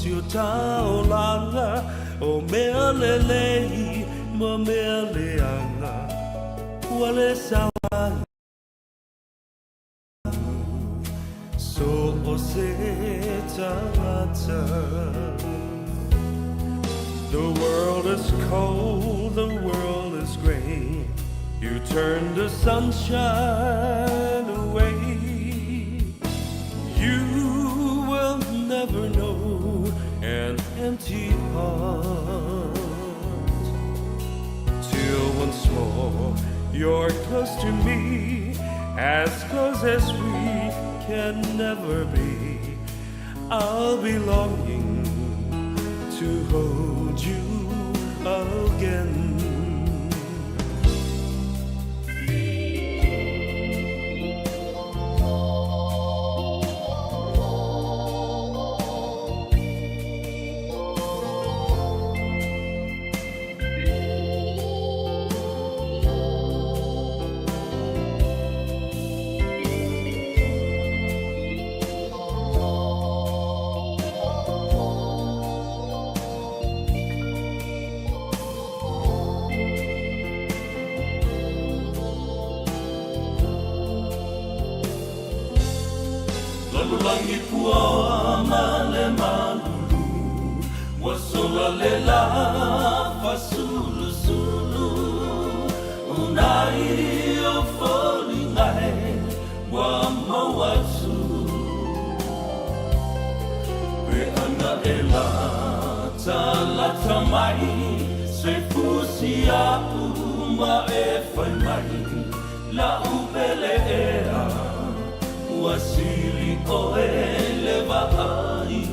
siêu tao langa o mea lelei ma mea leanga wale sawa so o se tata. The world is cold, the world is gray. You turn the sunshine away. You will never know an empty heart till once more you're close to me, as close as we can never be. I'll be longing to hold you again. Langi pua male malulu wasola lela fasulu sulu unai o foli ngai wa mawatsu we ana ela tala tamai se fusia uma e fai mai la upele ea wasili o eleva ai.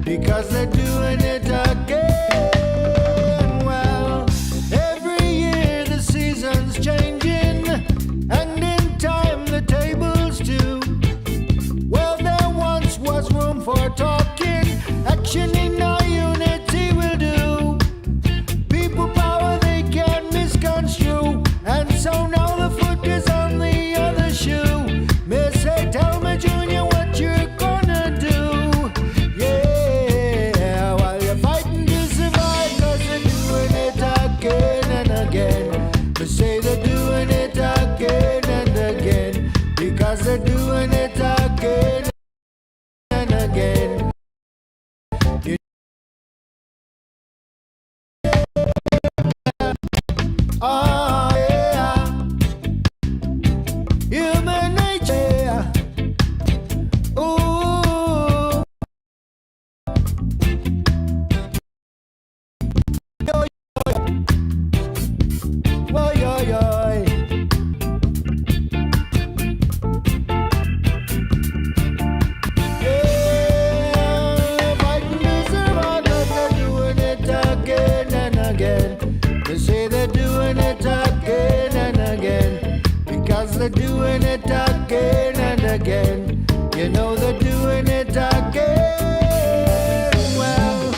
Because they're doing it again. Well, every year the season's changing, and in time the tables too. Well, there once was room for talking, action in our unity will do. People power they can't misconstrue, and so now the foot is on the other shoe. May say, tell me, Junior, what you're gonna do. Say they're doing it again and again, because they're doing it again and again. Oh yeah, human nature. Ooh. Oy, oy, oy. Yeah, fighting to survive, but they're doing it again and again. They say they're doing it again and again, because they're doing it again and again. You know they're doing it again. Well,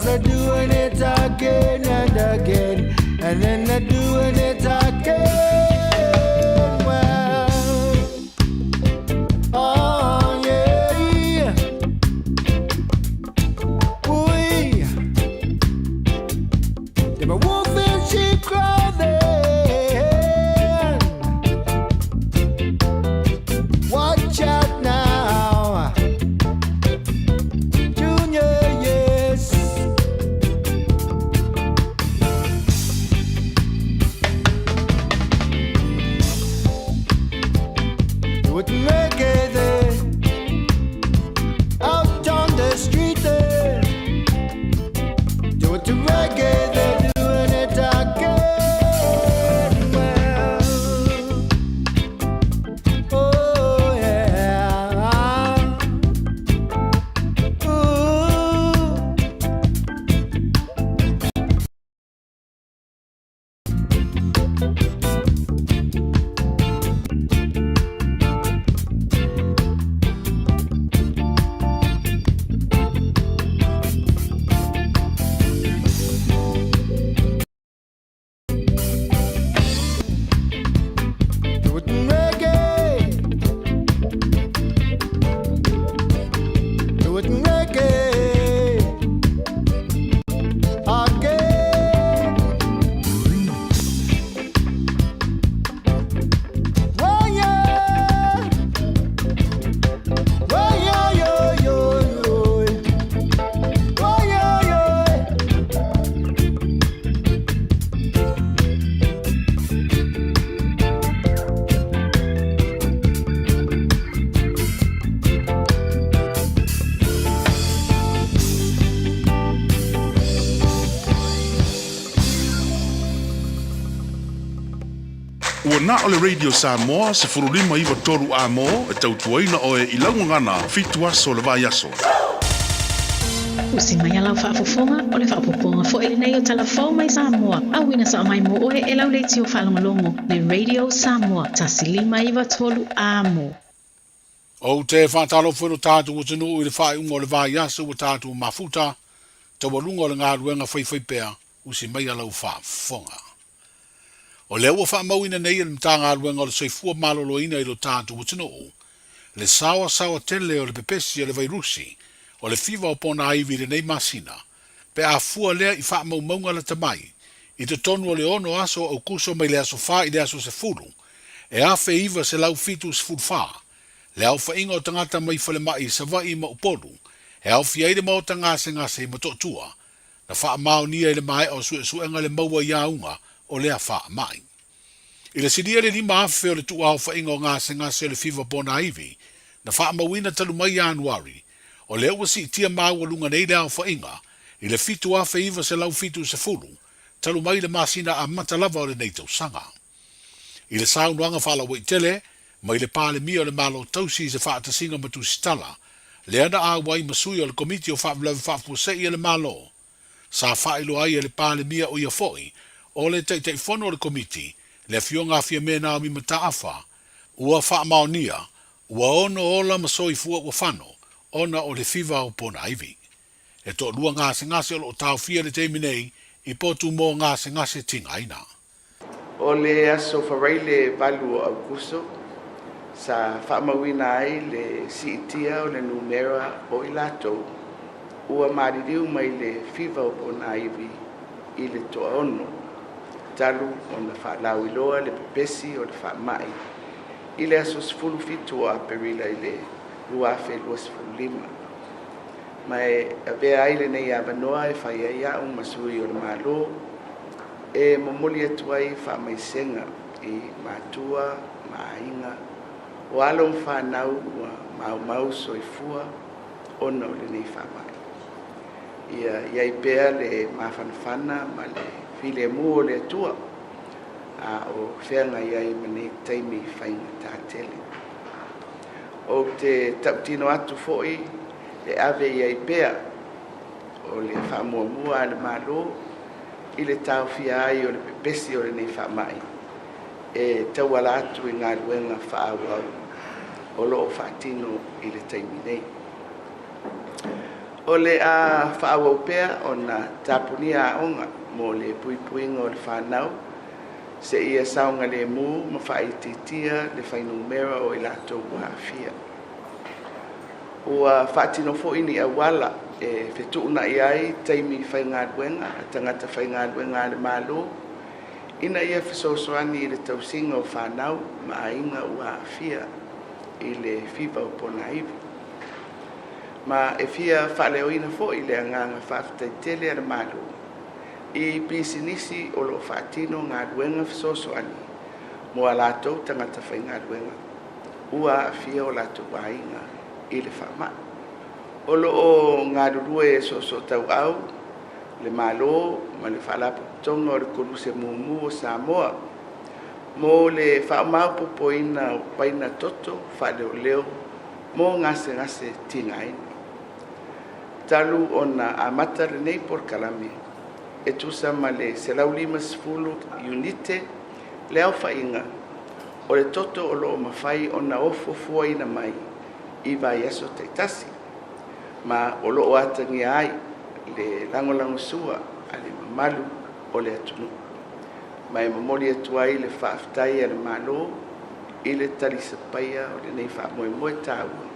they're doing it again and again, and then they're doing it again. Well, oh yeah, we, them a wolf in sheep clothing. Watch out now, Junior, yes. Do it in reggae there, out on the street there. Do it in reggae, they're doing it again. Well, oh yeah. Ooh. Do it in reggae. Do it in reggae. Again. Oh yeah. Oh yeah, yo, yo, yo. Oh yeah, yeah. Ua na o le Radio Samoa se furulima iwa toru a mo e tautuaina o e ilaungangana fitu aso le vai aso. Usi mai alau whaafofonga o le whaapoponga fo ele nei o talafou mai Samoa. Awina sa mai mo oe e lau leiti o whalongolongo le Radio Samoa. Tasilima iwa tolu a mo. O te whātalo whero tātu o tenu i le whai unga o le vai aso o tātu o mafuta, te walunga o le ngā ruenga whaiwhaipea, usi mai alau whaafonga. O leo wa whaamauina nei e mtanga aruenga o le soifua maloloina i lo tātu o tenu, le sawa tele o le pepesi o le vairusi, o le fiva o pona aivi le nei masina, pe a fua lea i whaamaumaunga la tamai, i te tonu o le ono aso au kuso mai le aso wha i le aso se furu, e a fe iwa se lau fitu se furu wha, le au whainga o tangata mai whale mai sa vai ma uporu, e au fiaide ma o tangase ngase i matotua, na whaamau nia i le mai o suenga le maua iaunga, o lea wha mai. I le sidia le lima afe o le tu au whainga o ngase o le fiva pona iwi, na wha mawina talu mai Januari, o le ua si tia mau o lunga nei le au whainga, i le fitu afe iwa se lau fitu se furu, talu mai le masina a matalava o le neitau sanga. I le saunuanga whala wai tele, mai le pāle mia o le malo tausi se wha atasinga matu stala, le ana a wai masui o le komiti o wha vlawe wha fusei e le malo. Sa wha ilo ai e le pāle mia o ia foi, o le teitei fono o le komiti, le fionga fia mena o mi mataafa, ua wha maonia, ua ono ola masoi fua ua whano, ona o le fiva o pona iwi. E to lua ngase o lo tau fia le teimi nei, i potu mō ngase tinga ina. O le aso wharai le valu o Augusto, sa whaamawina ai le siitia o le numera o i latou, ua maririu mai le fiva o pona iwi i le toa ono, talu o na whaalau iloa le pepesi o le whaamai, i le aso sifulu fitu o aperila i le luafe lua sifulu lima. Mai avea aile nei avanoa e whai ai au masui o le malo, e momoli atu ai whaamaisenga i mātua, māinga, o alo mwhanau mau soifua ona o le nei whaamai. Ia i pēr le mawhanawhana ma le file mua le atua o whenga iai mane taimi whainga tātele. O te tautino atu foi le ave iai pēr o le whamuamua le malo i le tau fia ai o le pepesi o le nei whamai e tauala atu i ngā ruenga whaawau o loo whaatino i le taimi nei. O le a whaawapea o na tapunia onga mo le puipuinga o le whanau se ia saunga le mu ma whaititia le whainumera o i lato wahafia. Ua whaatino fo ini a wala e whetuuna i ai taimi whaingaduenga, a tangata whaingaduenga le malo, ina ia whesosoani i le tausinga o whanau ma inga wahafia i le whipa o pona iwi. Ma e fia whaleo ina fo i le anganga whaftaitele ar malo. I pisinisi o lo whaatino ngā duenga whesosoani mo a lātou tangata whai ngā duenga. Ua a fia o lātou wainga i le whamai. O lo o ngā rurue so tau au, le malo ma le whalapu tonga o le koruse mumu o Samoa. Mo le whaamau popoina o paina toto, whaleo leo, mo ngase tingaini. Talu ona a mata renei por kalame. E tusa ma le selau lima sifulu unite le au whainga. O le toto o loo mawhai ona ofo fua ina mai i vai aso teitasi. Ma o loo atangi ai le langolango sua a le mamalu o le atunu. Ma e mamori atu ai le whaaftai a le malo i le talisapaya o le nei wha moe moe tāua.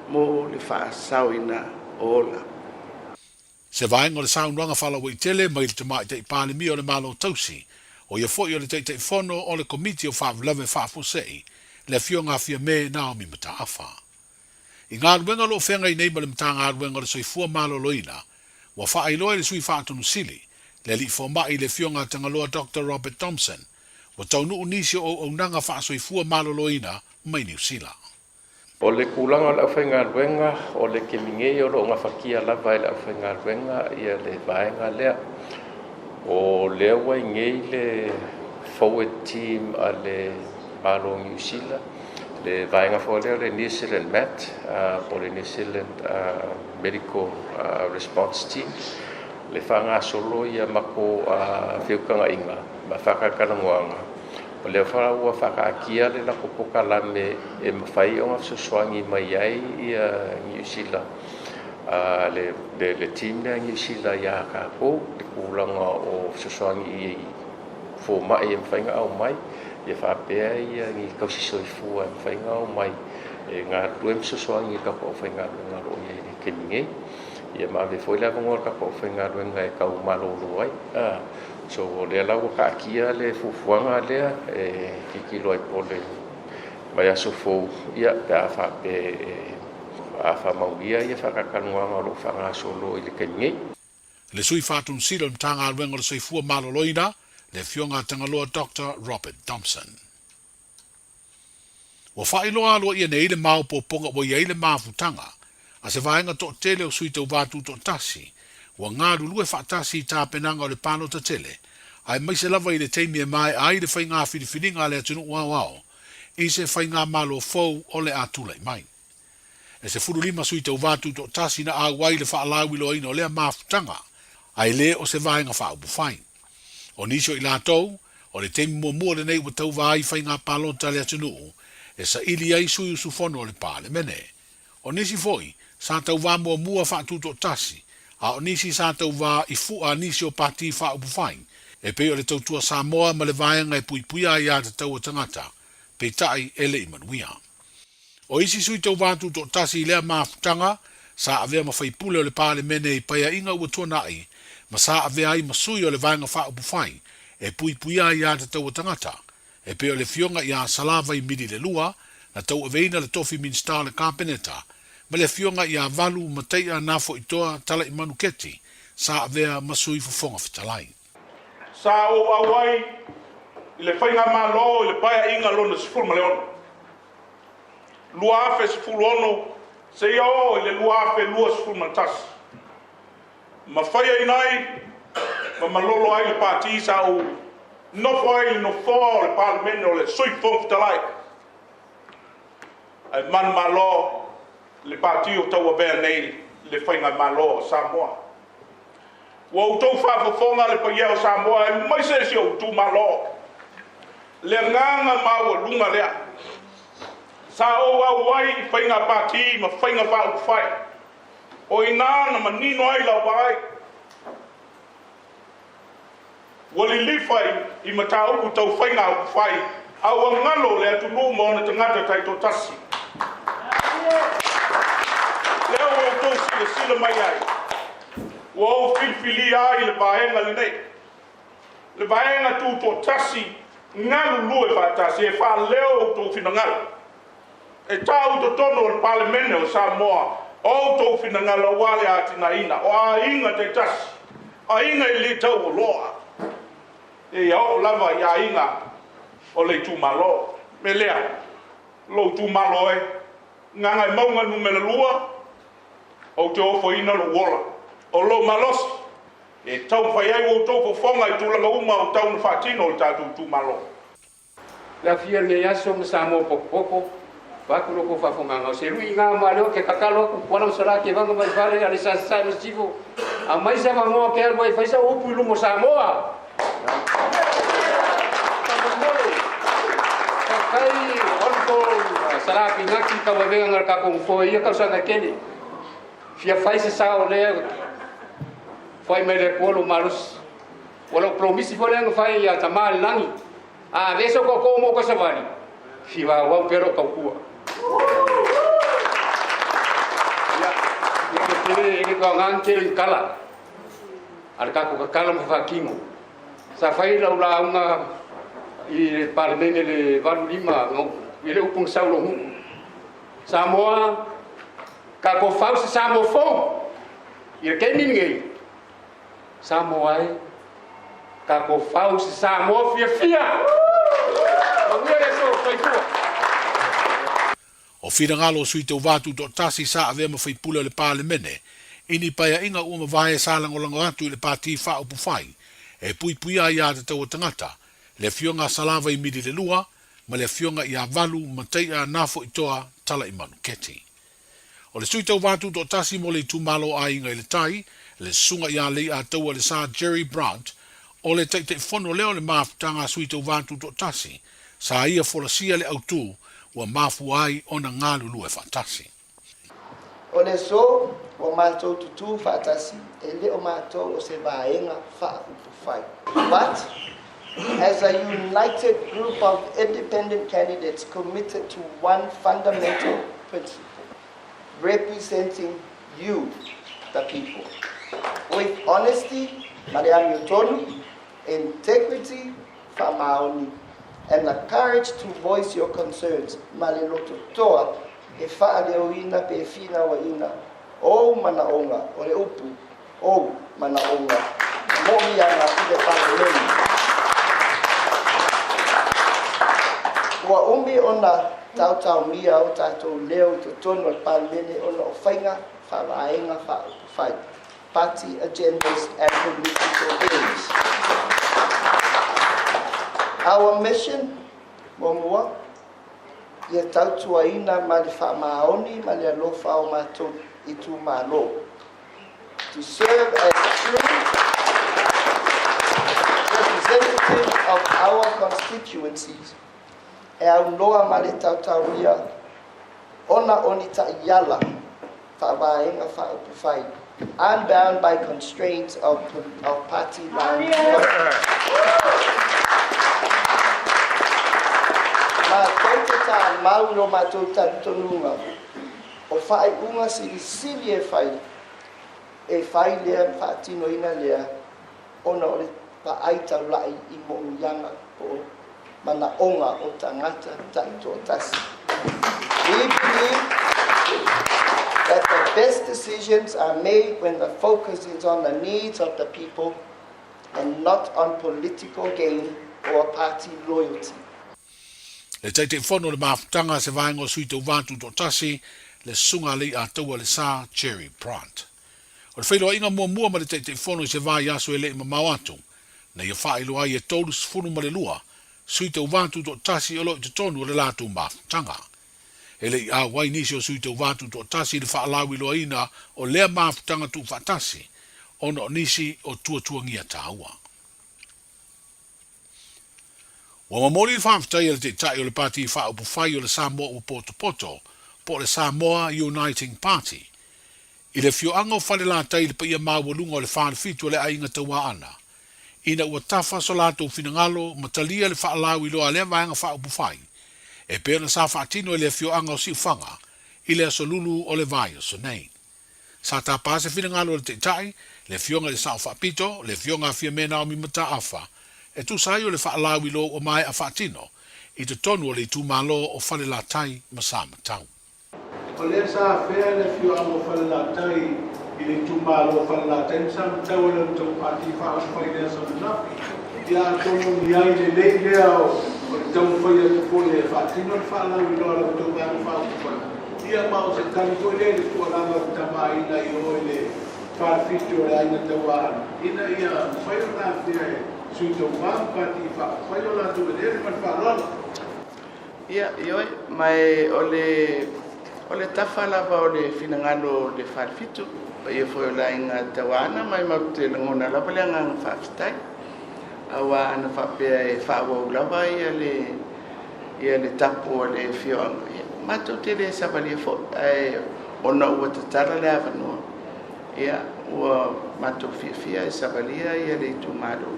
Mo le whaasau ina ola. Se vaenga o le saunranga whalawa i tele mai le tamai te ipāne mi o le malo tausi o ia foi o le te whono o le komiti o whaafulawe whaafosei le fionga fia me nao mi mata awha. I ngā ruenga lo whenga i nei ma le mata ngā ruenga le soifua malo loina wa whaailoa le sui whaatunu sili le li fomai le fionga tangaloa Dr. Robert Thompson wa taunu unisi o nanga whaasoifua malo loina mai New Zealand. O le kulanga o le awhainga ruenga, o le kemingei o lo ngā whakia lava i le awhainga ruenga ia le vaenga lea. O lea wai ngei le forward team a le malo New Zealand, le vaenga fo lea le New Zealand MAT, o le New Zealand Medical Response Team, le whanga solo ia mako whiukanga inga, ma whakakaranguanga. O le whara ua whakaakia le lako poka lame e mawhai o ngā suswangi mai ai i New Zealand. Le team na New Zealand ia ka po, le kulanga o suswangi i fō mai e mwhainga au mai, ia whapea i ngi kausisoi e mwhainga au mai, e ngā ruem suswangi i kako o whainga ruenga ro i e keningei. Ia maa me fwoi lawa ngor kako o whainga ruenga e kau malo ruai. So le lawa ka akia le fufuanga lea e kikilo ai pole mai aso fo ia pe afa pe afa mauia ia whakakanuanga lo whanga solo i le keningei. Le sui whātun sila mtanga ruenga le soifua malo loina le fionga tangaloa Dr. Robert Thompson. Wa whailoa aloa ia nei le mau poponga wa iei le mawutanga a se vaenga to tele o sui tau vātu to tasi wa ngā rulue whaatasi tā penanga o le pāno ta tele, ai mai se lava i le teimia mai ai le whainga whiriwhiringa le atunu wao, i se whainga malo fau o le atulai mai. E se furu lima sui tau vātu to tasi na awai le whaalawi lo ino lea mafutanga, ai le o se vaenga whaupu whain. O nisio i lātou, o le teimi mua le nei wa tau vai whainga pālota le atunu, e sa ili ai sui usufono o le pāle mene. O nisi foi, sa tau vā mua whaatu to tasi, a o nisi sa tau wā i fua nisi o pati wha upu whain, e peo le tautua Samoa ma le vaenga e puipuia i ata tau o tangata, pe tai ele i manuia. O isi sui tau wātu to tasi i lea mafutanga, sa avea ma whaipule o le pāle mene i paia inga ua tuanai, ma sa avea i masui o le vaenga wha upu whain, e puipuia i ata tau o tangata, e peo le fionga i a salava i midi le lua, na tau aveina le tofi minsta le kāpeneta, ma le fionga i a valu mateia nafo i toa tala i manuketi, sa avea masui fufonga fitalai. Sa o awai, i le whainga malo, i le paia inga lona sifuru ma leono. Lua afe sifuru ono, se ia o i le lua afe lua sifuru ma tasi. Ma whaia inai, ma malolo ai le pāti sa o nofo ai no fōa o le pālemene o le sui fonga fitalai. Ai man malo, le pāti o tau avea nei le whainga malo o Samoa. Wa utou whaafafonga le paia o Samoa e mai se si o utou malo. Le nganga maua lunga lea. Sa o awai whainga pāti ma whainga whau whai. O ina na manino ai la vai. Wali lifai I matau ku tau whainga ku whai. Au ngalo le atu no mo na tangata tai to tasi. Leo o tau sila mai ai. Wo filfili ai le baenga le nei. Le baenga tu to tasi ngalu lue fa tasi e fa leo to finangalo. E tau to tono o parlemene o Samoa. O to finangalo wale atina ina. O a inga te tasi. A inga I le tau o loa. E o lava ia inga o le tu malo. Me lea. Lo tu malo e. Nganga I maunga numela lua. O te ofo ina lo wola. O lo malos. E tau whai ai o tau fonga I tūlanga uma o tau na whātino o tātou tu malo. La fia ne yaso mo Samoa poko. Bakuro ko fa fonga se lui nga maleo ke kakalo ko pona sala ke vanga mai fare ali sa sa no chivo. A mai sa mo ke algo fa sa o pulo mo Samoa. Kai onto sala pinaki ka venga ngar ka ko foi ia ka sa ka keni. Fia fai se sa o le foi me le polo malus. Wala promisi foi le fai ya tamal langi. A veso ko mo ko sa vani. Fia wa pero ka kua. Ya que tiene ko ngante kala. Al ka ko kala mo fa kimo. Sa fai la unga I parlemene le valu lima I le upung saulo hu. Samoa ka ko fau se Samoa fo. I ke ninguém. Samoa ka ko fau se Samoa fia. O mire so foi tu. O whirangalo sui te wātu do tasi sa avea ma whaipula le parlemene, ini paia inga ua ma vae sa langolango atu I le pāti wha upu whai, e pui pui a ia te tau tangata, le fionga salava I midi le lua, ma le fionga I a valu ma tei a nafo I toa tala I manu keti. O le sui tau wātu do tasi mo le tumalo a inga I le tai, le sunga I a lei a tau le sa Jerry Brandt, o le te whono leo le mafutanga sui tau wātu do tasi, sa ia folasia le autu, ua mafu ai ona ngalu lue fantasi. O le so, o mātou tutu whātasi, e le o mātou o se vaenga whaupufai. But, as a united group of independent candidates committed to one fundamental principle, representing you, the people, with honesty, Mariam Yotonu, integrity, Famaoni, and the courage to voice your concerns, Maliloto Toa, e whaaleuina pe fina wa ina, o manaonga, o le upu, o manaonga, momiana I le parlemeni. Ua umbi ona tautau mia o tātou leo I te tono le parlemeni ona o whainga, whawaenga, whai, party agendas and political aims. Our mission, Momua, ia tautuaina ma le whamaoni ma le alofa o mātou I tū mālo. To serve as true representatives of our constituencies, e au noa ma le tautauria, ona onita iala, whawaenga whaupufai, unbound by constraints of party line. Ma kote ta mau no mātou tantonunga. O whai unga sirisiri e whai lea whaatino ina lea, ona o le paaita lai I mo'uyanga o mana onga o tangata taito tasi. We believe that the best decisions are made when the focus is on the needs of the people and not on political gain or party loyalty. Le teite whono le mafutanga se vaengo sui tau wātu do tasi, le sunga lei a taua le sa Jerry Brandt. O le whailoa inga mua ma le teite whono se vai aso e le ima mau atu, na ia whaelo ai e tolu sifunu ma le lua, sui tau wātu do tasi o lo I te tonu o le lātu mafutanga. E le a wai nisi o sui tau wātu do tasi le whaalawi loa ina o lea mafutanga tu whatasi, ono o nisi o tuatuangia tāua. Wa mamori le whaamwhitai le te tai o le pāti whaupufai o le Samoa o Poto po le Samoa Uniting Party. I le fioanga o whale la tai le pa ia mawalunga o le whāna fitu o le ainga taua ana. Ina ua tafa so lātou finangalo matalia le whaalau i loa lea vaenga whaupufai. E pēna sa whaatino i le fioanga o siufanga i le asolulu o le vai o sonei. Sa tā pāse finangalo le teitai, le fionga le sao whaapito, le fionga fia mena o mi mata afa. E tu sai o le whaalau i loa o mai a whaatino, i te tonu o le tu malo o whale la tai ma sa matau. O le sa fea le fioanga o whale la tai, i le tu malo o whale la tai, ma sa matau le tau pati whaaswhai lea sa manafi. Ia tono ni ai le nei lea o le tau whai a tupo le whaatino le whaalau i loa le tau mai whaaswhai. Ia mau se tani koe le le tuaranga tama ina i oi le whaafiti o le aina taua ana. Ina ia whai o nā fea e sui tau whaapati whai o nā tu e le man whaarona. Ia, ioi, mai o le tafa lava o le finangalo le whaafitu, ia foi o la inga taua ana, mai mau te langona lava le anga whaafitai. Awa ana whaapea e whaawau lava ia le tapu o le fioanga. Matou te le savalia fo ona ua tatara le avanua ia ua matou fiafia e savalia ia le itumalo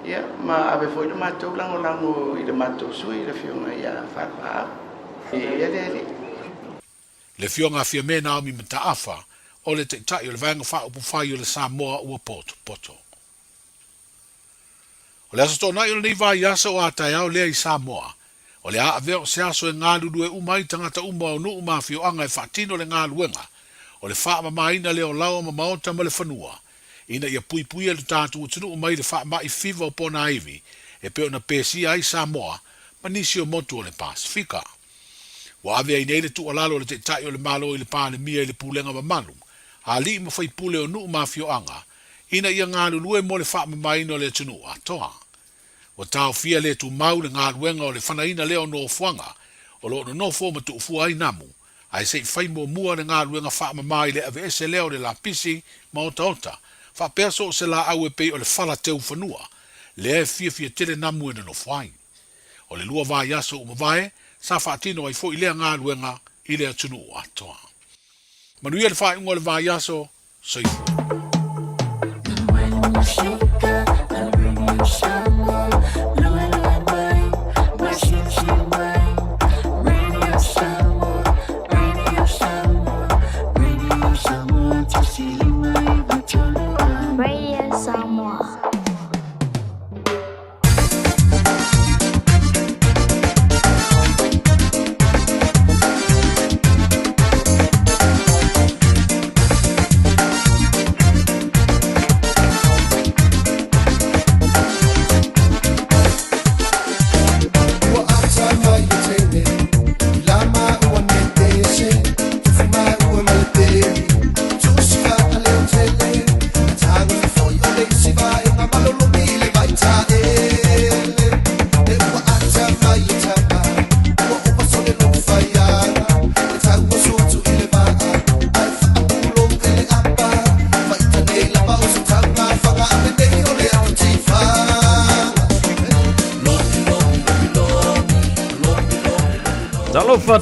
ia ma ave foi le matou langolango i le matou sui i le fionga ia whaapaa ia le fionga fia mena o mi mataafa o le teitai o le vaenga whaupufai o le Samoa ua poto. O le asa tōna i o le nei vai asa o atai au lea i Samoa. O le a aveo se aso e ngā lulu e umai tangata uma o nuu mafio anga e whaatino le ngā luenga. O le wha mamaina leo lau ma maota ma le whanua. Ina ia pui pui le tātu utinu umai le wha mai fiva o pona iwi. E peo na pēsi ai Samoa ma nisi o motu o le Pasifika. Wa avea i nei le tu alalo le te tai o le malo i le pāne mia i le pūlenga ma manu. A li ma whai pule o nuu mafio anga. Ina ia ngā lulu e mo le wha mamaina o le tunu atoa. O tau fia le tu mau le ngā ruenga o le whanaina leo no fuanga, o lo no fo ma tu fua ai namu, ai sei whai mua le ngā ruenga wha mamai le ave ese leo le la pisi ma ota, wha perso se la au e pei o le whala teu whanua, le e fia tele namu e no fuai. O le lua vai aso o mawai, sa whaatino ai fo i lea ngā ruenga i lea tunu o atoa. Manuia le whai ungo le vai aso, soifua.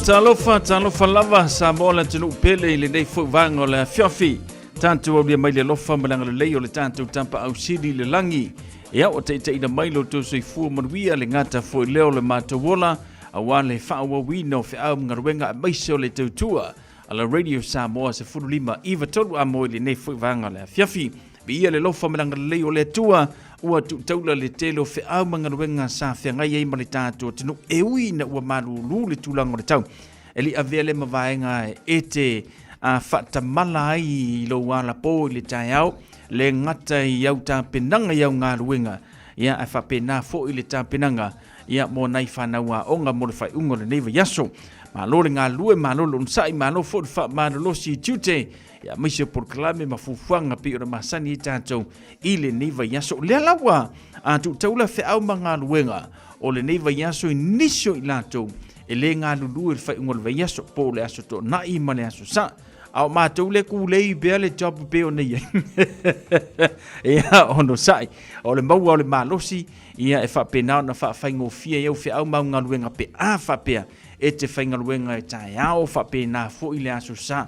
Talofa lava sa mola tunu pele le nei fu vango le fiofi tanto o le mai le lofa malanga le o le tanto tampa au sidi le langi ia o te ina mai lo to soi fu manuia le ngata fu leo le matawola awale fa wa wino fe au ngaruenga mai so le tutua ala radio Samoa se fu lima iva tolu amo le nei fu vango le fiofi bi le lofa malanga le o le tua ua tu taula le telo fe au ngaruenga sa fe ngai ai mali tanto tunu e uina ua malulu le tulango le tau eli avele mavaenga e te whatamala ai lo wala po le tai au le ngata i au tā penanga i au ngā ruenga ia e whapena fo i le tā penanga ia mo nai whanaua onga mo le whai ungo le neiva yaso ma lo le ngā lue ma lo unsai ma lo fo le wha ma lo si tute ia maise por klame ma fufuanga pi ora masani i tātou i le neiva yaso le alawa a tu taula fe au ma ngā ruenga o le neiva yaso i nisio i lātou e le ngā lulu e whai ungol vei aso po le aso to na i male aso sa au mātou le ku lei bea le job beo nei ia ono sai o le maua o le malosi ia e whapenao na whaingo fia iau fia au mau ngā luenga pe a whapea e te whaingaruenga e tae ao whapena fo i le aso sa.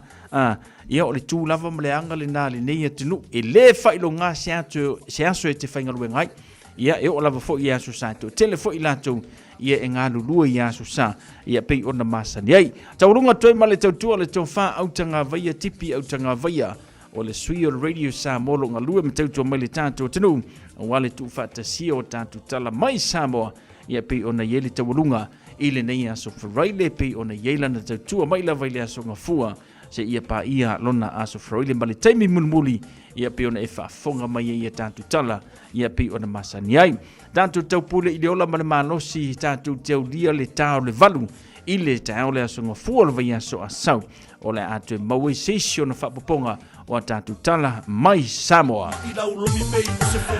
Ia o le tū lava ma le anga le nā le nei atinu e le whailo ngā se aso e te whaingaruenga ai. Ia e o lava fo i aso sa to tele fo i lato ia e ngā lulua i aso sa ia pei ona masani ai. Taurunga toi ma le tautua le tau wha autanga vaia tipi autanga vaia o le sui o le radio sa molo ngā lua me tautua mai le tātou tinu o wale tu whātasia o tātou tala mai Samoa ia pei ona iele taurunga i le nei aso wharaile pei ona iela na tautua mai lava i le aso ngafua se ia pa ia lona aso wharaile ma le taimi mulmuli ia pe ona e whaafonga mai ia tātou tala, ia pe ona masani ai. Tātou taupule i le ola ma le malosi, tātou tau lia le tau le valu, i le tau le aso ngafua le vai aso asau, o le atu e maue seisi ona whaapoponga o tātou tala mai Samoa.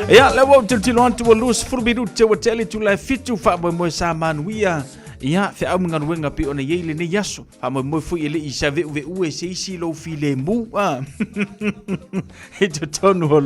Ia, le wau tilo antu o luas furubiru te wa tele tu lai fitu whaamoe moe sa manuia, ia fe au ngana wenga pe ona yeile ne yaso ha mo fu ile I sa ve e se isi lo file mu e to tonu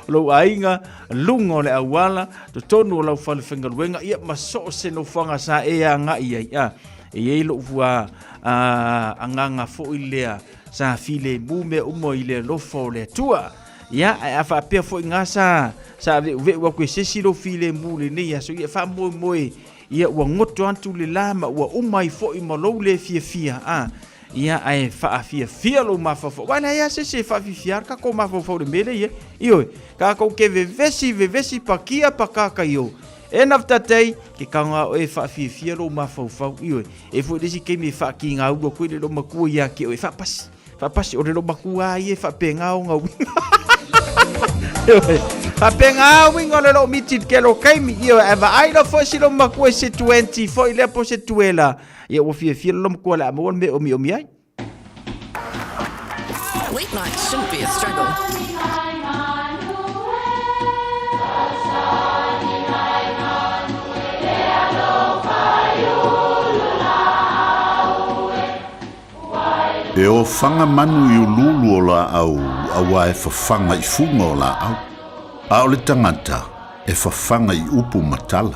lo ainga lungo le awala to tonu lo fale finga wenga ia maso se no fanga sa e anga ia e lo fua anganga fo ile sa file mu me umo ile lo fo le tua ia a fa pe fo ngasa sa ve wa ko se isi lo file mu le ne yaso ia fa mo ia ua ngoto antu le lama ua umai fo I malou le fia ia ai fia lo mafafo wana ia se fia ka ko mafafo le mele ia io ka ko ke vevesi pakia pakaka io e naftatei ke kanga o e fia lo mafafo io e fo desi ke me fa ki nga ua ko le lo maku ia ke o fa pasi o le lo maku ai e fa penga o nga Apenga wingo le lo mitit ke lo kaimi io eva ai no fo si lo makue se 20 fo ile po se tuela ia o fia lo mko la mo me o mi ai. Late night shouldn't be a struggle. E o fanga manu I lulu o la au awa e fafanga I funga o la au. A o le tangata e fafanga I upu matala.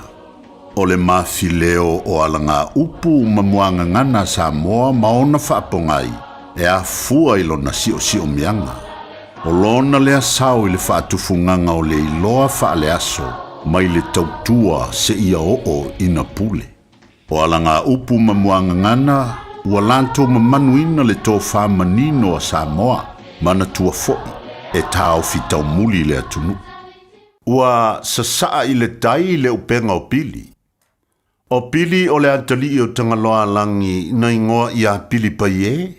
O le mafileo o alanga upu mamuanga ngana Samoa maona whaapongai e a fua I lona sio mianga. O lona lea sao I le whaatufunganga o le iloa whaale aso mai le tautua se ia o ina pule. O alanga upu mamuanga ngana ua lanto mamanuina le tō whamanino a Samoa mana tua fo'i e tāo fitau muli le atunu. Ua sasaa I le tai le upenga o pili. O pili o le atali o tangaloa langi na ingoa ia pili paie,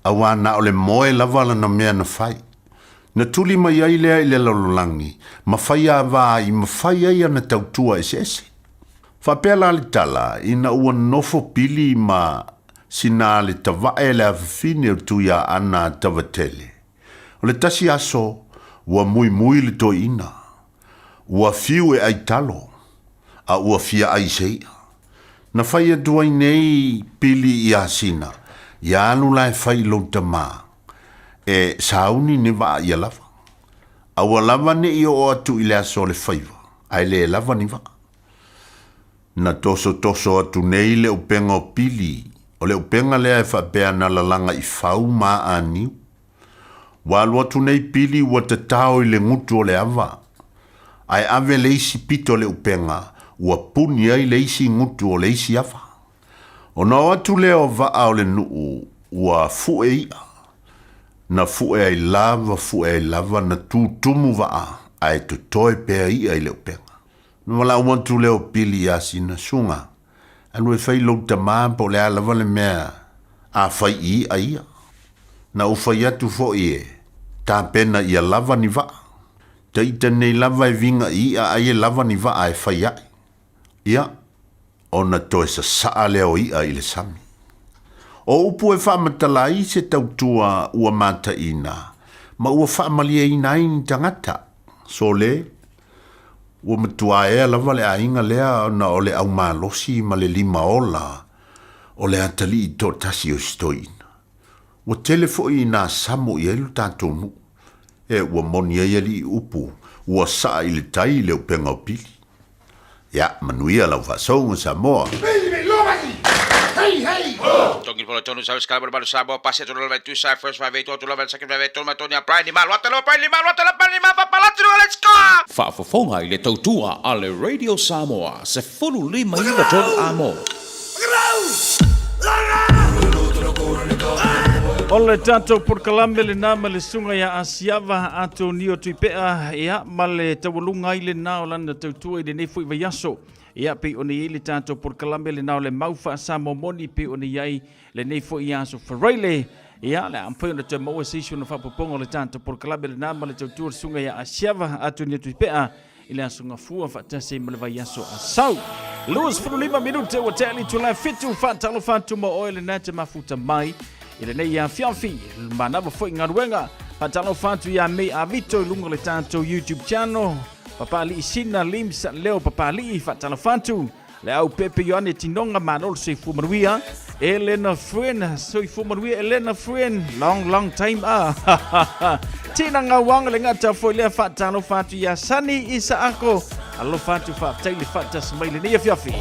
awana o le moe lavala na mea na fai. Na tuli mai ai lea I le lalolangi, mawhai a waa I mawhai ai ana tautua ese. Whapela le tala ina ua nofo pili ma sina le tawae le awhine o tuia ana tawatele. O le tasi aso, ua mui le to ina. Ua fiu e ai talo, a ua fia ai seia. Na whaia duai nei pili I asina, ia anu lai whai lo tama, e sauni ne waa ia lava. A ua lava ne I o atu I le aso le whaiva, ai le lava ni waa. Na toso atu nei le upenga o pili, o le upenga lea e whapea na lalanga I whau maa aniu. Walua tu nei pili ua te tau I le ngutu o le awa. Ai ave leisi pito le upenga, ua puni ai leisi ngutu o leisi awa. O na watu leo vaa o le nuu, ua fue ia. Na fue ai lava na tutumu vaa, ai tutoe pea ia I le upenga. Nwala umantu leo pili asina sunga. Anu e whai lau tamampo le alawa le mea a whai I a ia. Na u whai atu fo ie, tā pena ia lava ni waa. Ta ita nei lava e vinga I a aie lava ni waa e whai ai. Ia, ona toe sa saa leo I a I le sami. O upu e whaamatala I se tautua ua mata ina, ma ua whaamalia ina I tangata. So le, ua matua ea lava le ainga lea na o le au malosi ma le lima ola o le atali I tō tasi o stoina. Ua telefo I nā samo I elu tātou nu. E ua moni e ali upu, ua saa I le tai le upenga o pili. Ia, manuia lau whasonga Samoa. Hei, Tongi polo tonu sa skala baru sabo pasi tu level 2 side first 5 8 to level second 5 8 to matoni apply ni mal watelo pa lima pa palatro let's go. Whaafafonga I le tautua a le Radio Samoa se fulu lima iwa tolu amo. Ole tato por kalambe le nama le sunga ya asiava ato nio tuipea ia male tawalunga ile nao lana tautua ile nefu iwa yaso. Ia pe o ni le tato por kalambe le nao le maufa sa momoni pe o ni ai le nefu iaso faraile. Ia le ampai na te maua sisio na whapapongo le tato por kalambe le nama le tautua sunga ya asiava ato nio tuipea ile asunga fua fatase maleva yaso asau. Lewis for 5 minute wa tali tula fitu fatalo fatu mo oil nate mafuta mai. Ile nei ya fiafi manava foi ngaruenga fatalo fatu ya me avito lungo le tanto YouTube channel papali isina limsa leo papali fatalo fatu le au pepe yone tinonga manol se fumaruia Elena friend so fumaruia Elena friend long time tina ngawang le ngata foi le fatalo fatu ya sani isa ako allo fatu fa taili fata smile nei fiafi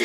O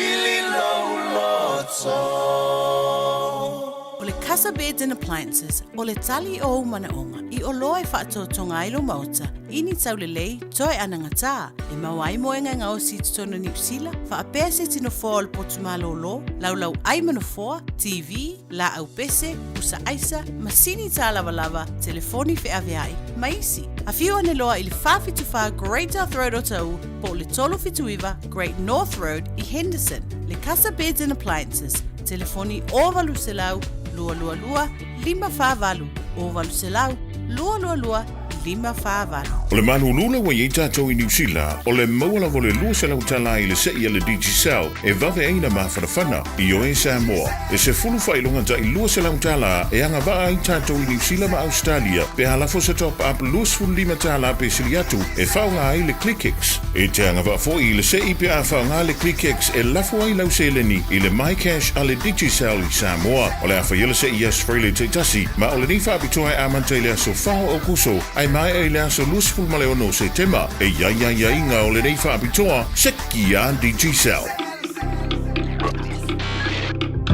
le Casa Beds and Appliances, o le tali o umanaonga, I o loa e whaatotonga ilo mauta, ini tau le lei, toi ananga tā, e mawai moenga ngā o si tutono New Zealand, wha a pēr se tino fōa o le potumalo lo, laulau aimano fōa, TV, la au pese, usa aisa, masini tā lava lava, telefoni fe aviai, maisi. A whiu ane loa I le whawhituwha Great North Road o tau, po le tolo fituiva Great North Road I Henderson, le Casa Beds and Appliances, telefoni o valu se lau, lua lua lua, lima whāwalu, o valu se lau, lua lua lua, lima whāwalu. O le manulula wa i tātou I New Zealand, o le maula vo le lua se lau tala I le sei le Digicel, e vave aina mawhanawhana I o e Samoa. E se fulu whailonga ta I lua se lau tala, e anga waa I tātou I New Zealand ma Australia, pe halafo sa top up luas fulu lima tala pe siliatu, e whaunga ai le ClickX. E te anga waa fo I le sei pe a whaunga le ClickX, e lafo ai lau seleni I le MyCash a le Digicel I Samoa. O le awha yela sei I Australia te tasi, ma o le ni whapitoa e amante le aso whao o kuso, ai mai e le aso lusful ma le ono se tema, e ia inga o le nei whaapitoa, seki a Digicel.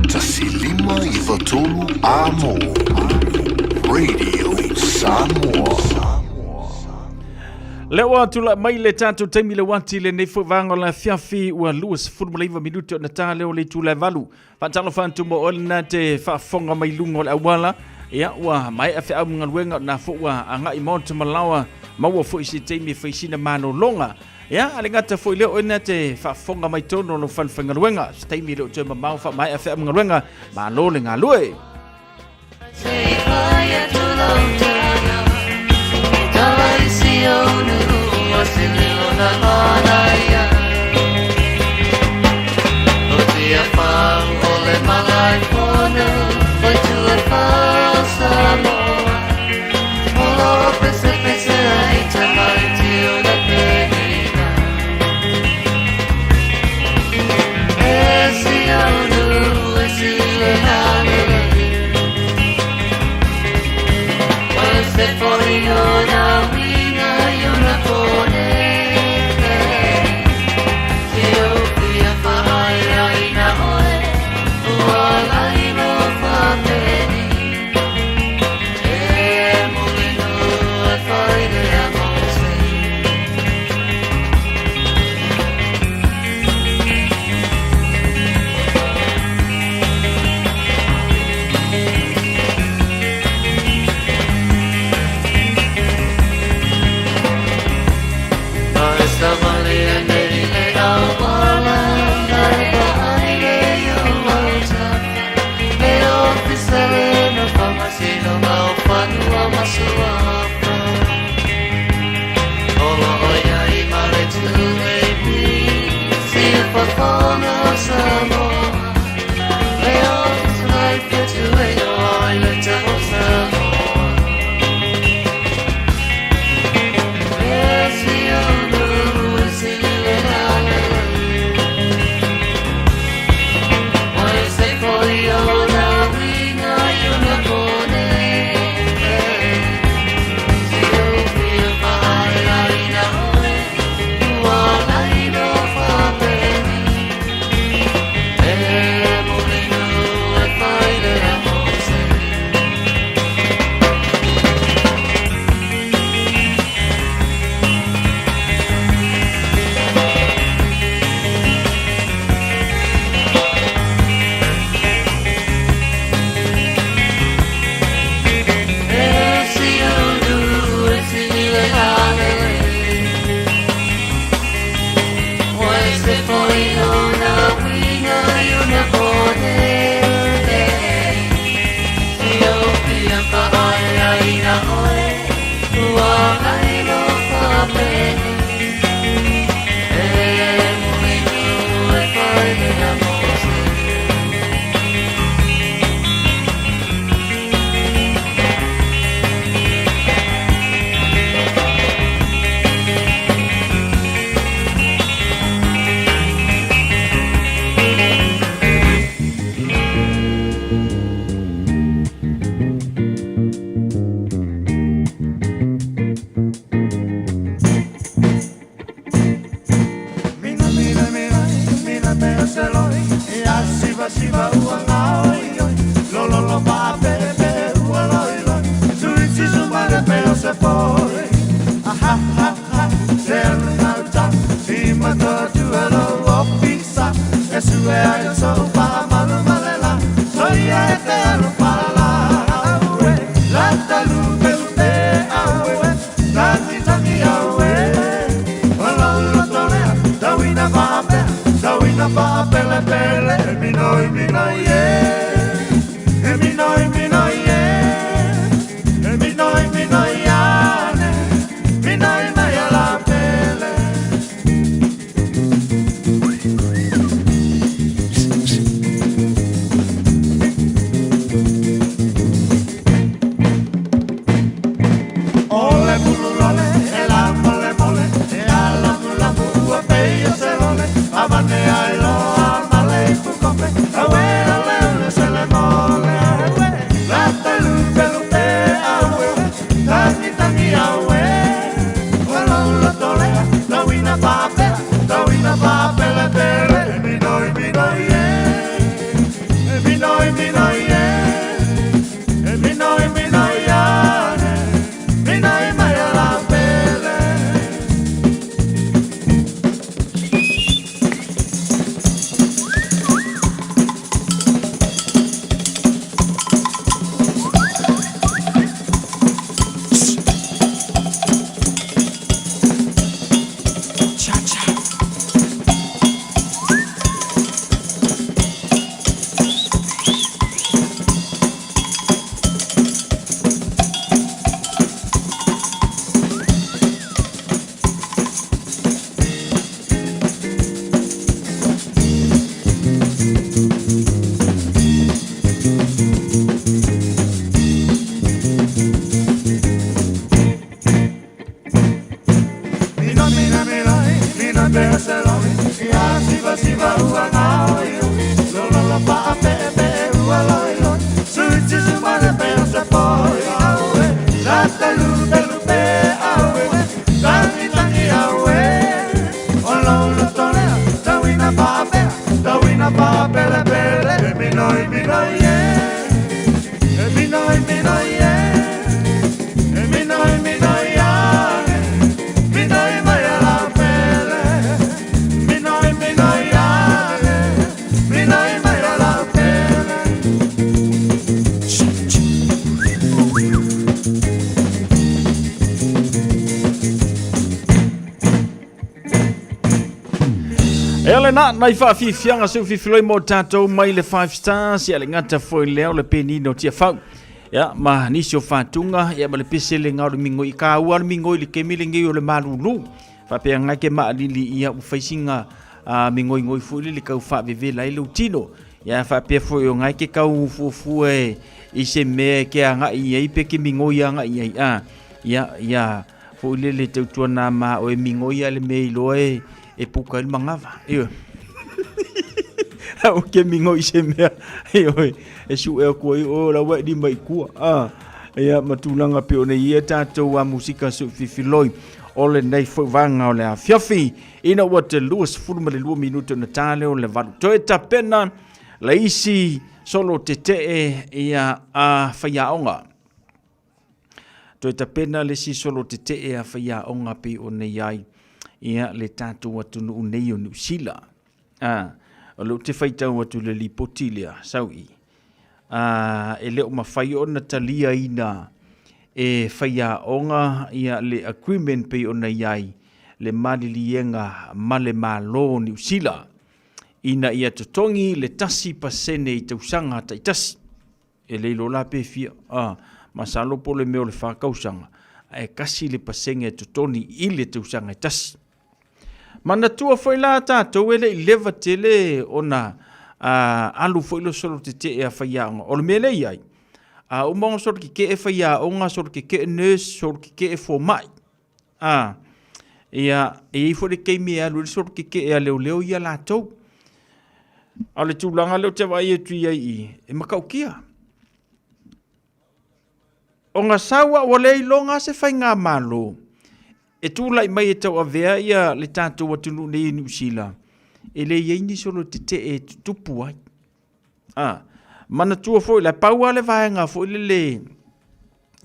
Tasi lima I watolu amo. Radio Samoa. Lewa tula mai le tatu taimi le wati le nefo vango la fiafi ua luas fulmalaiva minuto na ta leo le tula valu. Fatalo fantu mo olna te whafonga mai lungo le awala. Ia ua mai afe au mga luenga na fo ua anga I monta malawa maua fo isi taimi whaisina mano longa. Ia alingata fo leo ina te whafonga mai tono no whanwhanga luenga. Taimi leo te mamau wha mai afe au mga luenga ma lo le ngā lue. loi ia siva ua ngao ioi lolo pa pepe ua loi suiti sumare peo se poi ha ha ha sel nauta ima tu alo opisa e sue ai so pa malu malela so ia te alo pala awe la talu pepe awe tangi awe lolo tole dawina pa pele pele minoi ye minoi ye minoi yane minoi maya la pele ole bululole ela mole mole e ala mula bua pe se lole avane ai lo amale fu come awe ale se le mole la talu pelupe awe tangi awe wala la tole la wina pa pele pele minoi ye minoi ye minoi ya minoi maya la pele Na mai fa fi fianga su fi floi mo tato mai le 5 stars ya le ngata foi leo le penino tia fa ya ma ni sio fatunga ya le pese le ngau mingo I ka wa mingo le kemile ngi o le malulu fa pe nga ke ma lili ia u faisinga mingo ngoi fu le ka fa vive la ile utino ya fa pe foi o nga ke ka u fu e I se me ke nga I pe ke mingo ya nga ya fu le te tuana ma o mingo ya le me loe e puka il mangava io o ke mingo I se mea e su e ko o la wa di mai ku ia matulanga pe ona ia tatou a musika su fifiloi ole nei fo vanga ole a fiafi ina wat Louis fulma le 2 minuto na tale o le valu to eta pena la isi solo tete ia a faiaonga to eta pena le si solo tete a faiaonga pe ona iai ia le tatou atu no nei o New Zealand o lo te faitau atu le lipotilia saui e leo mawhai o na talia ina e whaia onga ia le agreement pe o na iai le malilienga male malo New Zealand ina ia totongi le tasi pasene I tausanga ta itasi e leilo la pe fia masalo po le meo le whakausanga e kasi le pasenge totoni I le tausanga itasi mana tua foi la tātou ele I lewa tele ona alu foi lo solo te e a whaiaonga. O le mele iai. O mongo solo ki ke e whaiaonga, solo ki ke e nurse, solo ki ke e fomai. Ia, e foi le keimi e alu, solo ki ke e a leo leo ia la tau. A le tūlanga leo te wai e tui ai I. E makau kia. O ngā sawa o lei longa se whai ngā malo. E tūlai mai e tau avea ia le tātou atunu nei New Zealand. e le yeini solo te e tupu ai. Mana tua foi la paua le vaenga foi le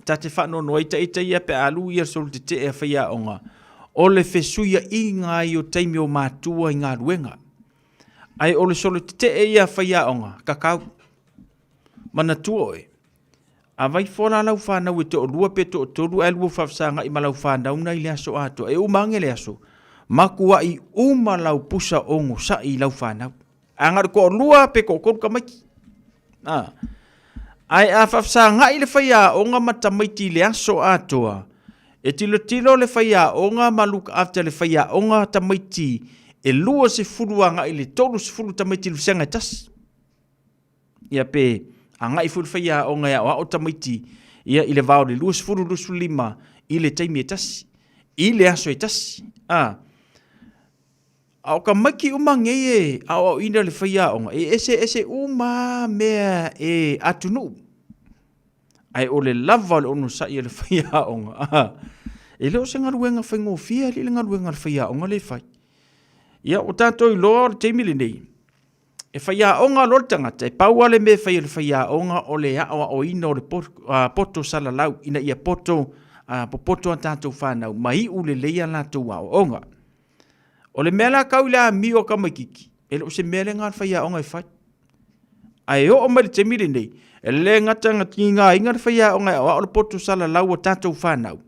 tate whano no ita ia pe alu ia solo te e whaia onga. O le fesuia i ngā i o teimi o mātua i ngā ruenga. Ai o le solo te e ia whaia onga, kakau. Mana tua oe. A vai fōna lau whanau e te o lua pe to o toru e lua whafsanga i malau whanau na i le aso ato. E umange le aso. Makua i uma lau pusa ongo sa i lau whanau. Angar ko lua pe ko koru ka maiki. Ai a whafsanga i le whaia onga matamaiti le aso atoa. E tilo le whaia onga maluka after le whaia onga tamaiti e lua se furuanga i le tolu se furu tamaiti le senga tas. Ia pe anga i furu whaia onga ia o tamaiti ia i le vau le lua se furu lusu lima i le taimi e tas. I le aso e tas. Au ka maki umange e au ina le whaia onga. E ese uma mea e atunu. Ai o le lava le onu sa i le whaia onga. E leo se ngaruenga whaingo fia li le ngaruenga le whaia onga le whai. Ia o tātou i loa le teimili nei. E whaia onga lo le tangata. E paua le me whaia le whaia onga o le awa o ina o le poto salalau. Ina ia poto a tātou whanau. Mai u le leia lātou a onga. O le mea la kau la mi o ka maikiki. E leo se mea le ngā whaia onga e whai. Ai o mai le teimili nei. E le ngata ngā inga le whaia onga o le poto salalau o tātou whanau.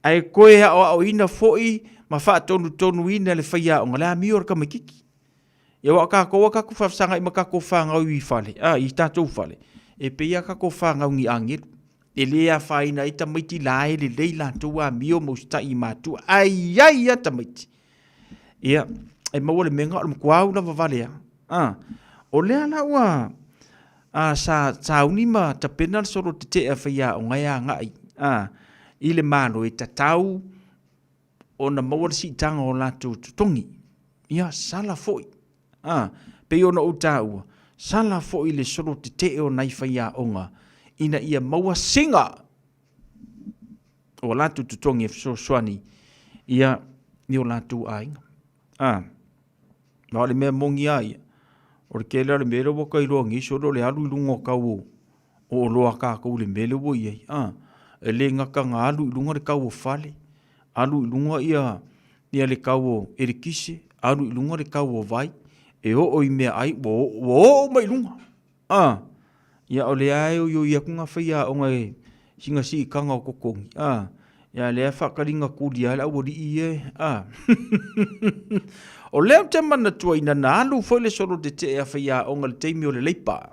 Ai koe o ina foi ma fa tonu ina le whaia onga la mi o ka maikiki. Ia waka koa kako whafsanga i makako whangau i whale. I tātou whale. E peia kako whangau ngi angiru. E lea whaina i tamaiti lae le leila tua mi o mausta i mātua. Ai a tamaiti. Ia, e maua le menga o le mkuau na wavalea. O lea la ua sa taunima tapena soro te te a whaia o ngai a ngai. I le malo e tatau o na maua le sitanga o lātou tutongi. Ia, sala foi. Pe ona o tāua. Sala foi le soro te te o nai whaia onga. Ina ia maua singa. O lātou tutongi e fsoswani. Ia, ni o lātou ainga. Ma le mea mongi ai. O le kele le mele waka i roa ngiso le alu i lunga kau o loa kākou le mele wo iei. E le ngaka ngā alu i lunga le kau o whale. Alu i lunga ia le kau o erikise. Alu i lunga le kau o vai. E o i mea ai. Wo mai lunga. Ia o le ai o ia kunga whaia o ngai singa si i kanga o kokongi. Ia lea whakaringa kuria la ua rii e. O leo te mana tua ina na alu foi le solo te te a whaia onga le teimi o le leipa.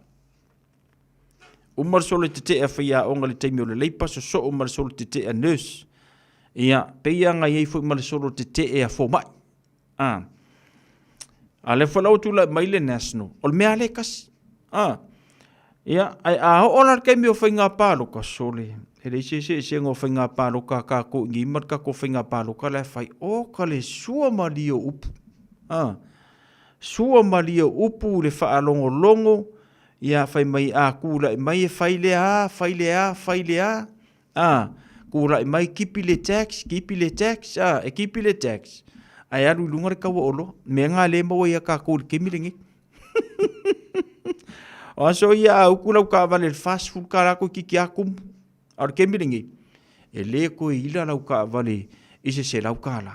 Umar solo te te a whaia onga le teimi o le leipa, so umar solo te te a nurse. Ia, peia ngai ei foi umar solo te te a fomai. A le whalau tu la maile national. O le mea le kasi. Ia, a hoona keimi o whainga pāloka sole. E le se ngō whainga pāloka ka ko ngi marka ko whainga pāloka le whai o ka le sua mali o upu. Sua mali o upu le whaalongo longo. Ia whai mai a kūra i mai e whaile a. Kūra i mai kipi le tax. E kipi le tax. Ai aru lunga re kaua olo. Mea ngā le maua ia ka kūra kemilingi. O so ia au kula ka vale fast food ka rako kiki akum. Ar kemilingi. E le ko ila lau ka vale ise se lau ka la.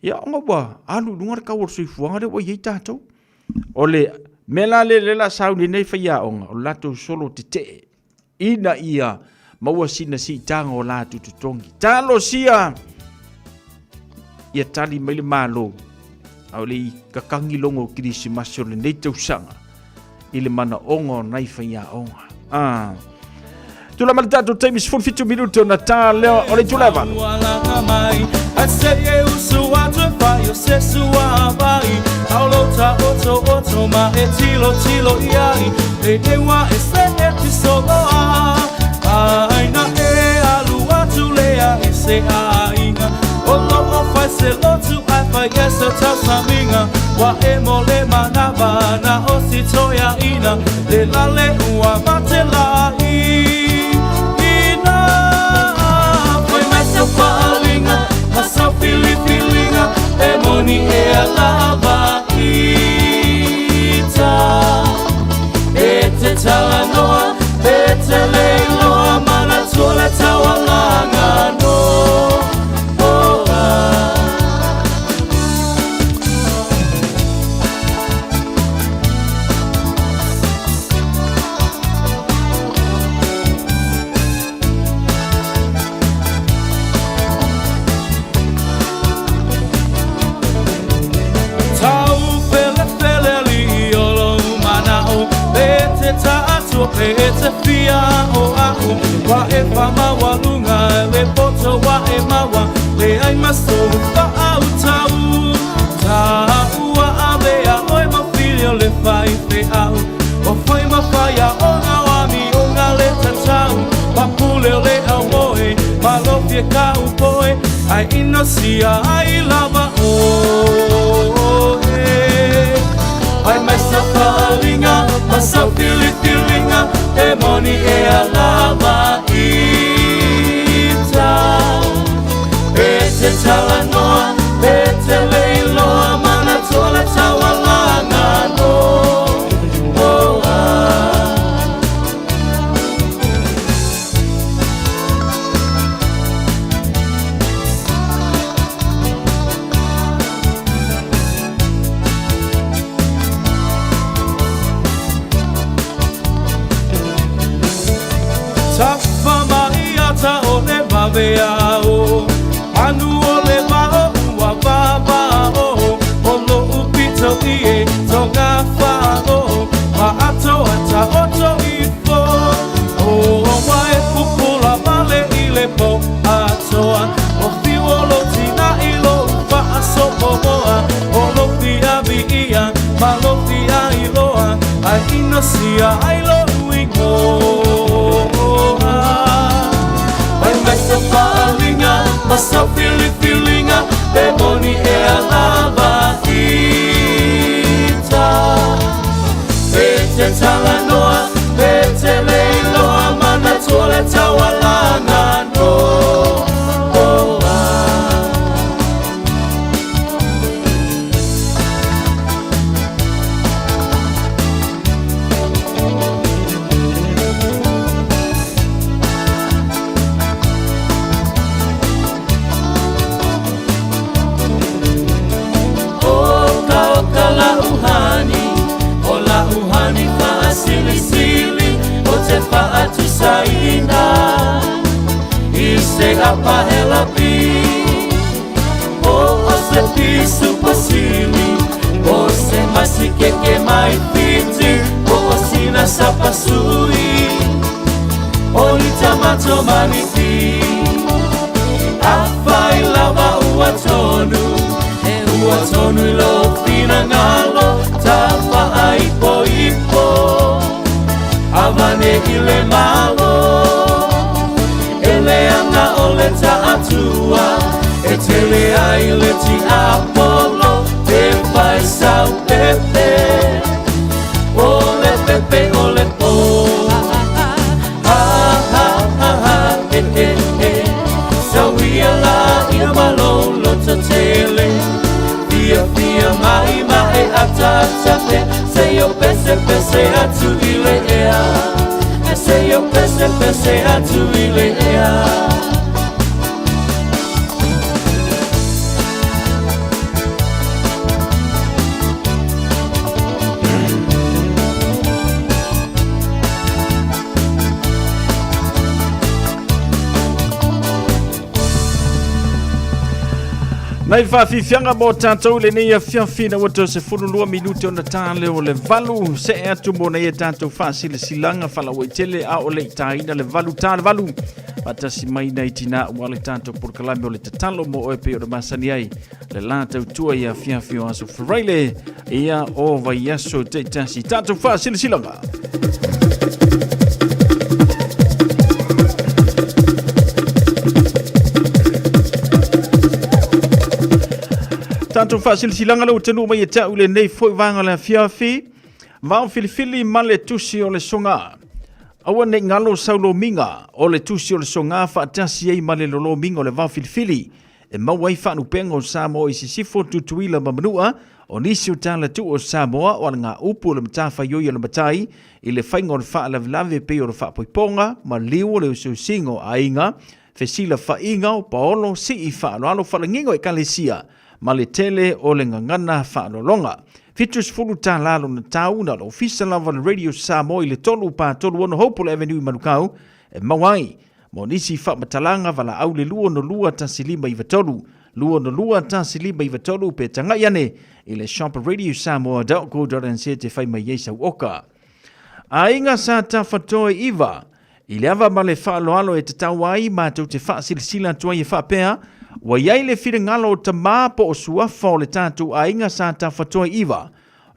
Ia onga wa alu lunga ka wor sui fuanga re o ye tatou. O le mela le la sauni nei fia onga o lato solo te te. Ina ia maua sina si tanga o latu tutongi. Talo sia. Ia tali mai le malo. Au le kakangi longo kirisi masio le nei tausanga. I le mana ongo nai whaia onga. Tula malitato taimi 45 minuto na tā leo o le tuleva. I say eu sou a tua pai, eu sei sua vai. Aulo ta oto ma e tilo iai. E dewa e se e ti soloa. Ai na e alua tu lea e se ainga. O faz se lotu ai fai essa tausa minha. Wa e mole manava na o si toia ina. Le la le ua matela ina. Foi mais seu falinha, mas seu feelinga. moni e alava ita e te tala noa e te leiloa mana tole tawalanga no e te fia o au wa e whama walunga le poto wa e mawa le ai maso pa au tau ua avea oi ma filio le fai te au o fai ma whaia o ngā wami o ngā le tatau pa pule o le au moe ma lofie ka upoe ai ino sia ai lava o ai masa palinga masa fililinga e moni e alava ita e te tala noa e te leiloa mana tola tawalanga no Veao anu ole vao ua vavao olo upito ie tonga fao ma ato ata oto ifo o wae kupula vale ile po atoa o fiolo tina ilo fa asopo moa olo fia via ma lo fia iloa ai inosia ai lo uingo masa palinga, masa fililinga, e moni e alava ita. E te tala noa, e te leiloa, mana tole tawalanga no. Apa helapi o se pisu pasili o se masike ke mai piti o sina sapasui o ni tamato maniti afai lava uatonu lo fina ngalo tapa aipo ipo avane ile malo Eleana ole ta'atua e tele ai le ti apolo te fai sau pepe ole pepe ole po sauia la ia malolo ta tele fia mai atatape se yo pese atu ile ea se yo pese atu ile ea Nai whawhiwhianga mō tātou le nei a whiawhina wato se 12 minuti o na tāle o le valu se e atu mō nei a tātou whaasile silanga whalawai tele a o le tāina le valu tāle valu Patasi mai nei tina ua le tātou porkalame o le tatalo mō oe pe o le masani ai le lātou tua ia whiawhio aso wharaile ia o vai aso te tasi tātou whaasile silanga Tanto fasilanga lo tenu mai e tau le nei foi vanga le fiafi vao filifili ma le tusi o le songa aua nei ngalo saulo minga o le tusi o le songa fa tasi ai ma le lolo minga o le vao filifili e mawai whanu pengo Samoa i sifo tutuila mamanua o nisi o tala tu o Samoa o ngā upu o le matafa yoi o le matai i le whainga o le wha lavelave pe o le wha poiponga ma liu o le ususingo a inga fesila whainga o paolo si i wha alo whalangingo e kalesia ma le tele o le ngangana wha longa. Fitus fulu tā lalo na tau na lo fisa lava le Radio Samoa i le tolu pa tolu ono Hopewell Avenue i Manukau e mawai mo nisi wha matalanga wala au le lua no lua tasilima i vatolu lua no lua tasilima i vatolu pe tanga iane i le shop Radio Samoa.co.nz te whai mai yeisa oka. A inga sa ta whatoe iwa i le awa ma le wha aloalo e te tawai ma tau te wha silasila tua i wha pea wa iai le whiri ngalo o ta mā po o suafa o le tātou a inga sa ta whatoe iwa.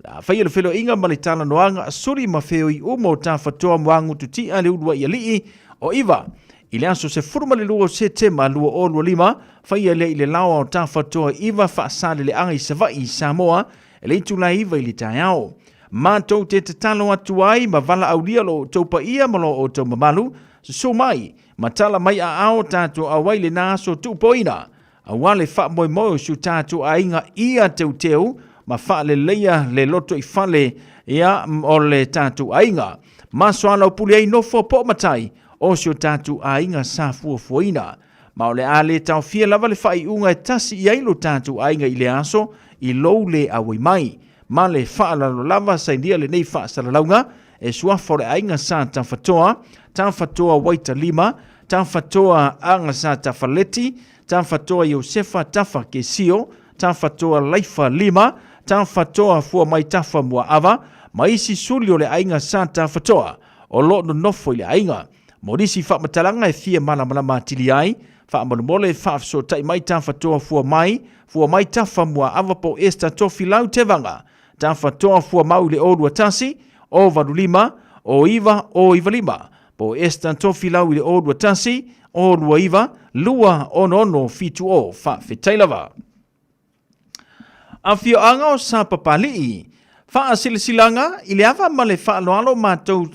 La whai le whilo inga ma le tala noanga a suri ma wheo i umo ta whatoa mwangu tuti a le udua i alii o iwa. I le aso se furuma le lua se te ma lua o lua lima, whai le i le lawa o ta whatoa iwa wha sale le anga i Savai i Samoa, e le itula iwa i le tai ao. Mātou te talo atu ai ma vala au lia lo taupa ia malo o tau mamalu, so mai, matala mai a ao tātou a waile nā so tupoina, a wale wha moi moi su tātou a inga ia teu teu, ma wha le leia le loto i whale ia o le tātou a inga. Maso ala upuli ai nofo po matai, o sio tātou a inga sa fuafuaina. Ma o le a le tau fia lava le whai unga e tasi i ailo tātou a inga i le aso, i lou le a wai mai. Ma le whaalalo lava sa india le nei whaasaralaunga, e suafore ainga sa tawhatoa waita lima, tawhatoa anga sa tawhaleti, tawhatoa Iosefa tafa ke sio, tawhatoa laifa lima, tawhatoa fua mai tafa mua ava, maisi sulio le ainga sa tawhatoa, o lo no nofo le ainga. Morisi whamatalanga e fia malamalama tili ai, whaamalamole whaafso tai mai tawhatoa fua mai tafa mua ava po esta tofi lau te vanga, tawhatoa fua mau le orua tasi, o varulima, o iva lima, po esta tofi lau le orua tasi, o rua iva, lua ono fitu o whawhetailava. A fio anga o sa papalii, whaasilasilanga, i le awa ma le whaaloalo mātou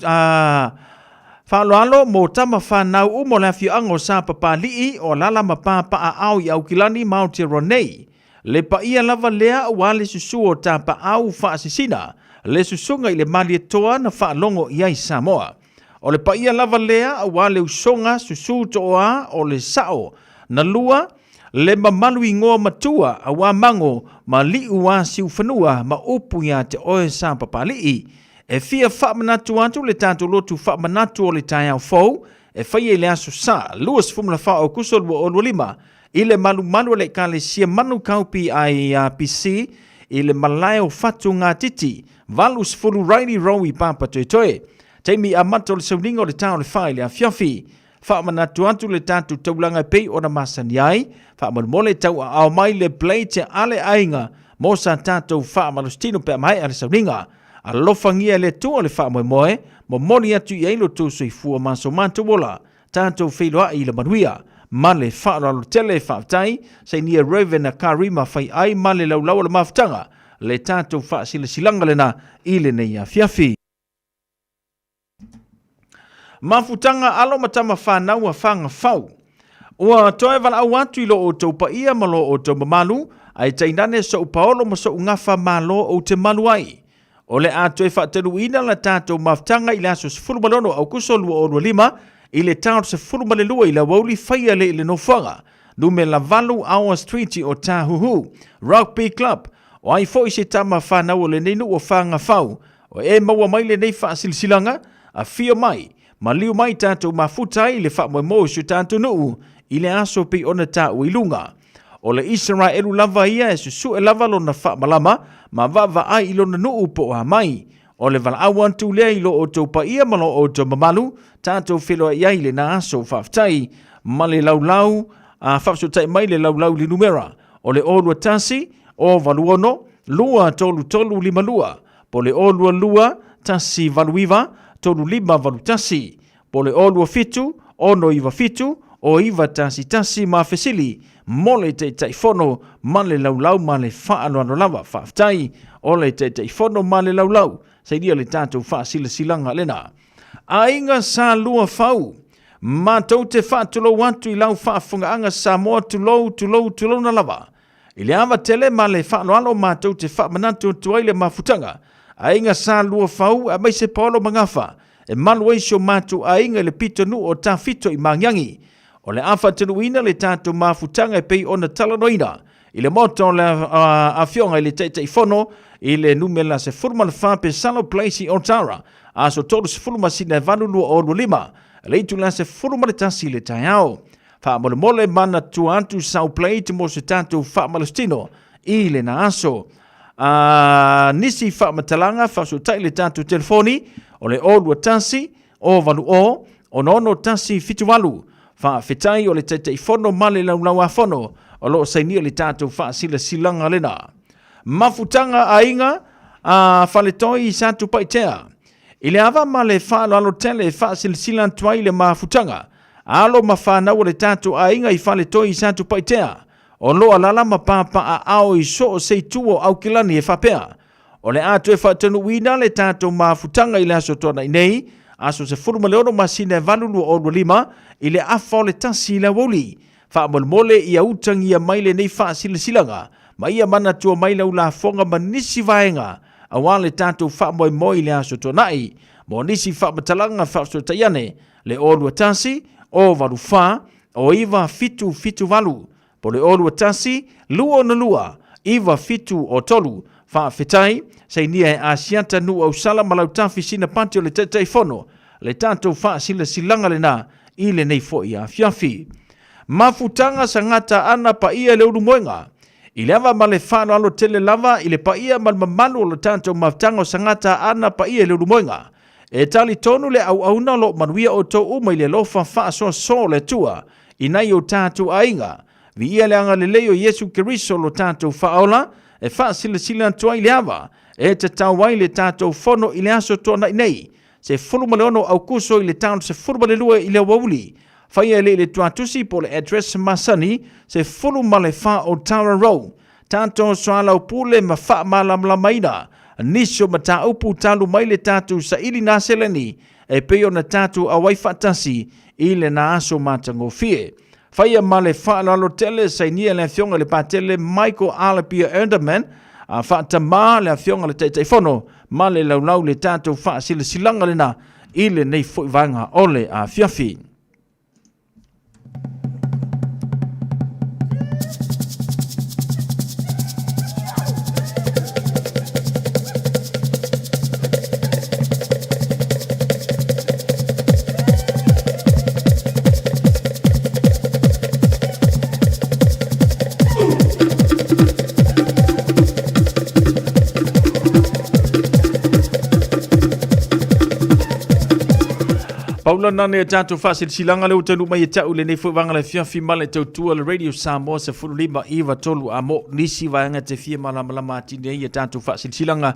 whaaloalo mo tama whanau umo le fio anga o sa papalii o lala mapapa a au i aukilani Mount Ronei. Le paia lava lea ua le susu o ta pa au whaasisina, le susunga i le malia toa na whaalongo i ai Samoa. O le paia lava lea ua le usonga susu toa o le sao, na lua le mamalu i ngoa matua a wā mango ma li ua siu whanua ma upu ia te oe sa papalii. E fia whamanatu atu le tātou lotu whamanatu o le tai au fau, e whaia le aso sa, luas fumla wha o kusolua o lima, i le malu le ka le sia manu kaupi ai PC, i le malayo fatu ngā titi, valus fulu raini rau i papa toe toe. Teimi a mato le sauningo le tau le whai le a fiafi, whaamanatu atu le tātou taulanga pei o na masani ai, whaamanumole tau a au mai le play te ale ainga, mo sa tātou whaamalustino pe mai a le sauninga, a lofangia le tua le whaamoemoe, mo moni atu i eilo tū sui fua maso mantu wola, tātou whiloa i le manuia, male whaaralo tele whaaftai, sei nia Raven a Karima whai ai male laulau le maftanga, le tātou whaasila silanga lena i le nei a fiafi. Mafutanga alo matama whanau a whanga whau. Ua toe wala au atu i lo o tau paia malo o tau mamalu, ai tainane so upaolo ma so ungafa malo o te malu ai. O le atu e whaatelu ina la tātou maftanga i le aso sifuru malono au kusolua o lima, i le tau se furu malelua i la wauli whaia le no whanga, nume la valu awa street o Tahuhu, Rugby Club, o ai fo i se tama whanau o le neinu o whanga whau, o e maua mai le nei whaasilsilanga, a fio mai, ma liu mai tātou mafutai le wha moe mo su tātou nuu, i le aso pi ona tā uilunga. O le Israelu lava ia e susu e lava lo na wha malama, ma vava ai ilo na nuu po a mai. O le vala awantu lea ilo o tau pa ia malo o tau mamalu, tātou whiloa iai le na aso whaftai, ma le laulau, a whafsotai mai le laulau li numera. O le orua tasi, o valuono, lua tolu lima lua. Po le orua lua, tasi valuiva, tolu lima valu tasi. Po le orua fitu, ono iwa fitu, o iwa tasi ma fesili, mole te taifono, ma le laulau ma le whaanoano lava whaftai, o le te taifono ma le laulau, sei dia le tātou wha silanga lena. A inga sa lua whau, Mātou te whātulo watu I lau whaafungaanga Samoa tulou na lava. I le awa tele ma le whaaloalo mātou te whaamanatu tuai le mafutanga. Ainga sā lua whau a mai se paolo mangafa. E malu eisio mātou ainga le pito nu o tā fito I mangiangi. O le awha tenu ina le tātou mafutanga e pei ona talanoina. I le moto le awhionga I le teitei whono. I le numela se furma le whape salo plaisi o tara. Aso tolu se furma sina vanulu o lima. Le itu la se furma le tasi le tai au. Wha mole mana tuantu sau play te mo se tātou wha malastino. I le na aso. Nisi wha matalanga wha so tai le tātou telefoni. O le olua tasi o vanu o nono tasi fituwalu. Wha fitai o le teitei whono male laulaua whono. O lo sainia le tātou wha sila silanga lena. Mafutanga ainga faletoi I satu paitea. I le awa ma le whaalo tele wha silsilan tuai le mafutanga. Alo mawhanau le tātou ainga I faletoi I satu paitea. O loa lala ma papa a ao I so o seituo au kilani e whapea. O le atu e whatanu wina le tātou mafutanga I le aso tona I nei. Aso se furuma leono masine valulu o lima I le afa o le tasi le woli. Wha mole I autangi a maile nei wha silanga. Ma ia mana tua maila ula fonga ma nisi vaenga. Awale tātou wha moi le aso tonai. Mo nisi wha matalanga wha so taiane. Le olua tasi, o valu wha, o iwa fitu valu. Po le olua tasi, lua na lua, iwa fitu o tolu. Wha fitai, sei nia e asiata nu au sala malau tafi sina panti o le tetei fono. Le tātou wha sila silanga le na, I le nei fo ia fiafi. Mafutanga sa ngata ana pa ia le uru moenga. I le awa ma le whano alo tele lava, I le pa ia ma mamalu o le tātou mafutanga o sangata ana pa ia le uru moenga. E tali tonu le au auna lo manuia o tau uma I le lofa wha so le tua, I nei o tātou ainga. Vi ia le anga le leo Yesu Keriso lo tātou whaola, e wha sila tua I le awa, e te tau wai le tātou whono I le aso tona I nei. Se fuluma le ono au kuso I le tānu se fuluma le lua I le wauli. Whaia le tuatusi po le address masani se fuluma le wha o Tara Row. Tātou soalau pule ma wha malamlamaina. Niso ma tā upu talu mai le tātou sa ili nā seleni. E peo na tātou awai whatasi I le nā aso mātango fie. Whaia ma le wha lalo tele sa inia le fionga le pātele Michael Alapia Enderman. A whaata mā le fionga le teitei whono. Ma le laulau le tātou wha silanga le na. I le nei whaivanga ole a fiafi. Paula nane e tātou whasil silanga leo tanu mai e tau le nei whanga le fiafi male tautua le Radio Samoa se furulima iwa tolu a mo nisi vaenga te fia malamalama atine e tātou whasil silanga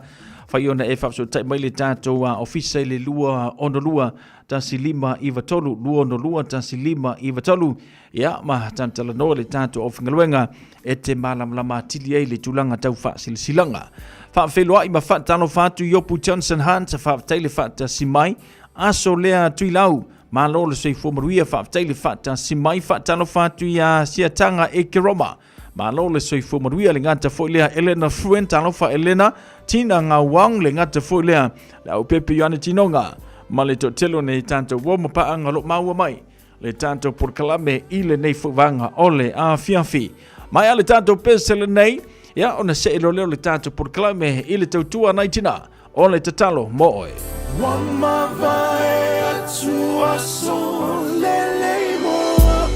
whaiona e whapso tai mai le tātou ofisa le lua ono lua tasi lima iwa tolu lua ono lua tasi lima iwa tolu ia ma tantala noa le tātou o whingaluenga e te malamalama atili e le tulanga tau whasil silanga whawhelua I ma whatano whatu Yopu Johnson Hunt whawtai le whata simai aso lea tui lau, ma lo le sei fumaruia whaafitai le whata simai whaatano whatu ia siatanga e keroma. Ma lo le sei fumaruia le ngata fo lea Elena Fruen, tano wha Elena, tina ngā wang le ngata fo lea, la upepe yoane tinonga. Ma le totelo ne tanto woma paanga lo maua mai, le tanto porkalame I le nei fuwanga ole a fiafi. Mai ale tanto pesele nei, ia ona se ilo leo le tanto porkalame I le tautua naitina, ole tatalo moe. Wama vai atu aso lele moa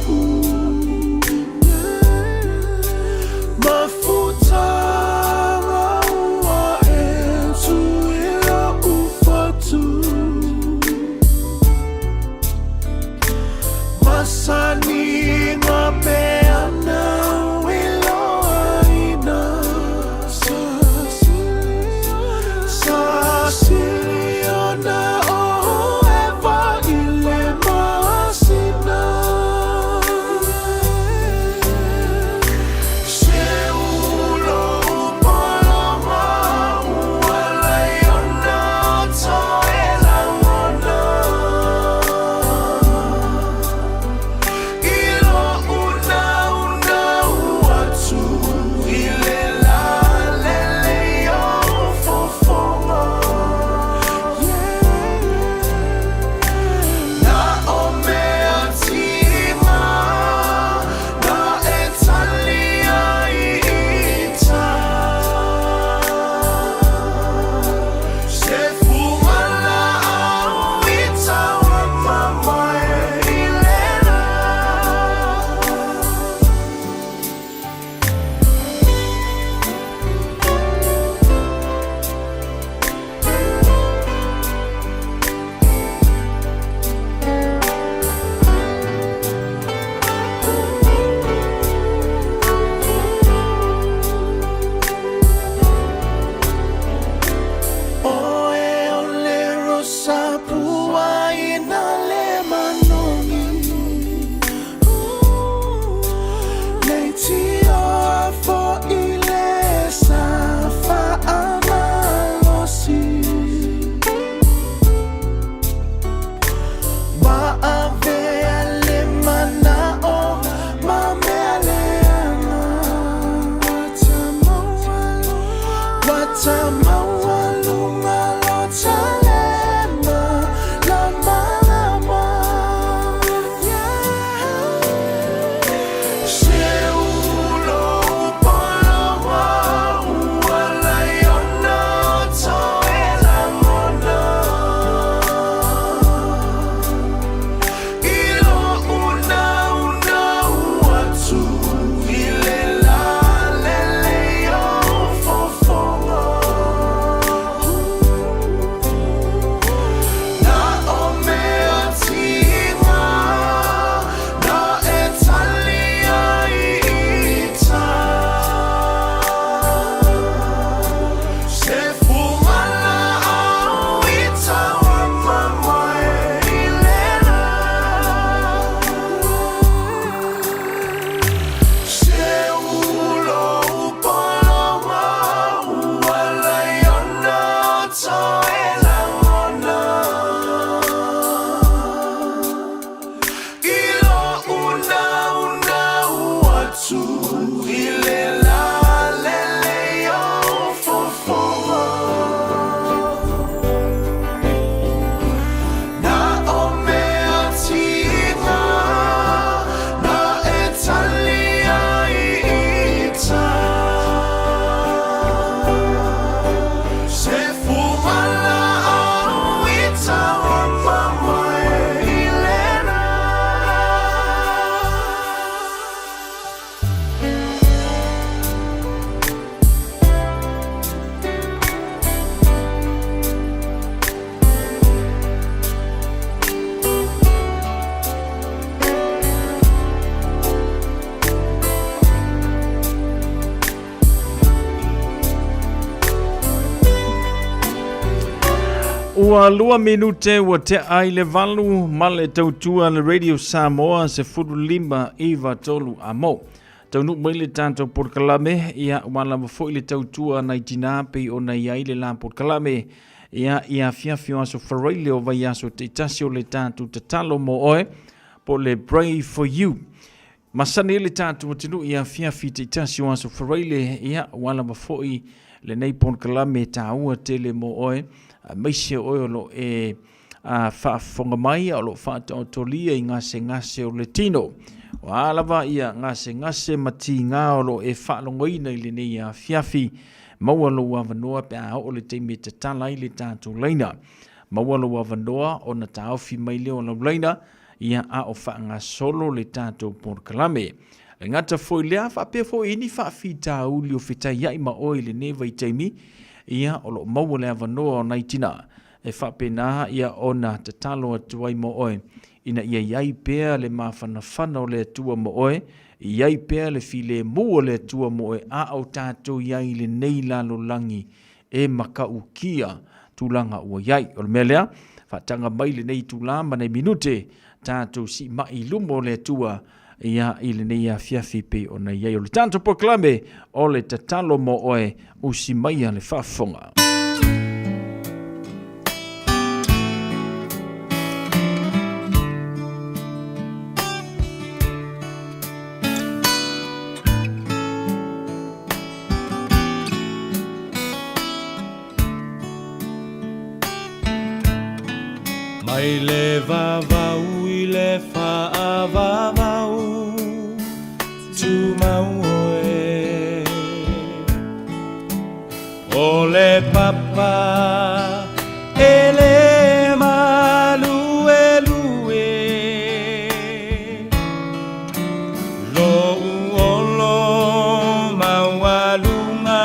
mafuta raua e tu ila ufatu masani ngapeana wilo aina sasili na oh ever ile masi Papua ina le manoni Leiti o fo ile sa fa amalosi Wa ave ale mana o mame ale ana Watamawalu Talema, la mama, Seulo polowa, wala yona toela mona. Ilo una watu ilela lele yo fofongo. Ua 2 minute ua te ai le valu male tautua le Radio Samoa se furu lima iwa tolu amo. Taunu mai le tanto por kalame ia wala mafo le tautua na itina pe o na iai le la por kalame ia fiafio aso wharaile o vai aso te tasio le tanto te talo mo oe po le Pray for You. Masane le tanto matinu ia fiafi te tasio aso wharaile ia wala mafo le nei por kalame ta ua tele mo oe. Maise oilo e whaafonga mai o lo whaatotolia i ngase o le tino. O alawa ia ngase mati ngā o lo e whaalongoina i le nei a fiafi. Maua lo wawanoa pe a o le teime te tala i le tātou leina. Maua lo wawanoa o na tāofi mai leo la leina ia a o whaanga solo le tātou por kalame. Le ngata foi lea whapea foi ini whaafi tā uli o whitai iai ma oi le newa i teimi. Ia o lo maua le avanoa o naitina e whapena ia ona te talo atuai mo oe ina ia iai pēr le mawhanawhana o le atua mo oe iai pēr le file mua le atua mo oe a au tātou iai le nei lalo langi e makau kia tūlanga ua iai o le mea lea whatanga mai le nei tūlama nei minute tātou si mai lumo le atua ia i le nei a fiafi pe o na iai o le tanto proklame o le tatalo mo oe usi mai a le whafonga. Mai le vavau i le whaavavau tu mau oe o le papa e le malue lue lo uolo maualunga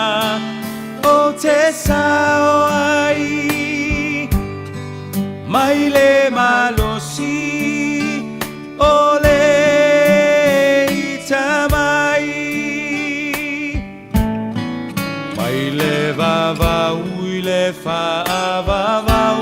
o te sao ai mai le malosi o le itamai mai le vavau i le whaavavau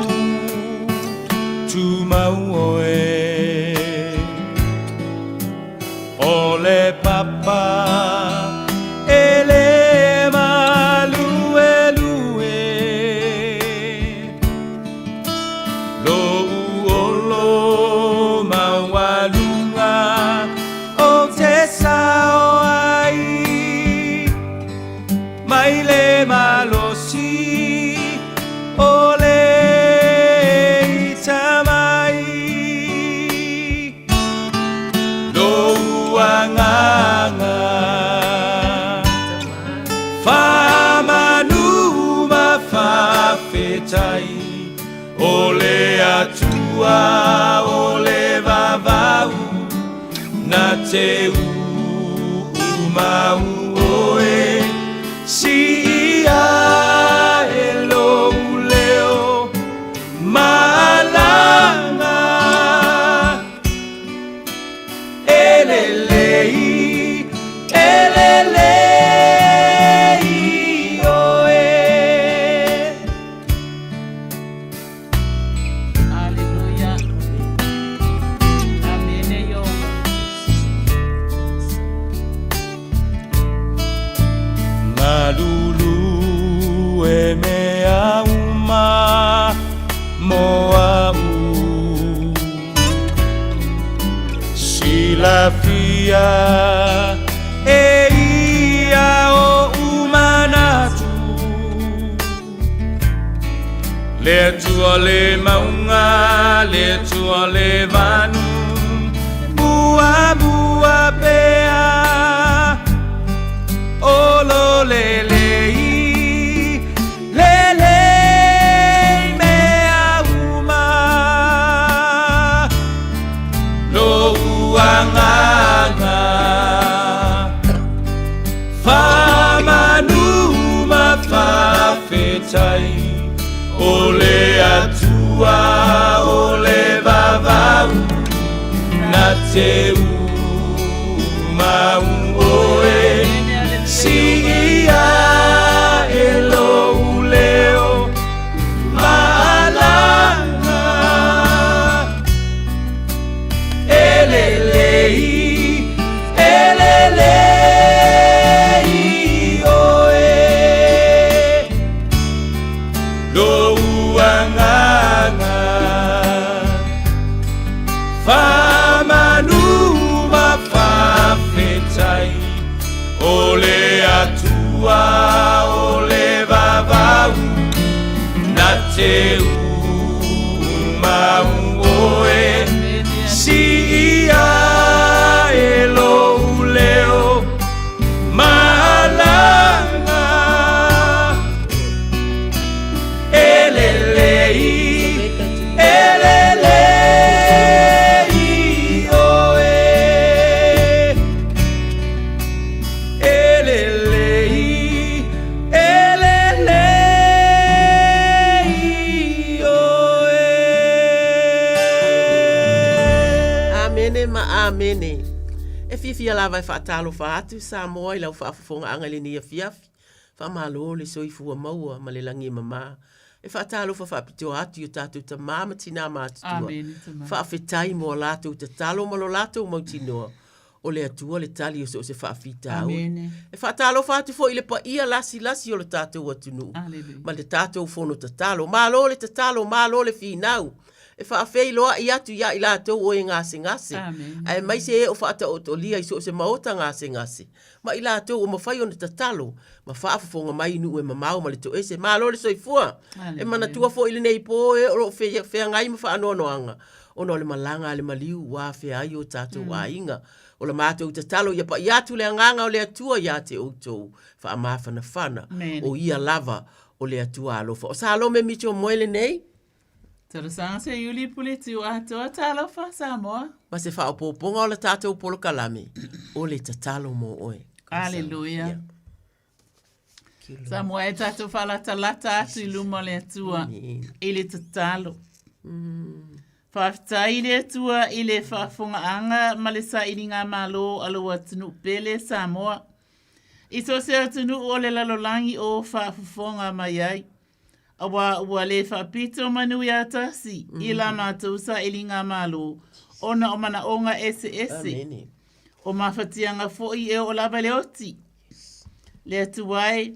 o le atua o le vavau na te mau oe si ia e lo leo malanga elelei oe. Hallelujah. Amen yo. Malulu e mea uma moa Silafia e ia o umanatu le tua le maunga le tua le vanu bua bua pea o lo le mea uma lo uanganga famanuma fafetai o le atua o le vavau na te mau oe si ia e lo leo malanga elelei oe lo uanganga famanuma fafetai o le atua o le vavau na te mau oe si ia e lo leo malanga elelei oe Amene. E fia lava e whaatalo whaatu, sa moa i lau whaafafonga anga le nia fiafi. Whamalo le soifua maua ma le langi mama. E whaatalo whaapito atu i o tātou ta māma tina mātutua. Amen. Whaafetai mo lātou ta talo malo lātou mautinoa. O le atua le tali o se whaafita au. Amen. E whaatalo whaatu fo i le pa ia lasi o le tātou atunu. Hallelujah. Ma le tātou whono ta talo. Mālo le ta talo, mālo le whinau. E whaafei loa i atu ia i lātou o e ngase ngase. Amen. Ai mai se e o whaata o tolia i so se maota ngase ngase. Ma i lātou o mawhai o ne tatalo. Ma whaafafonga mai nu e mamau ma le to ese. Ma lo le soifua. E mana tua fo ili nei po e o whea ngai ma whaanoanoanga. Ono le malanga le maliu wa whea ai o tātou a inga. O le mātou tatalo ia pa i atu le anganga o le atua ia te outou. Wha mawhana whana. O ia lava o le atua alofa. O sa alo me micho moele nei? Tara sanga se yuli pule tiu atoa talo fa Samoa. Ma se whaopoponga o le tātou polo kalame. O le tatalo mo oe. Hallelujah. Samoa e tātou whalata lata atu i luma le atua. I le tatalo. Whaftai le atua i le whaafonga anga ma le sa iringa malo alo atunu pele Samoa. I so se atunu o le lalolangi o whaafonga mai ai. Awa ua le whapito manui atasi i la mātou sa ilinga malo ona o mana onga ese. O mawhatianga foi e o lava le oti. Le atuai,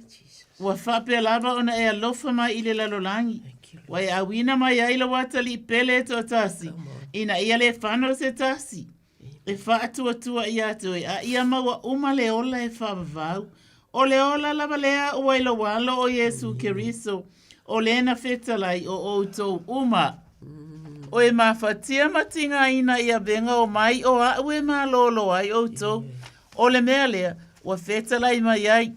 ua whape lava ona e alofa mai i le lalolangi. Wai awina mai aila watali pele to atasi. Ina ia le whano se tasi. E whaatua i atoi. A ia maua uma le ola e whavavau. O le ola lava lea ua ilo walo o Yesu Keriso. O lena fetalai o outou uma. O e mawhatia matinga ina ia venga o mai o a ue malolo ai outou. O le mea lea, ua fetalai mai ai.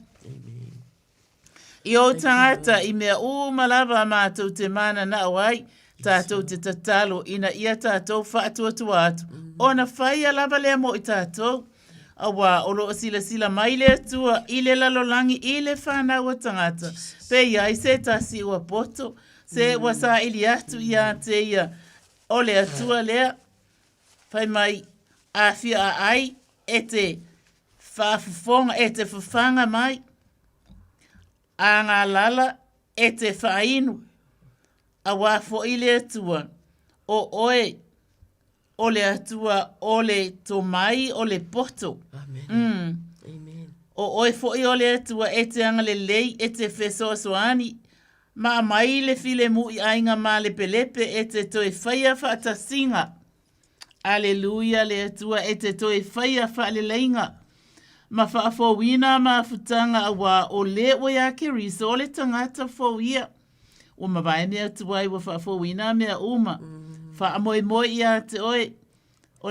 I o tangata i mea malava mātou te mana na awai, tātou te tatalo ina ia tātou whaatuatua atu. Ona whaia lava lea mo i tātou. Awa, olo o sila mai le atua, i le lalolangi, i le whanau o tangata. Pei ai se tasi ua poto, se ua sa ili atu ia te ia. O le atua lea, pai mai a fia a ai, e te whaafufonga, e te whawhanga mai, a ngā lala, e te whainu, a wafo i le atua, o oe, o le atua, o le tomai, o le poto. Amen. O oe fo i o le atua, e te anga le lei, e te whesoasoani, ma mai le file mu i ainga ma le pelepe, e te toe whaia whaatasinga. Aleluia le atua, e te toe whaia whaaleleinga. Ma whaafowina ma futanga awa o le oe a kerisa, o le tangata fowia. O mawai mea tuai wa whaafowina mea uma. Whaamoe moe ia te oe. O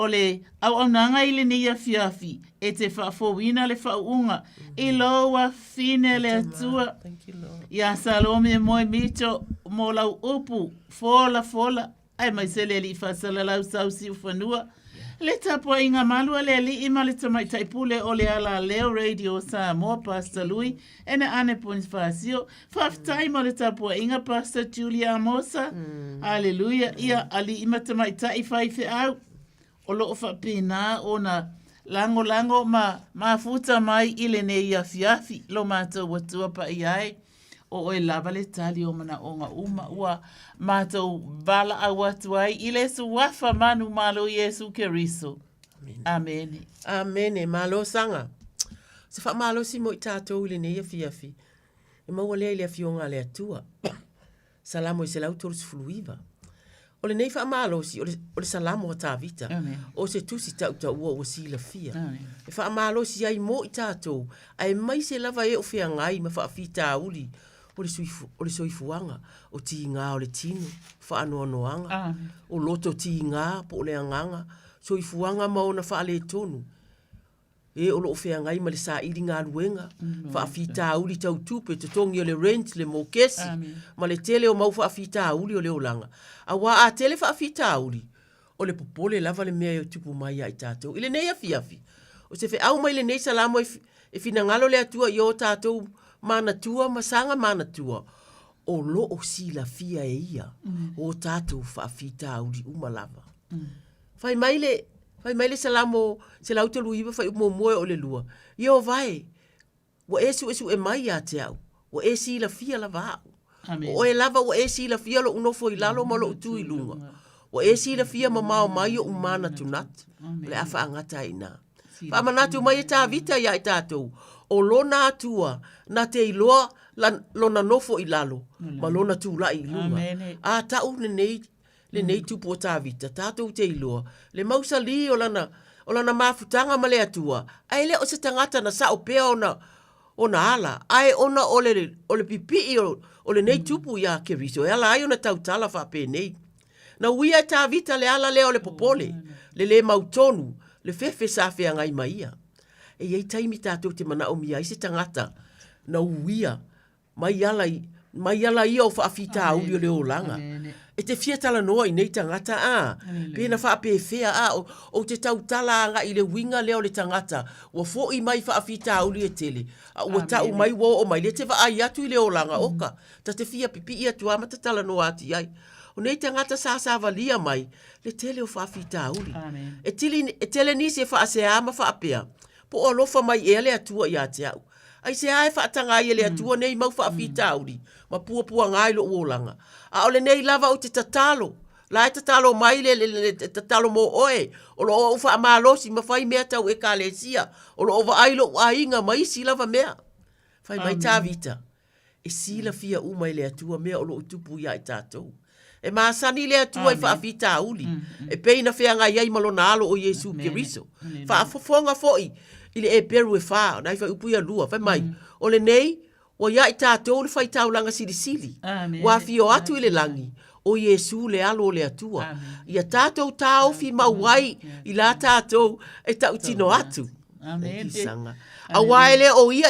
le au nanga i le nia fiafi. E te whaafowina le whaunga. I loa fine le atua. Ia salome moe mito mo lau upu. Fola. Ai mai se le li whasala lau sausi ufanua. Le tapua inga malua le li ima le tamai taipule o le ala leo radio Samoa Pastor Louis ene ane points fasio. Whaftai mo le tapua inga Pastor Julia Amosa. Aleluia. Ia ali ima tamai taifai fe au. O loo whapena o na lango ma futa mai ile ne ia fiafi. Lo mātou watua pa iai. O oe lava le tali o mana o ngā ua mātou vala au atu ai i le su wafa manu malo Yesu Keriso. Amen. Amen. Malo sanga. Se wha malo si mo i tātou le ne ia fiafi. E maua lea i le fionga le atua. Salamo i se lau toru sifuluiva. O le nei wha malo si o le salamo a tā vita. O se tusi tau ua o si la fia. E wha malo si ai mo i tātou. Ai mai se lava e o fia ngai ma wha fita uli. O le soifuanga, o ti ngā o le tino, wha anoanoanga, o loto ti ngā po o le anganga, soifuanga maona wha le tonu. E o lo whea ngai ma le sa iri ngā luenga, wha fita uli tau tupe, te tongi o le rent, le mokesi, ma le tele o mau wha fita uli o le olanga. A wā a tele wha fita uli, o le popole lava le mea o tupu mai a i tātou. I le nei a fiafi. O se whe au mai le nei salamo e fina ngalo le atua i o tātou, mana tua, masanga mana tua. O lo o sila fia e ia. O tātou whaafita auri umalava. Whai maile salamo, se lauta luiva whai umo moe o le lua. Io vai, wa esu e mai a te au. Wa e sila fia lava au. O e lava wa e sila fia lo unofo i lalo ma lo utu i lunga. Wa e sila fia ma mao mai o umana tunat. Le afa angata ina. Wha manatu mai e tā vita ia i tātou. O lona atua, na te iloa, lona nofo i lalo, ma lona tūla i lunga. A tau le nei tupu o tā vita, tātou te iloa. Le mausa li o lana mafutanga ma le atua. Ai le o se tangata na sa o pea ona ala. Ai ona o le pipi o le nei tupu ia Keriso. E ala ai ona tau tala wha pe nei. Na uia tā vita le ala le o le popole, le mautonu, le fefe sa fea ngai maia. E iei taimi tātou te mana o mia i se tangata na uia mai ala ia o whaafita auli o le olanga. E te fia tala noa i nei tangata pēna whaapewhea o te tautala anga i le winga leo le tangata ua fo i mai whaafita auli e tele. Ua tau mai wo o mai le te wha ai atu i le olanga oka. Ta te fia pipi i atua ma te tala noa ati ai. O nei tangata sa valia mai le tele o whaafita auli. E tele nisi e whaasea ma whaapea. Po o lofa mai e le atua i a te au. Ai se ae whaatanga i le atua nei mau whaafita auri. Ma pua ngai lo uolanga. A ole nei lava o te tatalo. La e tatalo mai le tatalo mo oe. O lo o wha amalosi ma whai mea tau e ka le sia. O lo o wa ailo a inga mai si lava mea. Whai mai tā vita. E sila fia umai le atua mea o lo utupu ia i tātou. E maasani le atua i whaafita auli. E peina whea ngai ai malona alo o Yesu Keriso. Whaafofonga foi. Ile e peru e wha, nai whai upuia lua, whai mai. O le nei, o ia i tātou le whai taulanga sili. Wa fio atu i le langi, o Yesu le alo o le atua. Ia tātou tāo fi mauai, i la tātou e tau tino atu. Amen. A waele o ia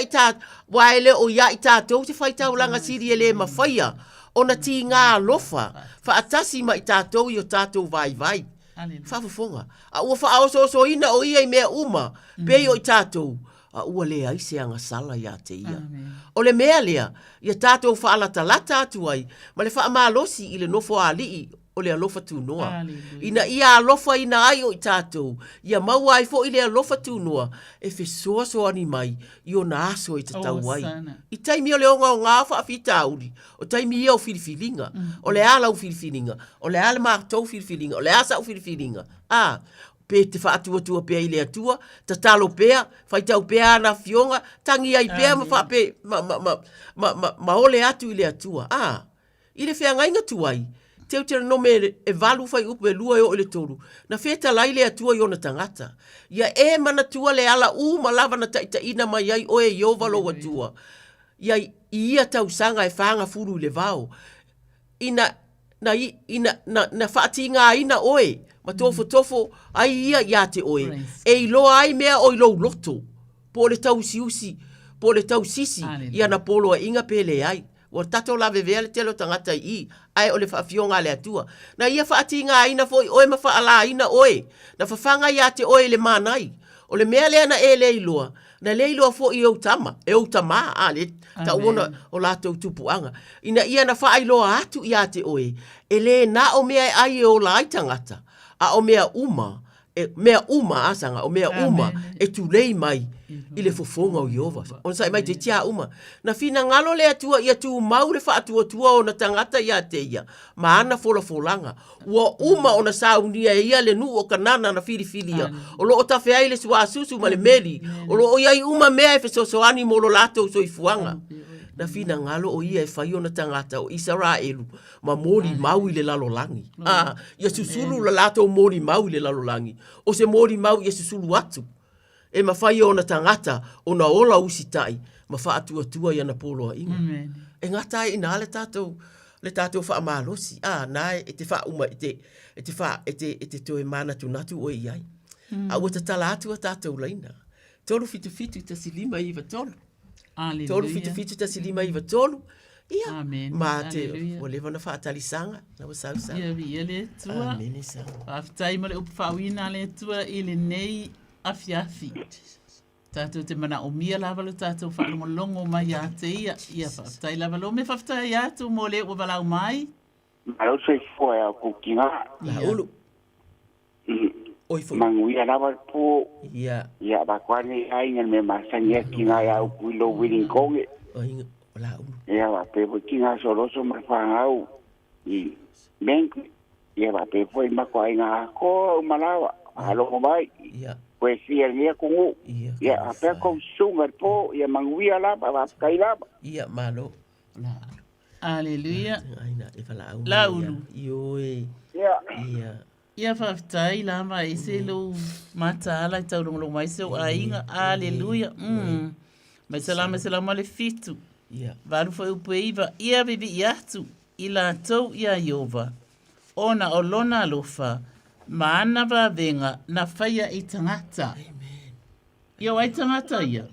i tātou te whai taulanga siri e le mawhaia. O na ti ngā lofa. Wha atasi ma i tātou i o tātou vai. Whawhafonga. A ua wha aoso ina o ia i mea uma. Pei o i tātou. A ua lea i se anga sala ia te ia. O le mea lea, ia tātou wha alata atu ai. Ma le wha amalosi i le nofo a lii. O le alofa tūnoa. Ina ia alofa ina ai o i tātou. Ia maua ai fo i le alofa tūnoa. E fe soa ni mai. I o na aso i te tau ai. I taimi o le onga o ngā wha awhita auri. O taimi ia o whiriwhiringa. O le ala o whiriwhiringa. O le ala mātou whiriwhiringa. O le asa o whiriwhiringa. Pe te wha atua pea i le atua. Ta talo pea. Whaitau pea ana fionga. Tangi ai pea ma wha pe. Ma ole atu i le atua. I le whea ngainga tuai. Teu tera no me e valu fai upu e lua e o le toru. Na feta lai le atua i ona tangata. Ia e mana tua le ala ma lava na taita ina mai ai o e iova lo atua. Ia ia tau sanga e whaanga furu le vao. Na whaatinga ina oe. Ma tofo ai ia te oe. E iloa ai mea o ilo loto. Po le tau siusi. Po le tau sisi. Ia na polo a inga pele ai. Wa tato la vevea le telo tangata i. Ai o le whaafionga le atua. Na ia whaatinga ina foi oe ma whaala ina oe. Na whawhanga ia te oe le manai. O le mea lea na e le iloa. Na le iloa fo i eutama. Eutama le ta uona o lato tupuanga. Ina ia na whaailoa atu ia te oe. E le na o mea ai o la aitangata. A o mea uma. Mea uma asanga. O mea uma. E tu lei mai. I le fofonga o Iova. On sai mai te tia uma. Na fina ngalo le atua ia tu mau le whaatua o na tangata ia te ia. Ma ana folanga. Ua uma o na saunia ia le nu o kanana na filifilia. O lo o tawhea i le sua susu ma le meri. O lo o iai uma mea e fesosoani mo lo lato so i fuanga. Na fina ngalo o ia e whai o na tangata o Israelu. Ma mori mau i le lalolangi. Ia susulu la lato mori mau i le lalolangi. O se mori mau ia susulu atu. E mawhai o na tangata o na ola usitai. Ma wha atua ia na polo a inga. E ngata i nā le tātou wha amalosi. Nā e te wha uma e te toe mana tunatu o iai. A ua ta tala atua tātou laina. Tolu fitu ta silima iwa tolu. Tolu fitu ta silima iwa tolu. Ia. Ma te walewa na wha atalisanga. Na wa sau. Ia le tua. Whaftai ma le upu whawina le tua i le nei afiafi. Tātou te mana o mia lavalo tātou whaalongolongo mai a te ia. Ia whaftai lavalo. Me whaftai atu mo le ua walau mai? Malo sei fwoi au kukinga. La ulu. Manguia lava po. Ia bakwane ainga me masangia kinga ya ukuilo willing konge. La ulu. Ia wa pepo kinga soloso marfangau. I benku. Ia wa pepo i mako ainga ko malawa. Halo mai. Ia. Pues ia lia kungu. Ia apea kong sungar po. Ia manguia lava. Wapkai lava. Ia malo. Aleluia. La ulu. Ioi. Ia. Ia whaftai la mai se lo mata ala i taurongolong mai se o ainga. Aleluia. Mai salama le fitu. Valu foi upu iwa. Ia bibi i atu. I la tau ia Iova. Ona o lona alofa. Ma ana venga na whaia i tangata. Ia wai tangata ia.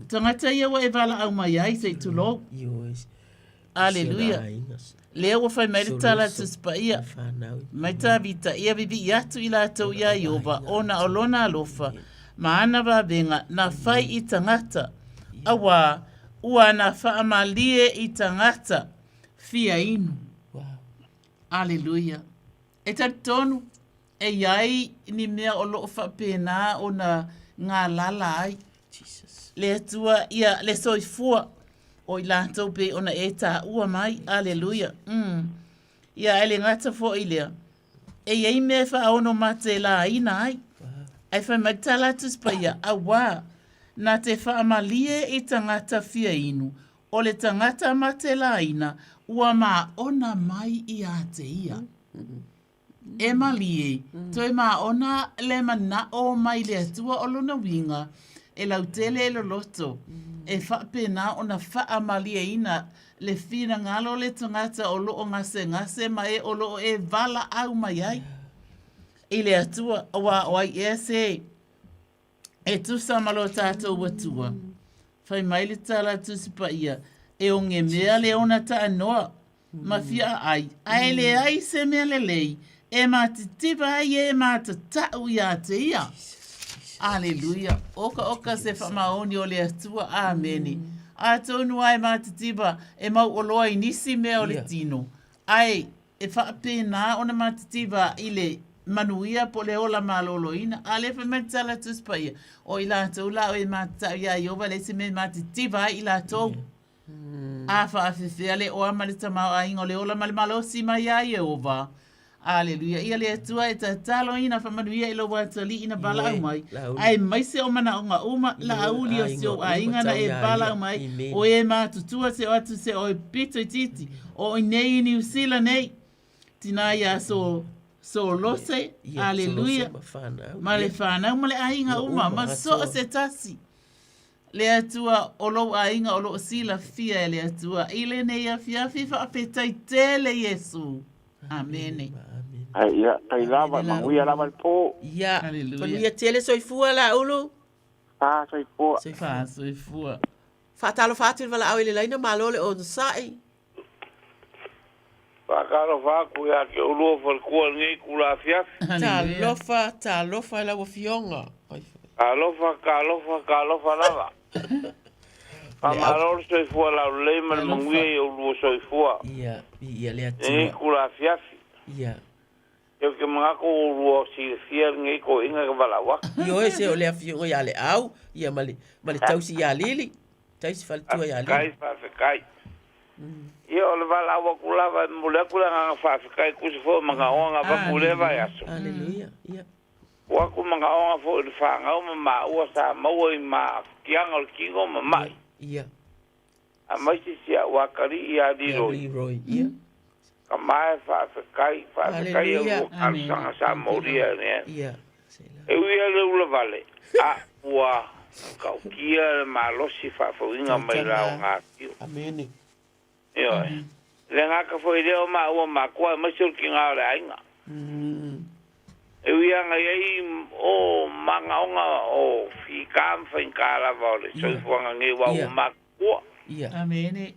Tangata ia wa e wala au mai ai se tu lo. Aleluia. Lea wa whai mai tala tu spa ia. Mai ta vita ia bibi i atu i la tau ia Iova. Ona o lona alofa. Ma ana venga na whai i tangata. Awa ua na whaamalie i tangata. Fia inu. Aleluia. E tonu, e iai ni mea o loo whapena o na ngā lala ai. Le atua ia le soifua o i lātou pe o na e tā ua mai. Aleluia. Ia ele ngata fo i lea. E iai mea whaono mate la ina ai. Ai whai mai talatus pa ia a wā. Na te whaamalie i tangata fia inu. O le tangata mate la ina ua maa ona mai i a te ia. E malie, toi ma ona le mana o mai le atua o luna winga, e lautele e loto, e whapena o na wha malie ina le whina ngalo le tangata o loo ngase mai o loo e vala au mai ai. I le atua, oa oai e se, E tu sa malo tātou watua. Whai mai le tala tu sipa ia. E o nge mea le ona ta anoa. Ma fia ai. Ai le ai se mea le lei. E ma te tipa ai e ma te tau ia te ia. Aleluia. Oka se whamaoni o le atua. Ameni. A tonu ai ma te tipa e mau oloa i nisi mea o le tino. Ai, e whaapena ona ma te tipa i le manuia po le ola maloloina. A le whametala tu sipa ia. O i la tau la o e ma tau ia i ova le se me ma te tipa i la tau. A whaafewhea le oa ma le tamau a ingo le ola ma le malosi mai a i ova. Aleluia. Ia le atua e ta talo ina whamanuia i lo watali ina bala au mai. Ai mai se o mana o ngā uma la auli o se o a inga na e bala au mai. O e ma tutua se o atu se o e pito i titi. O i nei ni usila nei. Tina ia so lose. Aleluia. Ma le whanau ma le a inga uma. Ma so se tasi. Le atua o lo a inga o lo sila fia e le atua. Ile nei a fia fifa a petai tele Yesu. Amene. Ia, kai lava, manguia lava po. Ia, panuia tele soifua la ulu. Soifua. Soifua. Fatalo fatil vala au ile laina malole o sai. Pakalo faku ya ke ulu fal kua ngi kula fiaf. Ta lofa la wo fionga. Kalofa lava. Amarol soifua la leima manguia ulu soifua. Ia le atu. Ngi kula fiaf. Ia. Eu que mangako ulu si fier ngi ko inga balawa. Yo ese o le fionga ya le au, ia mali tausi ya lili. Tausi fal tua ya lili. Kai. Ia le balawa kula va molekula nga fa kai kusifo manga onga va kuleva yaso. Aleluia. Ia. Wa ku manga onga fo le fa nga ma o sa mo i ma kianga o kingo ma mai. Ia. A mai si wa kari ia di roi. Ia. Kamai fa kai o alsanga sa moria ne. Ia. E ia le ula vale. A wa kau kia malosi fa fo inga mai la nga. Amene. Yo. Le nga ka fo ideo ma o ma kwa ma sul ki nga la inga. E ia nga ei o manga onga o fi kam fa inkala vale. So fo nga ngi wa o ma kwa. Ia. Amene.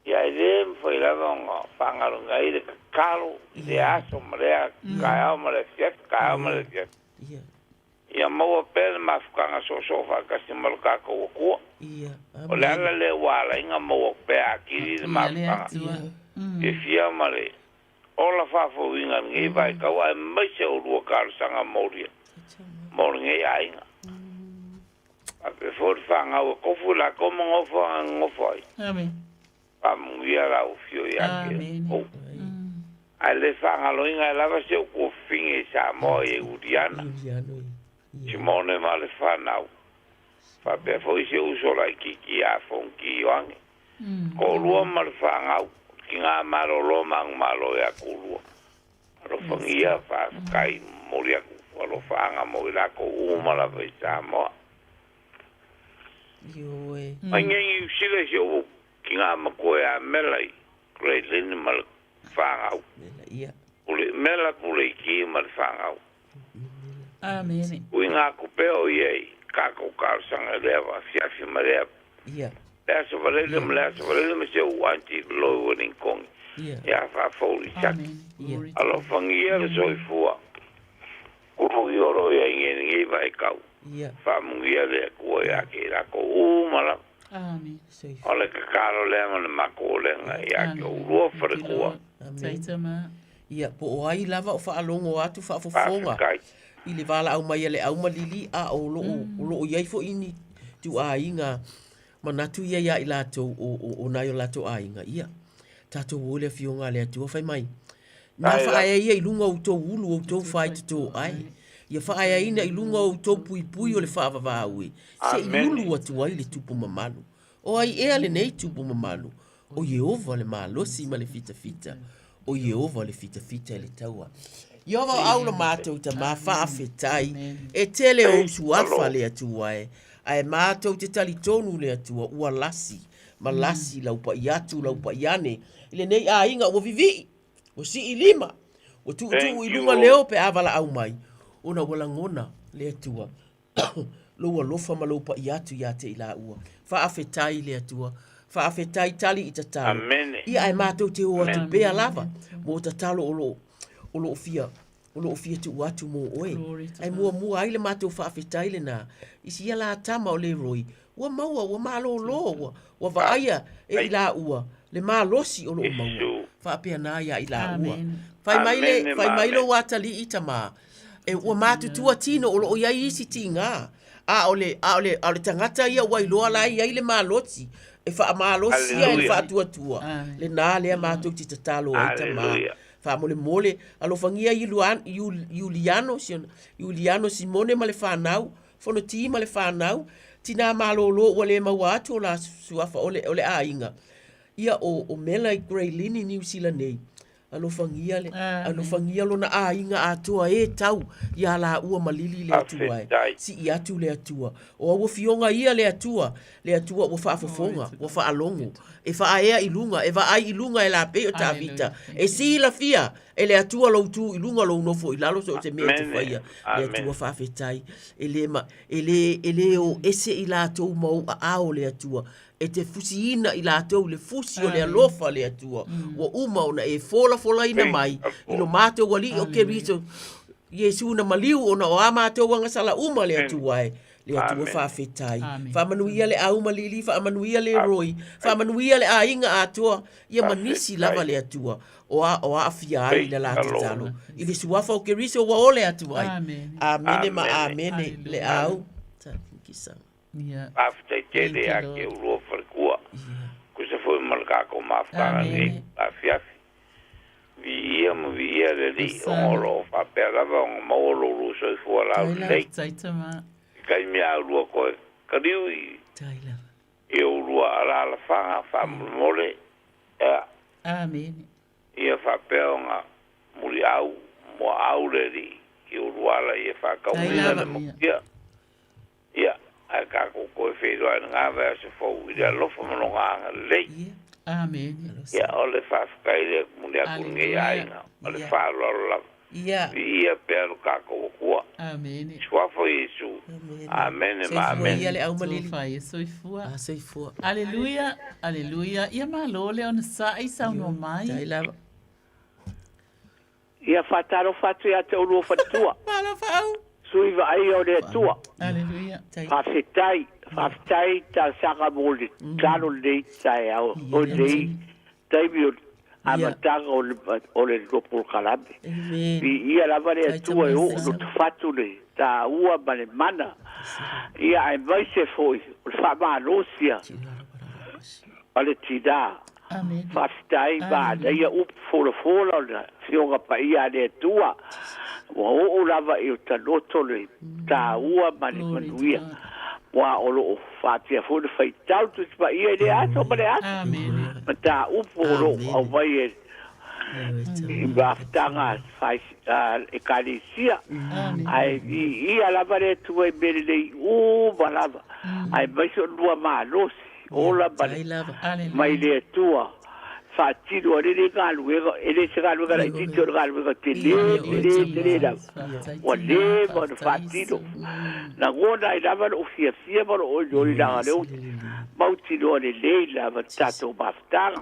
Ia idem foi la vonga pangalo ngai de kalo de aso marea kaya mare fiat kaya mare fiat. Ia. Ia mo pel ma fukanga so sofa kasi malka ko ko. Ia. O la le wala inga mo pe akiri ma fukanga. E fia mare. Ola fa fo inga ngai vai ka wa mai se o ru kar sanga moria. Mor ngai ainga. A pe for fanga o ko fu la como ngofo ngofo. Amen. Pamuia la o fio ya ke o ale fanga lo inga la va se ko finge sa mo e uriana simone male fana fa be foi se uso la ki a fonki wange ko lo mal fanga kinga malo lo mang malo ya kulo ro fongia fa kai moria ko lo fanga mo la ko uma la ve sa mo yo e mangi sile se kinga makoya melai great lin mal fangau ia ule mela kule ki mal fangau amene uinga ko peo ye ka ko ka sanga leva fiafi mare ia eso vale me se wanti lo wonin kong ya fa foli sak alo fangia so ifua ko yoro ye ngi vai kau ia fa mungia le ko ya ke la ko mala. Amen. Ole ka karo le ngone makole nga ya ke ulo fere ko. Taitama. Ia po ai lava o fa alongo atu fa fofonga. I le vala au mai le au malili a o lo ia fo ini tu a inga manatu ia ya ilato o na yo lato a inga ia. Tato ole fionga le tu fa mai. Na fa ai ia ilunga o to ulu o to fight to ai. Ia fa ai ina ilunga o to pui o le fa va ui. Se ulu atu ai le tupu mamalu. O ai e le nei tupu mamalu. O Yehova le malo si ma le fita. O Yehova le fita le taua. Yehova au le mātou ta mawha awhetai. E tele o suafa le atua e. Ai mātou te tali tonu le atua ua lasi. Ma lasi laupa i atu, laupa i ane. Ile nei a inga o vivi. O si i lima. O tu i lunga leo pe avala au mai. Ona wala ngona le atua. lo alofa ma lo pa i atu ia te ila ua. Faafetai le atua. Faafetai tali i tatalo. Ia ai mātou te o atu bea lava. Mo tatalo o lo fia. O lo fia tu atu mo oe. Ai mua ai le mātou faafetai le nā. Isi ia la tama o le roi. Ua maua, ua malo lo. Ua vaaya e ila ua. Le malosi o lo maua. Faapea nā ia ila ua. Fai mai lo watali i tama. E ua mātutua tino o lo ia isi ti ngā. A ole tangata ia wai loa lai ai le maloti. E wha malosi ia e wha tua. Le nā lea mātou ti tatalo ai tama. Wha mole. Alo whangia Juliano Simone ma le whanau. Fono ti ma le whanau. Tina malolo ua le maua atu o la suafa ole a inga. Ia o Mela i Grey Lini New Zealand nei. Alo fangia lo na a inga atua e tau ia la ua malili le atua si i atu le atua o ua fionga ia le atua ua whaafofonga ua whaalongo e whaea ilunga e vai ilunga e la pe o ta vita e si la fia e le atua lo tu ilunga lo nofo ilalo so te mea te whaia le atua whaafetai e le o ese i la tau mau a ao le atua e te fusiina i lātou le fusi o le alofa le atua. Wa uma ona e fola ina mai. Ilo mātou wali o ke rito Yesu na maliu ona o a mātou wanga sala uma le atua e. Le atua whaafetai. Whamanuia le au malili, whamanuia le roi, whamanuia le a inga atua. Ia manisi lava le atua. O a afia ai le lātou talo. I le suafa o ke rito wa o le atua ai. Amene ma amene le au. Kisang. After Jedi ake urua wharikua. Ko se foi malaka ko mawhanga ni afiafi. Vi ia le li ongoro whapea lava onga maolo ruso i fua lau lei. Kai mea urua koe kariu i urua ala la whanga whamole. Amen. Ia whapea onga muri au mo au le li i urua ala i whakaunina le mukia. Ia. Ai ka ko whero ai ngā vea se fau i rea lofa manonga anga lei. Amen. Ia ole whawhakai le mune aku nge ainga. Ole whaalaro lava. Ia pēru ka ko kua. Amen. Swafo Yesu. Amen ma amen. Ia le au malili. Soifua. Soifua. Aleluia. Aleluia. Ia malo le ona sa i sauno mai. Ia whataro whatu ia te urua whatua. Malo whau. Suiva ai o le tua. Aleluia. Whawhetai ta saka mōle. Tano nei tai au. O nei. Taimi o amatanga o le lopol kalame. I ia lava le atua e o no tu whatu ne. Ta ua mane mana. Ia ai mai se foi. O le whamanosia. O le tina. Whawhetai mana. Ia up fola na. Fionga pa ia le atua. Wa o lava e o tanoto le ta ua mani manuia. Wa o lo fatia fo fai tau tu pa ia le ato ma le ato. Ma ta upo lo au vai e i baftanga fai e kalisia. Ai ia lava le tu e bere le u balava. Ai mai so lua ma losi. Ola bale. Mai le tua. Fatino ele galuega ele se galuega la tito galuega tele da o le bon fatino na gona ila va ofia fia va o joli da le mauti do le la va tato bafta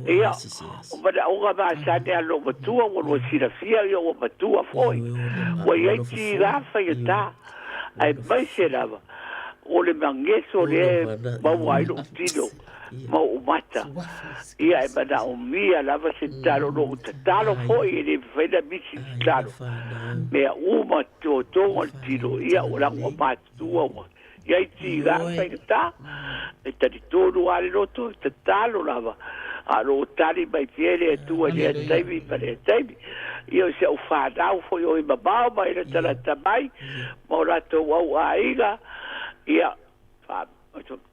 ia o va va sa te alo tua o sira fia io o tua foi o ia ti la fa ita ai vai se lava o le mangeso le va vai lo tino ma o mata ia e bada o mia lava se talo no talo foi ele veda bici talo me uma to tiro ia o la o matua ia ti ga feta e tari todo ale no to talo lava a lo tali mai fiere tu e taibi pare taibi io se o fa da foi o babao mai le tala tabai mo la to o aiga ia fa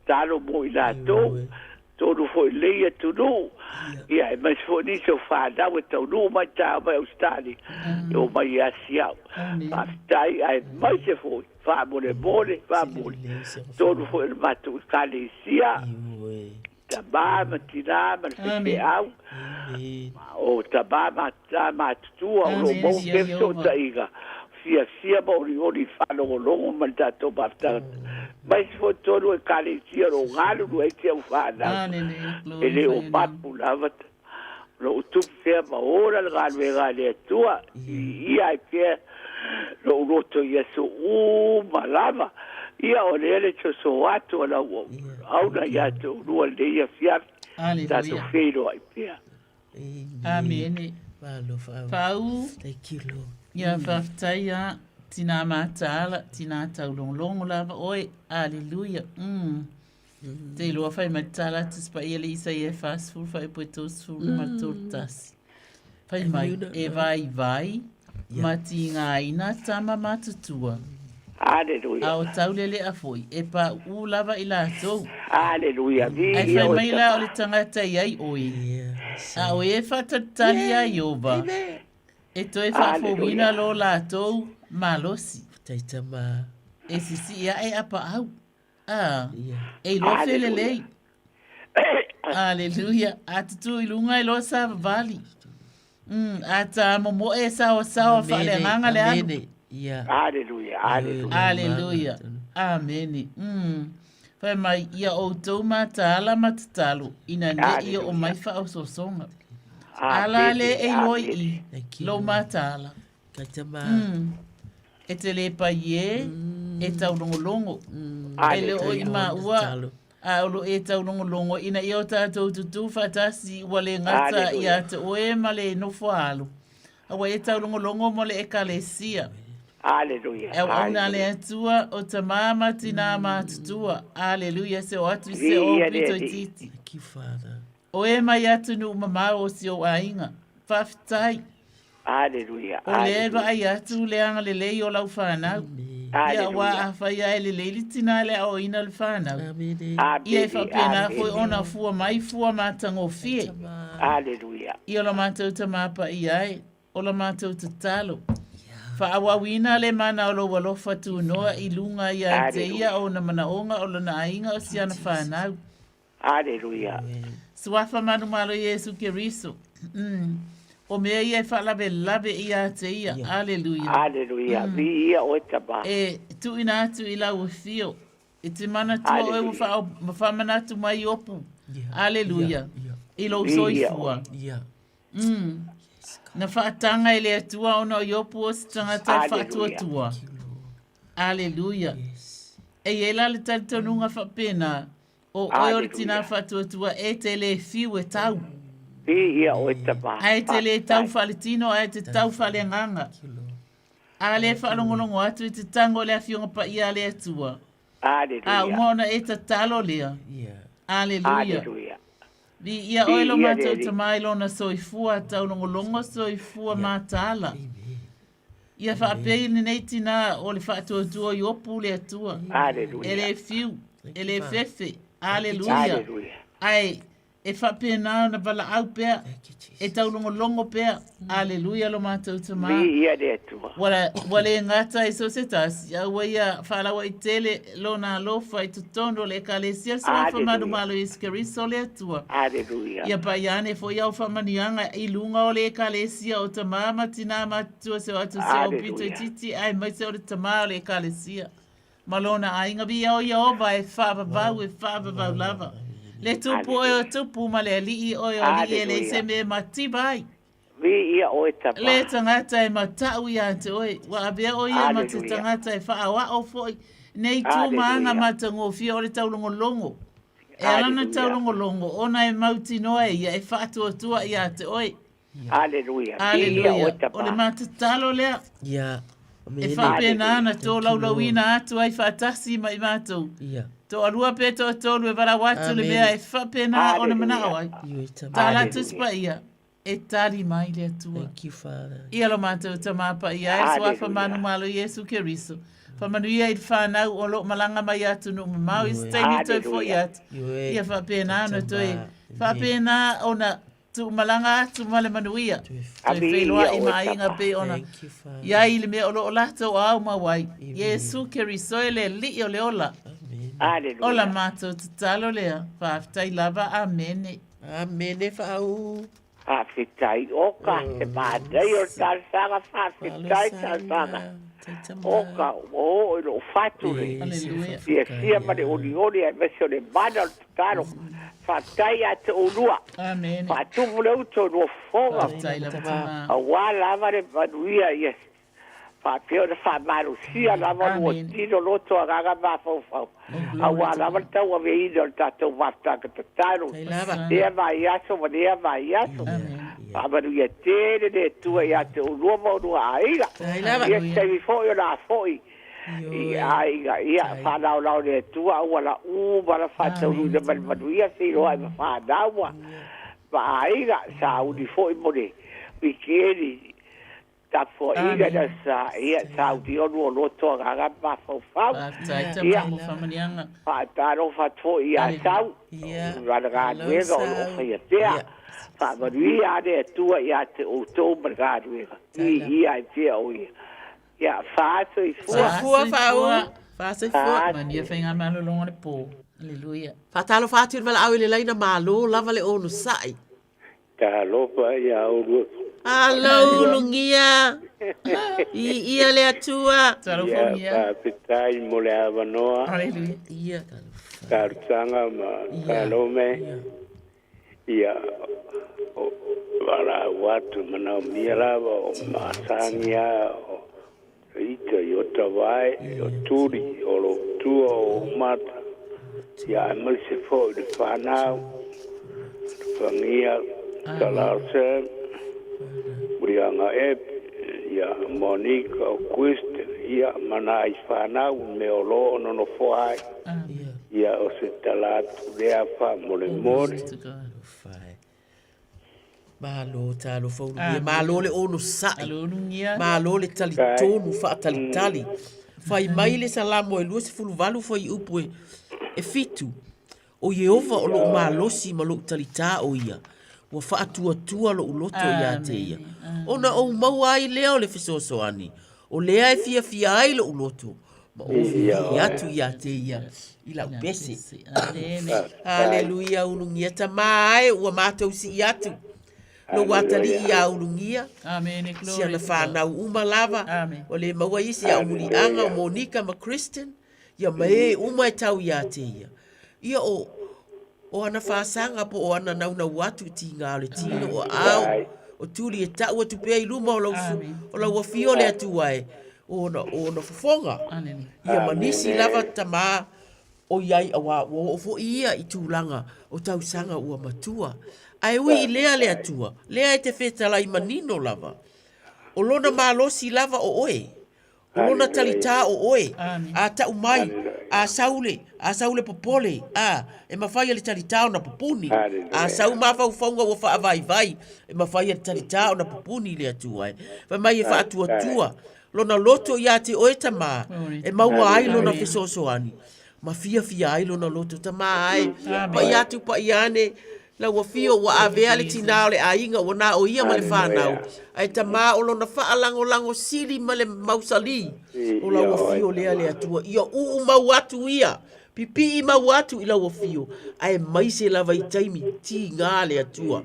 talo mo ila to todo foi leia tudo ia mas foi nisso fada o teu no mai tá vai o stadi o mai asia pastai ai mais se foi fa bole todo foi mato calisia tabama tirama se au o tabama tu o bom tempo taiga sia ba o whanongolongo man tato bafta. Mai se fotoro e kare sia ro ngalu no e te au whana. E le o papu lavata. Lo utup fea ma ora le ngalu e ngale atua. Ia e fea lo uroto ia so malama. Ia o le ele cho so atu ala au na ia te urua le ia fia. Tato feiro ai fea. Amen. Fau. Thank you, Lord. Ia whaftaia tina mātala, tina taulonglongo lava. Oi, aleluia. Te loa whai matala tispa ia le isa ia whasfuru, whai poe tōsfuru matotasi. Whai mai, e vai, mati ngā ina tama matutua. Aleluia. Ao taulele a foi, e pa u lava i lātou. Aleluia. Ai whai mai la o le tangata iai oi. A o e whatatali ai ova. E toi whawhowina lo lātou malosi. Taita ma. E sisi ia e apa au. E lo whelelei. Aleluia. A tutu i lunga i lo sa vali. A ta momo e sawa whale nganga le anu. Aleluia. Aleluia. Ameni. Whai mai ia o tau mātala matatalu. Ina ne ia o mai whao sosonga. Ala le e loi i. Lo mātala. Taita ma. E te le pa ie. E tau longolongo. E le o i ma ua. A olo e tau longolongo. Ina i o tātou tutu whatasi. Wale ngata i a te oe ma le nofo alu. Awa e tau longolongo mo le e kalesia. Aleluia. E ona le atua o ta mama tina mātutua. Aleluia. Se o atu se o pito i titi. Thank you, Father. O e mai atu nu mamau o si o ainga. Whawhitai. Aleluia. O le eva ai atu le anga le lei o lau whanau. Ia wa a whai ai le leili tina le o ina le whanau. Ia e whapena fui ona fua mai fua mātango fie. Aleluia. Ia la mātou ta māpa i ai. O la mātou ta talo. Whaawawina le mana o lo walofa tu noa i lunga ia te ia o na manaonga o na ainga o si ana whanau. Aleluia. Suafa manu malo Yesu Keriso. O mea ia e whalawe lawe ia te ia. Aleluia. Aleluia. Vi ia o taba. E tu ina atu i lau fio. E te mana tua o e whamana atu mai opu. Aleluia. I lo soifua. Na whaatanga ele atua o na iopu o si tangata whaatua tua. Aleluia. E ela le talitonunga whapena. O oe tina whaatua tua e te le fiu e tau. Ia o taba. Ai te le tau whaletino, ai te tau whalenganga. A le whalongolongo atu i te tango le awhionga pa ia le atua. Aleluia. A umona e ta talo lea. Aleluia. Aleluia. Vi ia oelo mātou ta mailo na soifua tau longolongo soifua mātala. Ia whaapei ni nei tina o le whaatuatua i opu le atua. Aleluia. E le fiu, e le fefe. Aleluia. Ai, e whaapei nao na wala au pea. E tau longolongo pea. Aleluia lo mātou ta maa. Vi ia le atua. Wale ngata i so se tasi. Au ia whaalawa i tele lo na lofa i tutondo le kalesia. So a whamanu malo i skeriso le atua. Aleluia. Ia pa iane fo iau whamanianga i lunga o le kalesia o ta mama tina matua se o atu se o pito i titi. Ai mai se o le tama o le kalesia. Malona ainga bi iau Iahova e whaababau e whaababau lava. Le tupu o tupu ma le alii o li e le se me matibai. Vi ia o taba. Le tangata e matau ia te oi. Wa abea o ia ma te tangata e whaawa o foi. Nei tu maanga matango fia o le taulongolongo. E alana taulongolongo. Ona e mauti noa ia e whaatua tua ia te oi. Aleluia. Aleluia. O le matatalo lea. Ia. E whapena ana tō laulawina atu ai whaatasi mai mātou. Ia. Tō alua pe tō tōlu e wara watu le mea e whapena o na manao ai. Tāla tuspa ia. E tari mai le atua. Thank you, Father. Ia lo mātou ta māpa ia. E swa whamanu malo Yesu Keriso. Whamanu ia i whanau o lo malanga mai atu no mamau. I steini toi fo i atu. Ia whapena ana toi. Whapena o na tu malanga atu male manuia. Toi wheloa i mainga pe ona. Ia i le mea o lo o lato au mawai. Yesu Keriso e le li o le ola. Aleluia. Ola mātou te talo lea. Whaftai lava. Amene. Amene whau. Whawhitai o ka te mātai o tāsanga whawhitai tāsanga. O ka o lo fatu le. Ia sia ma de oni e mesio de bana taro. Fatai ate olua. Amen. Fatu vule uto no fonga. A wala vare vanuia yes. Fa pio de fa maru sia la vanu tino loto agaga va fo fo. A wala vare tau ave ido tato vasta ka taro. Ia vai aso vai aso. Abaru ia tere de tua ia te olua mo no aiga. Ia te vi fo yo la foi. Ia whanau lau ne tua wala wala whatau de manuia si roa ma whanau ma aiga sa uni foi mo ne wikeri ta fo iga da sa ia sa udi onu o loto gaga ma fau fau ia whataro whato ia sau rana ga nuega o lo whaia tea whamanuia ne tua ia te o tō marga nuega ia i tia o ia ia fato i fua fato i fua mania whainga malo longa le pō aleluia fatalo fatu wala au le laina malo lava le onu sai ka lopa ia uru alo lungia ia le atua ia pitai mo le avanoa aleluia ia ka rutanga ma ka lome ia wala watu mana mirava o masangia o ita yota vai o turi o lo tua o mata ya mal se fo de fanau fangia talarse brianga ya monica o quest ya mana is fanau me o lo no fo ai ya o se talat de afa mole malo talo fo malo le onu sai malo le tali tonu fa tali fai mai le salamo e luas fulu valu foi upu e fitu o Yehova o lo malo si malo tali ta o ia wa fa tua lo uloto ia te ia ona o mau ai leo le fisoso ani o lea e fia ai lo uloto ma o ia tu ia te ia ila pese aleluia ulungia tamai wa matou si ia tu lo watali ia ulungia amen glory sia na fana uma lava o le maua isi a umuli anga Monica ma Kristen ia mai uma tau ia te ia o ana fasanga po o ana nauna watu tinga le tino o au o tuli e tau atu pe i luma o la wafio le atu ai o na fofonga ia manisi lava tama o iai awa o fo ia i tūlanga o tau sanga ua matua ai ui i lea le atua lea e te whetala i manino lava o lona malosi lava o oe o lona talita o oe a tau mai a saule popole e mawhai le talita o na popuni a sau mawhau whaunga o wha vai e mawhai le talita o na popuni le atua e mai e wha atua lona loto ia te oe tama e maua ai lona fesosoani ma fia ai lona loto tama ai pa iatu pa iane la wa fio wa avea le tina le ainga wa na o ia ma le whanau ai tama o lona whaalango sili ma le mausali o la wa fio lea le atua ia mau atu ia pipi i mau atu i la wa fio ai maise lava i taimi ti ngā le atua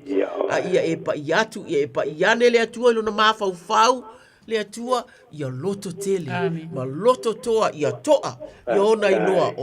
a ia e pa iatu ia e pa iane le atua i lona mawhau le atua ia loto tele ma loto toa ia toa ia ona inoa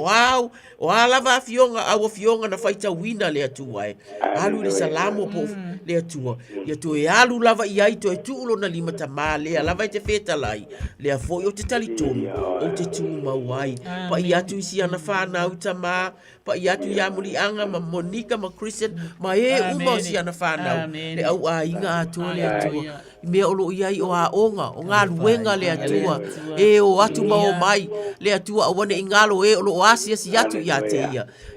o alava fionga au fionga na faita wina le atua alu le salamo po le atua ia to e alu lava ia ito e tuulo na lima tama le lava i te feta lai le afo o te talitonu o te tu mawai pa ia tu isi ana fana utama pa ia tu ia muli anga ma Monica ma Christian ma uma si ana fana le au a inga atua le atua me olo iai o a onga o ngā luenga le atua e o atu mao mai le atua o wane ingalo e olo o asia si atu ia te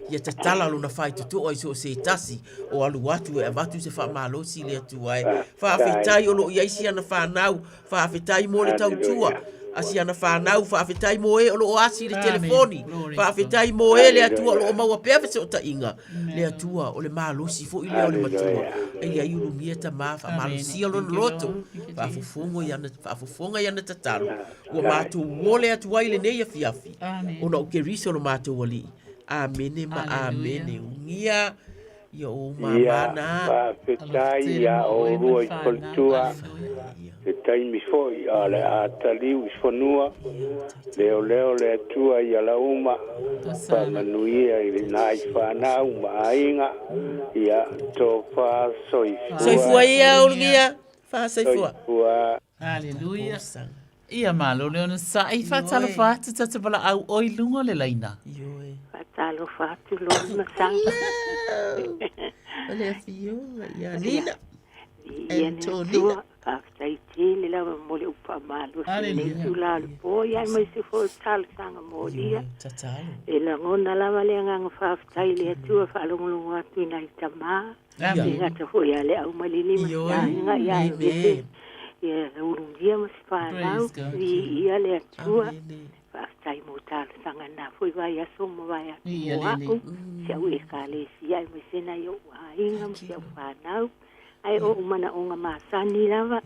ia te tala lo na fai tutu o iso se tasi o alu atu e avatu se wha malosi le atua e wha awhetai olo iai si ana whanau wha awhetai mo le tautua asi ana whanau wha awhetai mo e olo o asi le telefoni wha awhetai mo e le atua olo o maua peawe se o ta inga le atua o le malosi fo ile o le matua e ia iulu ngia ta maa wha malosi alo na loto wha afufonga iana tataru ua mātou wole atua ile neia fiafi o na o ke riso no mātou wali amene ma amene ungia ia o mamana ia wha whitai ia o rua i politua taimi foi ale a taliu isfonua leo le tua ia la uma pa manuia i nai whanau mainga ia to fa soifua ia ulgia fa soifua Haleluia. Ia malo le ona sa I fatalo fatu tata bala au oi lungo le laina. Fatalo fatu lo masanga. Ole fio ia Nina. Antonia. Aftaiti le la mole upa malo. Haleluia. Boya mai se fo tal sanga molia. Tatalo. E la ngona la vale nga fa aftai le tu fa longo atu na itama. Ia ta fo ya le au malini ma ya. Ia urungia masifana ia le atua fastai motal sangana foi vai asomo vai atu sia ue kale sia me sena yo ainga sia fanau ai o mana onga masani lava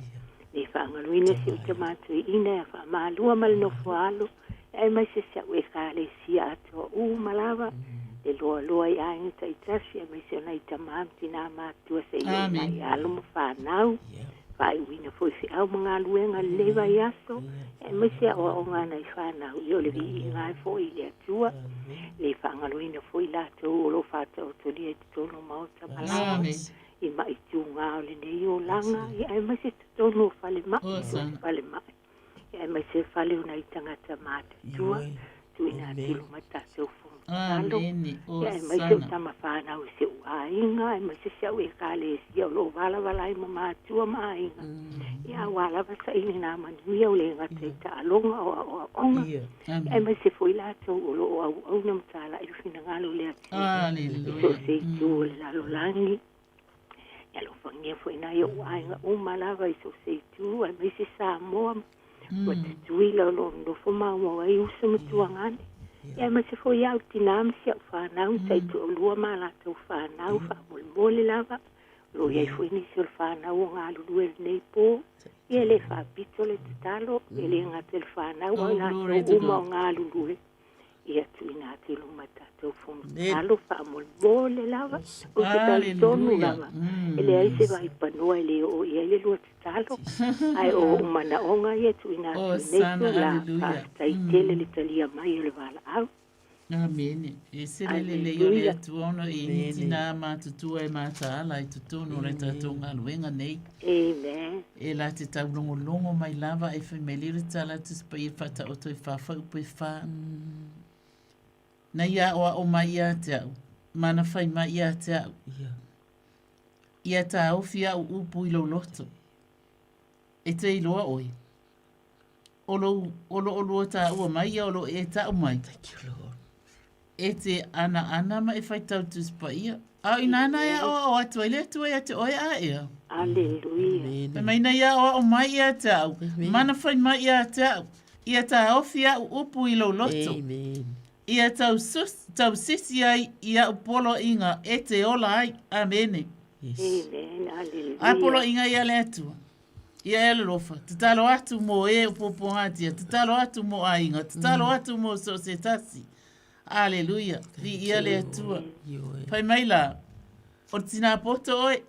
e fangaluine si utamatu ina fa malua mal no falo ai mai sia ue kale sia atu malava e lo ai ai taitasi me sena itamamti na matu se ai alu fanau vai wina foi se au mga luenga leva yaso e me se o ngana I fana yo le vi ngai foi le tua le fanga luina foi la to lo fato to le to no mauta bala I mai tu nga le ne yo langa e me se to no fale ma e me se fale una itanga tamata tua tu ina tilu mata so Ameni, o mai se tama fana o se ainga mai se se e kale se lo vala i mama tua mai ia wala va sai na man ia o le ngate ta longa o onga e mai se foi la to o o na mtala I fina ngalo le Haleluia so se tu la lo langi ia lo fangia foi na yo ainga o malava I so se tu e mai se sa mo o te tuila lo ndo fo ma mo ai o se mtuangani ia ma se foi au tinam se whanau sai tu lua mala tu whanau fa mole lava lo ia foi ni se whanau ngā lulu nei po ia le fa pito le talo ele ngā te whanau ngā tu uma ngā lulu ia tu ina te lumata tu fum talo fa mole lava o te talo tonu lava ele ai se vai panua ele o ia le lua talo ai o mana onga ia tu ina te la tai tele le talia mai le vala au Amene. E se le yo le atuono I tina matutua e matala I tutono le tatonga luenga nei. Amen. E la te tau longo mai lava e whameliri tala te spai fata o toi whawha upe wha. Na ia oa o mai ia te au. Mana whai mai ia te au. Ia ta au fia u upu I lo loto. E te iloa oi. Olo ta ua mai ia olo e ta o mai. Thank you Lord. E te ana ma e whai tau tu spaia. Au inana ia o atu ele tu ia te oe a ia. Alleluia. Me maina ia o mai ia te au. Mana whai mai ia te au. Ia ta ofia u upu I lo loto. Amen. Ia tau sisi ai ia upolo inga e te ola ai. Amene. Amen. Alleluia. A polo inga ia le atua. Ia ele lofa. Te talo atu mo e upopongatia. Te talo atu mo ainga. Te talo atu mo sosetasi. Aleluia. Vi ia le atua. Pai mai la. O tina poto oi.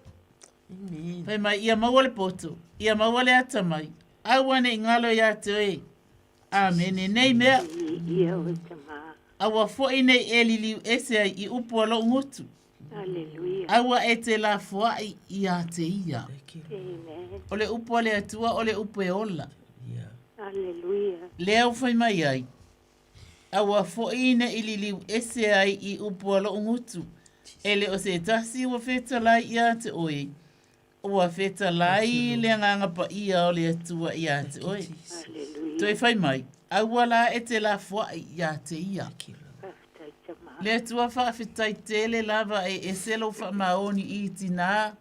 Pai mai ia maua le poto. Ia maua le ata mai. Awane ngalo ia te oi. Amen. Nei mea. Ia o tama. Awa fo nei e liliu ese ai I upo alo ngutu. Alleluia. Awa e te la foa I a te ia. Amen. Ole upo le atua, ole upo e ola. Alleluia. Leo fai mai ai. Awa foine I liliu ese ai I upo alo ngutu. Ele o se tasi ua feta lai ia te oe. Ua feta lai le nganga pa ia o le atua ia te oe. Alleluia. Toi fai mai. Awa la e te la foa ia te ia. Le atua wha fitai tele lava e selo wha maoni I tina.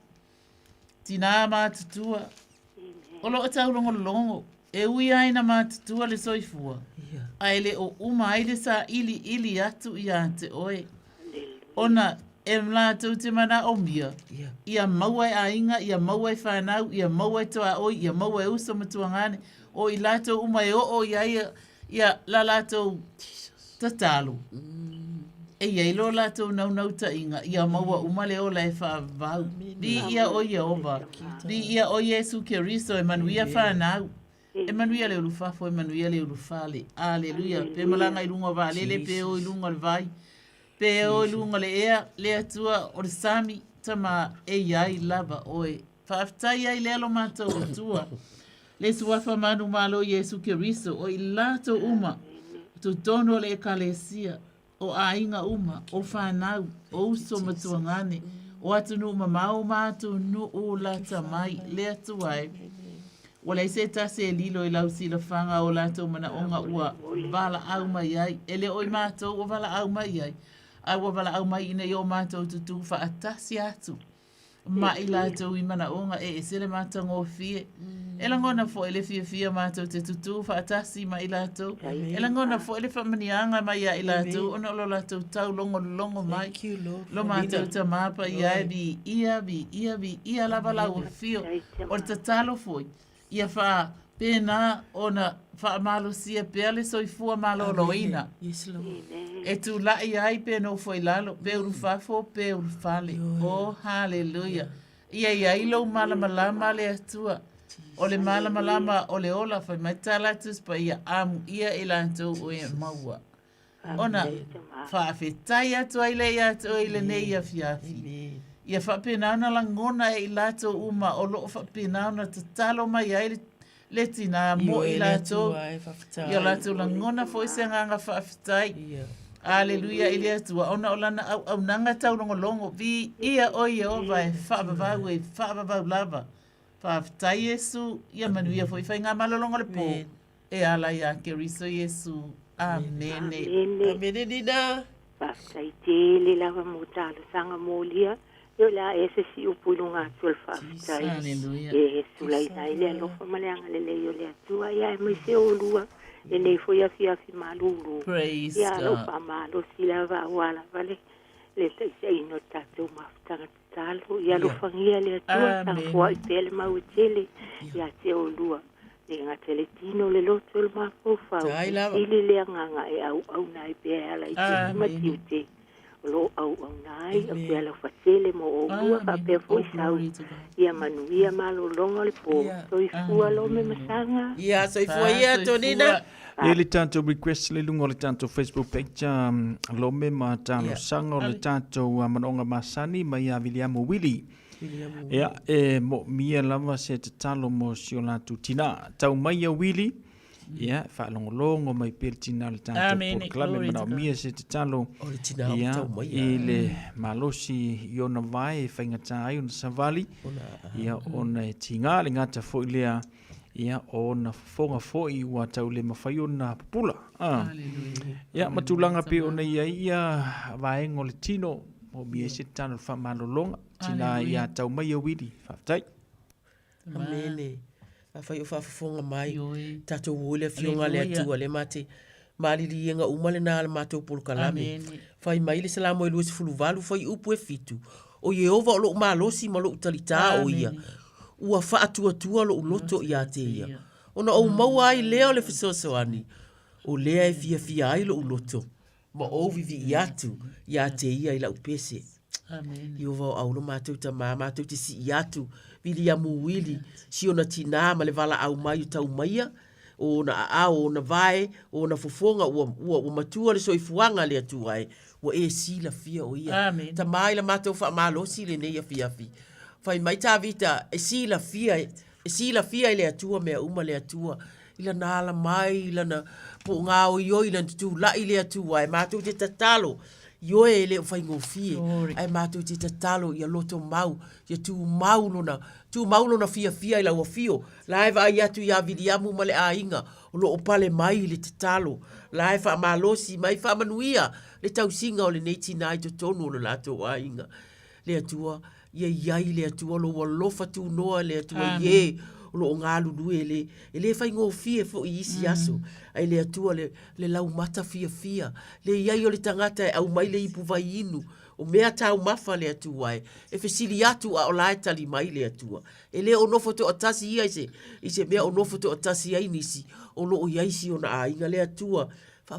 Tina mātutua. Olo o tau longo. E ui aina mātutua le soifua. Ai le o uma ai le sa ili atu ia te oe. Ona e mla tau te mana o mia. Ia maua e ainga, ia maua e whanau, ia maua e toa oi, ia maua e usa matuangane. O I lato uma e o ia la lato tatalo. E ia ilo la tau nau ta inga. Ia maua umale o lai wha vau. Di ia o Yehova. Di ia o Yesu Keristo. E manuia whanau. E manuia le ulufafo. E manuia le ulufale. Aleluia. Pe malanga i lunga va lele. Pe o i lunga le vai. Pe o i lunga le ea. Le atua o le sami. Tama e iai lava oe. Whaftai ai lelo mātou atua. Le suafa manu malo Yesu Keristo. O i lato uma. Tu tono le ekalesia. O ainga uma, o whanau, o uso matuangane, o atunu mamau mātu nu o lata mai, le atuai. Wala se tase lilo i lau sila whanga o lato mana onga ua vala au mai ai, ele oi mātou o vala au mai ai. Ai wa vala au mai ina i o mātou tutu wha atasi atu. Ma i lato i mana onga e sele mātou ngō fie. E langona fo ele fia mātou te tutu wha atasi ma i lato. E langona fo ele whamanianga mai a i lato. Ona lo lato tau longo mai. Lo mātou ta māpa i ai bi ia lava lau fio. O te talo foi. Ia wha pēnā ona wha malo sia peale so i fua malo loina. E tu lai ai pēno foi lalo. Pe uru fafo, pe uru fale. Oh, hallelujah. Ia ilo malamalama le atua. O le malamalama o le ola fai mai talatus pa ia amu ia ilantou o ia maua. Ona, whaafetai atu ai le atu ai le nei a fiafi. Ia whapinauna langona e ilato uma o loo whapinauna te talo mai ai le tina mo ilato. Ia lato langona fo ise nganga whaafetai. Aleluia ili atua. Ona o lana au nanga tau longo vi ia o Yehova e whaabavau e whaabavau lava. Whaafetai Yesu, ia manuia fo i whai ngā malolongo le pō. E ala ia Keriso Yesu. Amene. Amene nina. Whaafetai te le lava mo talo sanga molia. Yo la ese si upulunga tul whaafetai. Aleluia. E sulai nai le alofa maleanga le le yo le atua. Ia e mai se olua. E nei fo ia fiafi malulu. Praise ia God. Ia alofa malo sila va wala vale. Le te se ino tatou mafutanga talo. Ia alofa ngia le atua. Tanga fua i pele mau tele. Ia te olua. Le ngā teletino le loto le mafofau. Ili le nganga e au nai pe ala i te matiute. Lo au nai, au pe ala fatele mo o lua ka pe foi sau. Ia manuia malo longa le po. Soi fua lo me masanga. Ia soi fua ia tonina. E le tanto request le lungo le tanto Facebook page lo me ma tano sango le tanto manonga masani ma ia William Willy. Ia mo mia lava se te talo mo siola tu tina. Tau mai a Willy. Ia fa longo mai per tina le tanto por clame mana mia se te talo. Ia ele malosi iona vai fa ngata ai on savali. Ia ona tinga le ngata fo ilea. Ia ona fonga foi ua tau le mawhai ona pula. Ia matulanga pe ona ia vaengo le tino o mi ese tano wha malolonga. Tina ia tau mai a wiri. Whaftai. Amene. Whawhai o whafonga mai. Tato wole fionga le atua le mate. Malili inga umale na ala matou pulukalame. Whai mai le salamo e luas fuluvalu whai upu e fitu. O Yehova o lo malosi ma lo utalita o ia. Ua whaatua lo uloto ia te ia. Ona o maua ai leo le fisosoani. O lea e fia ai lo uloto. Ma o vivi i atu ia te ia i la upese. Yehova o aulo mātou ta mā, mātou te si i atu. Vili a muwili, si ona tina ma le vala au mai o tau maia. O na ao, o na vae, o na fofonga, ua matua le soifuanga le atu ai. Ua e si la fia o ia. Ta mai la mātou wha malosi le nei a fiafi. Fai mai tā vita, e si la fia i le atua mea uma le atua. Ila nala mai, ila na po ngā o ioi, ila tu la i le atua. E mātou te tatalo, ioi e le o fai ngofie. Ai mātou te tatalo, ia loto mau, ia tu mau lona fia i la ua fio. La eva ai atu ia vidiamu ma le ainga, o lo o pale mai le tatalo. La eva malosi, mai wha manuia, le tausinga o le neiti nai to tonu o le lato ainga. Le atua, ia iai le atua lo walofa tu noa le atua ie lo ngā lulu e le whai ngō fie fo i isi aso ai le atua le lau mata fia le iai o le tangata e au mai le ipu vai inu o mea tau mafa le atua e fesili atu a o lae tali mai le atua e le o nofo to atasi ia i se mea o nofo to atasi ai nisi o lo o iaisi o na a inga le atua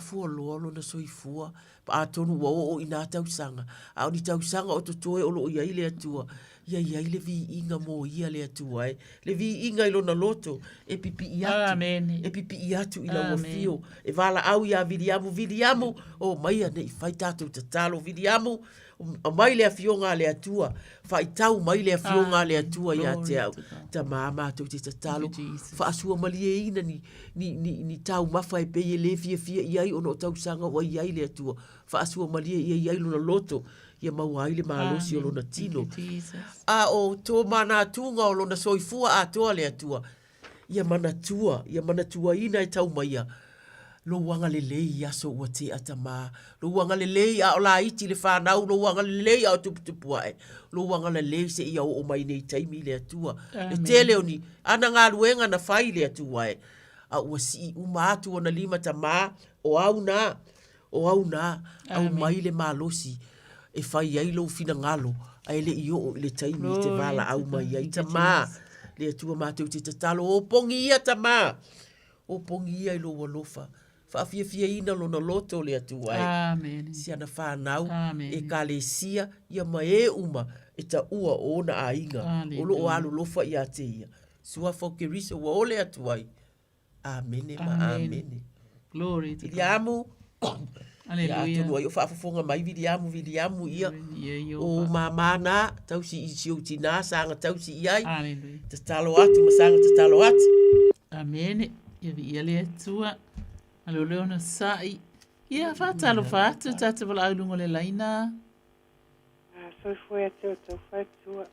fua lo na soifua pa atonu o ina tausanga a ni tausanga o toe o lo ia ile atua ia ile vi inga mo ia le atua le vi inga ilo na loto e pipi ia amen e pipi ia tu ila mo fio e vala au ia vidiamu o mai ne fai tatu tatalo vidiamu o mai le afionga le atua fai tau mai le afionga le atua ia te au ta mama tu te tatalo fa asua malie ina ni tau mafa e pe le fia ia ono tau sanga o ia le atua fa asua malie ia lo loto ia mauai le malosi o lona tino a o to mana tunga o lona soifua a toa le atua ia manatua ina e tau maia lo wanga le lei aso ua te atama lo wanga le lei a o la iti le whanau lo wanga le lei a o tuputupu ae lo wanga le lei se ia o mai nei taimi le atua e tele oni ana ngā luenga na whai le atua e a ua si umatu o na lima tama o au na au mai le malosi e whai ai lo fina ngalo a ele i o le taimi te wala au mai ai tama le atua mātou te tatalo o pongi ia tama o pongi ia i lo walofa fia ina lo na loto le atua amen si ana whanau e kalesia ia mai uma e ta ua o na ainga o lo o alu lofa ia te ia sua foke riso wa ole atuai amen amen glory to God Hallelujah. Ya tu yo fa fonga mai vidiamu ia o mama na tau si o tina sanga tau si ai hallelujah te talo atu masanga te talo atu amen ia le tua alo leona sai ia fa talo fa tu tata vala lungo le laina so foi tu fa tua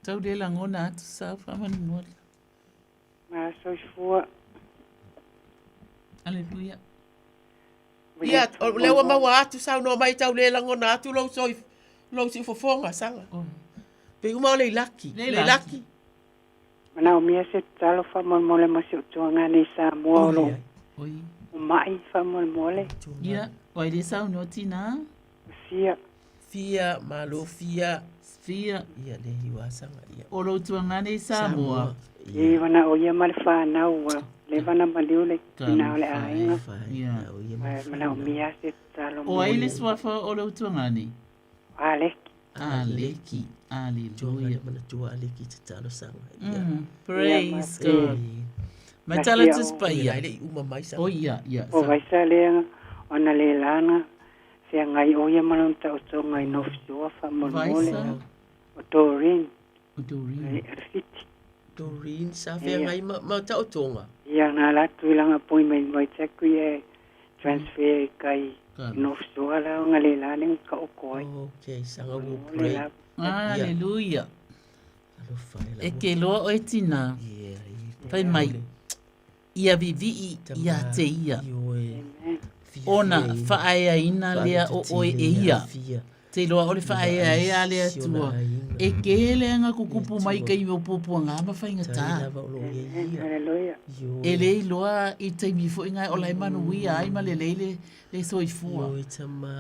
tau de la ngona tu sa fa man mo ma so foi hallelujah ia o lewa mawa atu sa no mai tau le langona atu lo si fofonga sanga pe uma le laki mana o mia se talo fa mo le masi tu ngani sa mo lo oi mai fa mo le ia oi de sa no tina fia malo fia ia le hiwa sanga ia o lo tu ngani sa mo e wana o ia mal fa na wa le vana maliule ina le ainga mana o mia se talo o ai le swafa o lo tu ngani aleki hallelujah mana tua aleki te talo sanga praise God matala tu spaya ile uma mai sa o ia o vai sa le ona le lana se ngai o ia mana ta o so ngai no fio fa mo mole o Doreen sa fe ngai ma ta o tonga ia na la tu lang appointment mai te ku e transfer kai no fio ala ngale la le ka o koi okay sanga wo pray hallelujah e ke lo o etina pai mai ia vivi ia te ia ona whaaya ina lea o e ia te loa ole whaaya e a lea tua e ke lea kukupu mai kai o popo ngā mawhainga tā e lei loa i teimi fo inga o lai manu wia ai ma le leile le soifua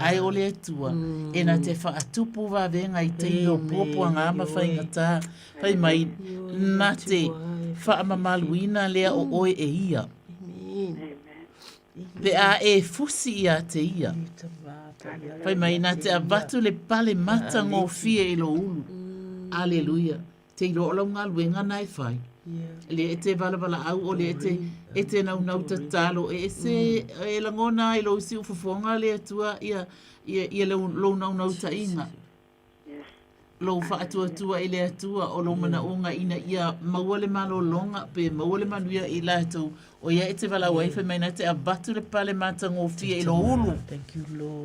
ai ole tua e na te whaatupu wa venga i teimi o popo ngā mawhainga tā pai mai na te whaamamaluina lea o oe e ia pe a e fusi ia te ia pai mai na te avatu le pale mata ngō fie i lo ulu aleluia te ilo olau ngā luenga nai whai le e te valabala au o le e te nau tatalo e se e langona i lo si ufafonga le atua ia lo nau ta inga lo whaatua i le atua o lo mana onga ina ia maua le malo longa pe maua le manuia i la tau o ia e te wala waifa mai na te abatu le pale mata ngō fia i lo ulu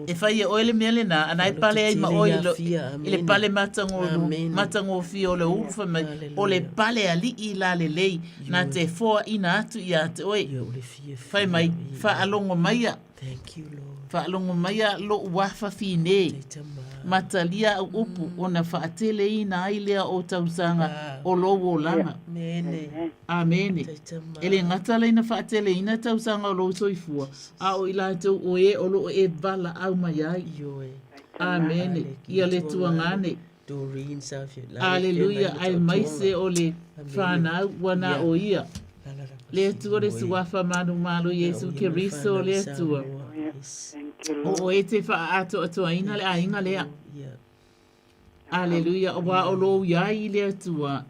e whai e oele mea le nā anai pale ai ma oi i le pale mata ngō fia o le ulu wha mai o le pale ali i la le lei na te fōa ina atu i a te oi whai mai wha alongo maia wha alongo maia lo wafa fine matalia au upu ona whaatele ina ai lea o tausanga o lowo langa. Amene. Ele ngata leina whaatele ina tausanga o lowo soifua. A o ila tau o e o lo e vala au mai ai. Amene. Ia le tuangane. Aleluia. Ai maise o le whanau wana o ia. Le tua le suafa manu malo Yesu ke riso le tua. O e te wha ato atoaina le ainga lea. Aleluia. O wa o lo iai le atua.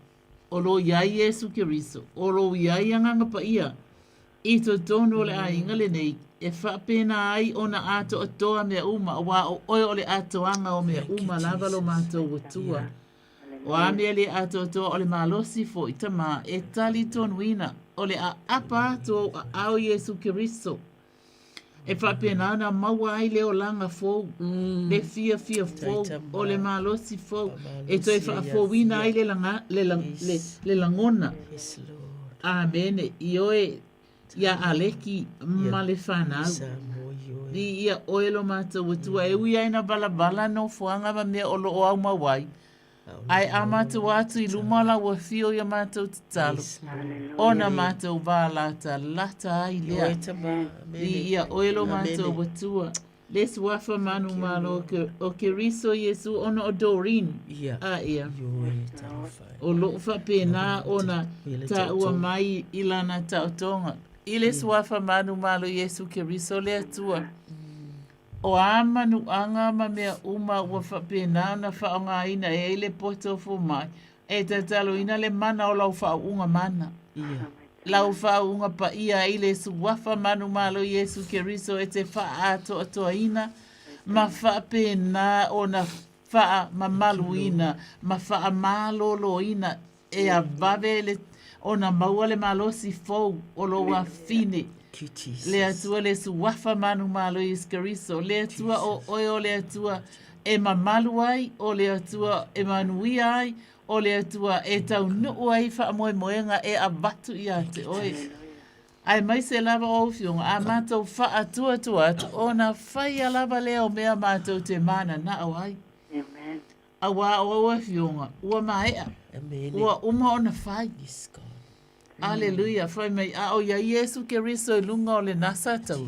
O lo iai Yesu Kiriso. O lo iai anganga pa ia. I to tono le ainga le nei. E wha pena ai o na ato atoa mea uma. O wa o oe o le atoanga o mea uma lava lo mātou watua. O amea le ato atoa o le malosi fo i tama. E tali tonuina. O le a apa ato a au Yesu Kiriso. E whapena na maua ai leo langa fōu. Le fia fōu. O le malosi fōu. E toi whaafōwina ai le langona. Amene. I oe ia aleki ma le whanau. Ni ia oe lo mātou watua. E ui aina bala no fuanga ma mea o lo o au mawai. Ai a mātou atu I lumala wa fio ia mātou talo. Ona mātou wālata lata ai lea. I ia oelo mātou watua. Les wafa manu malo o ke riso Yesu ona o Doreen. A ia. O lo fa pena ona ta ua mai ilana ta otonga. I les wafa manu malo Yesu ke riso lea tua. O amanu anga ma mea uma ua whapena na whaonga ina e le poto fo mai. E te talo ina le mana o lau whaunga mana. Lau whaunga pa ia i le suwafa manu malo Yesu Keriso e te wha ato atoa ina. Ma whapena o na wha ma malu ina. Ma wha malolo ina e a vave le o na maua le malosi fou o lo wa fine. Le atua le suwafa manu malo Yesu Keriso. Le atua o oe o le atua e mamalu ai, o le atua e manui ai, o le atua e tau nuu ai wha moe moenga e abatu I a te oe. Ai mai se lava o fionga, a mātou wha atua atu, o na whai a lava leo mea mātou te mana na au ai. A wā o fionga, ua maea, ua uma o na whai. Aleluia, whai mai a o ia Yesu Keriso I lunga o le nasa tau.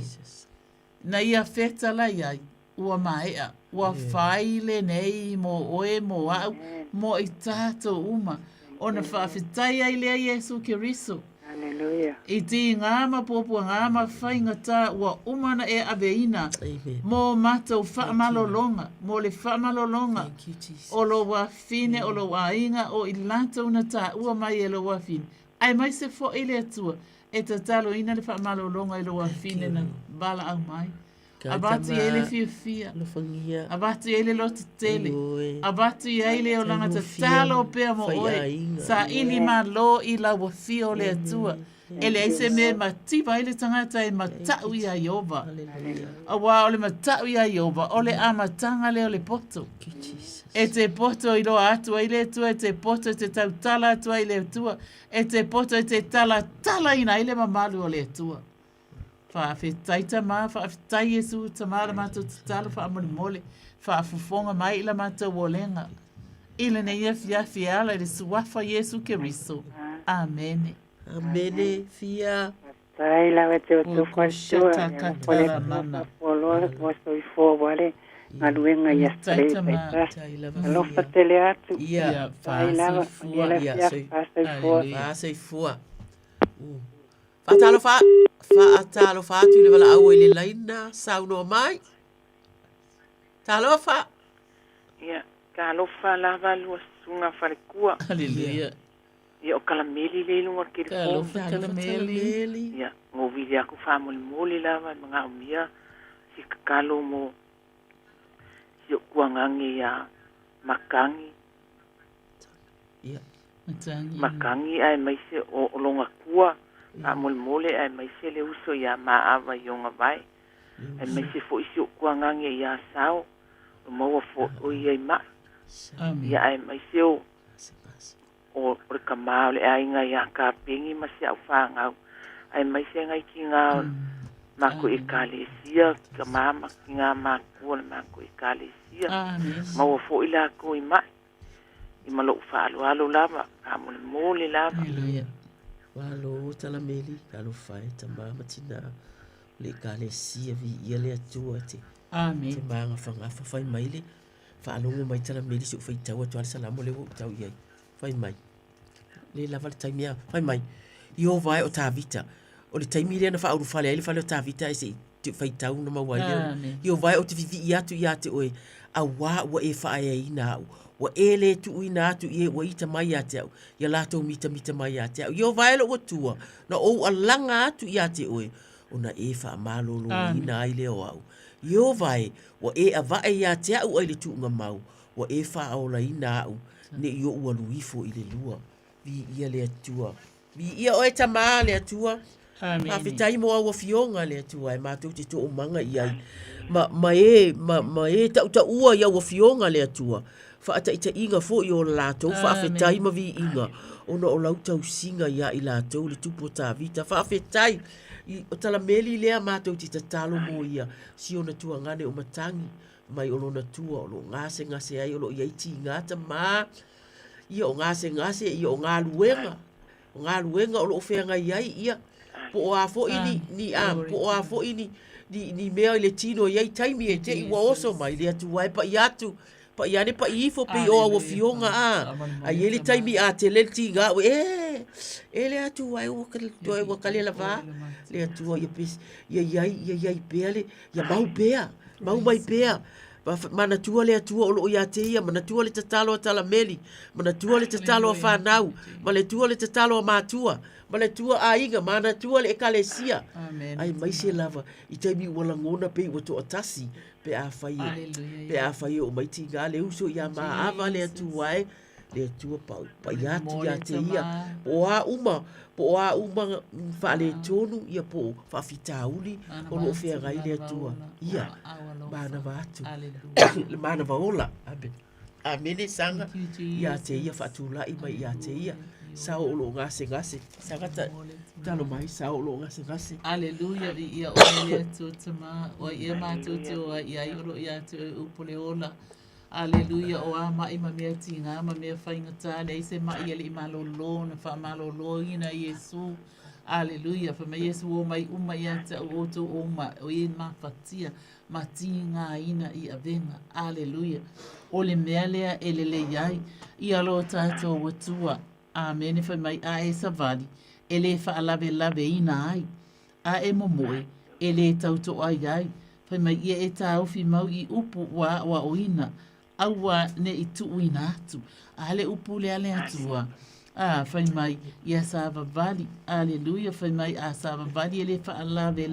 Na ia feta la iai, ua maea, ua whai le nei mo oe mo au, mo I tātou uma. O na whawhitai ai lea Yesu Keriso. Aleluia. I ti ngāma pōpua ngāma whai ngata ua umana e aveina. Mo mātou whaamalolonga, mo le whaamalolonga. O lo wa fine, o lo wa inga, o I lātou na tā ua mai e lo wa fine. Ai mai se fo ile atua, e ta talo ina le whaamalolonga I lo wa fine na bala au mai. Abatu I ele fia. Abatu I ele lote tele. Abatu I ele o langa ta talo pea mo oe. Sa ili ma lo I la wa fia o le atua. Ele aise me matiba ile tangata e matau I a Iova. Awa o le matau I a Iova. O le amatanga le o le poto. E te poto I lo atua I le atua. E te poto e te tautala atua I le atua. E te poto e te tala ina I le mamalu o le atua. Whaafetai tama, whaafetai Yesu tama la mātou tatalo whaamole mole. Whaafufonga mai I la mātou wolenga. I le nei fiafi ala I le suafa Yesu Keriso. Amen. Amene, fia. Tai la te o tu Shata katala mana. Polo mo so I fo wale. Ngaluenga ya stai. Alo fatele atu. Ia, fa fua. Ia, fa fua. Fatalo fa tu le wala au le laina sauno mai. Talo fa. Ia, talo fa la valu sunga farikua. Haleluia. Ia o kalameli le lunga ke ko. Kalameli. Ia, ngo vidia ku fa moli lava mga umia si kakalo mo si kuangangi ya makangi. Ia. Makangi ai mai se o longa kua. A mole ai mai se le uso ia maawa yonga vai. Ai mai se fo isi o kuangangi ia sao. O maua fo o ia ma. Ia ai mai se o kamau le ainga ia ka pengi ma se au whangau. Ai mai se ngai ki ngā mako e kalesia. Ka mama ki ngā mako le mako e kalesia. Maua fo ila ko i ma. I malo whaalo alo lava. A mole lava. Haleluia. Walo tala meli kalo fai tama matina le kale sia vi ia le atua te. Amen. Te manga whanga whai mai le whaalongo mai tala meli si whai tau atu ala salamo le wo tau iai. Whai mai. Le lava le taimia. Whai mai. I o vai o tā vita. O le taimi rea na wha auru whale ai le whale o tā vita e se te faitau na mawai leo. Yo vai o te vivi atu ia te oe, a wā ua e whae ina au. Wa ele tu ina atu ie wa ita mai ate au. Ia lato mita mai ate au. Yo vai lo tua, na o alanga atu ia te oe, o na e wha malolo ina ai leo au. Yo vai, wa e a vae ia te au ai le tu unga mau, wa e wha aola ina au, ne i o ua luifo i le lua. Vi ia le atua. Vi ia oe tamaa le atua. Ma fitai mo awa fionga le atua. E mātou te to o manga i ai. Ma e ta ua ia awa fionga le atua. Fa ata ita inga fo i o lato. Fa fitai ma vi inga. Ona o lautau singa ia i lato. Le tupo ta vita. Fa fitai. O tala meli lea mātou te tatalo mo ia. Si ona tua ngane o matangi. Mai o lona tua. O lo ngase ai. O lo iaiti ngata maa. Ia o ngase ia o ngā luenga. O ngā luenga o lo whenga iai ia. Po o a fo ini, po o a fo ini, ni mea i le tino iai taimi e te iwa oso mai le atu wai pa i atu. Pa i ane pa i ifo pe o awa fionga a. A i ele taimi a te le ti ngā e le atu wai ua kale la vā. Le atu wa ia iai pea le, ia mau mai pea. Mana tua le atua o loo ia te ia, mana tua le tatalo a tala meli, mana tua le tatalo a whanau, mana tua le tatalo a mātua, mana tua a inga, mana tua le ekalesia. Ai mai se lava, i taimi wala ngona pe iwa to atasi, pe a whaie o maiti ngā le uso ia maa ava le atua e, le atua pa iatu ia te ia, po a uma whaale tonu ia po whawhitauli o loo whea ngai le atua. Ia, mana watu. Mana waola. Amene sanga. Ia te ia whatula i mai ia te ia. Sao o loo ngase. Sangata talo mai sao o loo ngase. Aleluia, ia o le atu tama, o ia mātutu o ia ioro ia te upole ola. Aleluia, o a mai ma mea tinga, ma mea whaingata, le ise mai ele i malolo, na wha malolo ina Iesu. Aleluia, fa mai Iesu o mai uma ia te oto o ma, o i ma fatia, ma tinga ina i avenga. Aleluia, o le mea lea ele le iai, i alo tātou watua. Amen, fa mai a e savali, ele fa lave ina ai, a e momoe, ele tauto ai ai, fa mai ia e tau fi mau i upu wa oina, aua ne i tuu ina atu. Ale upu le ale atua. Fai mai ia sava vali. Aleluia. Fai mai a sava vali ele fa lave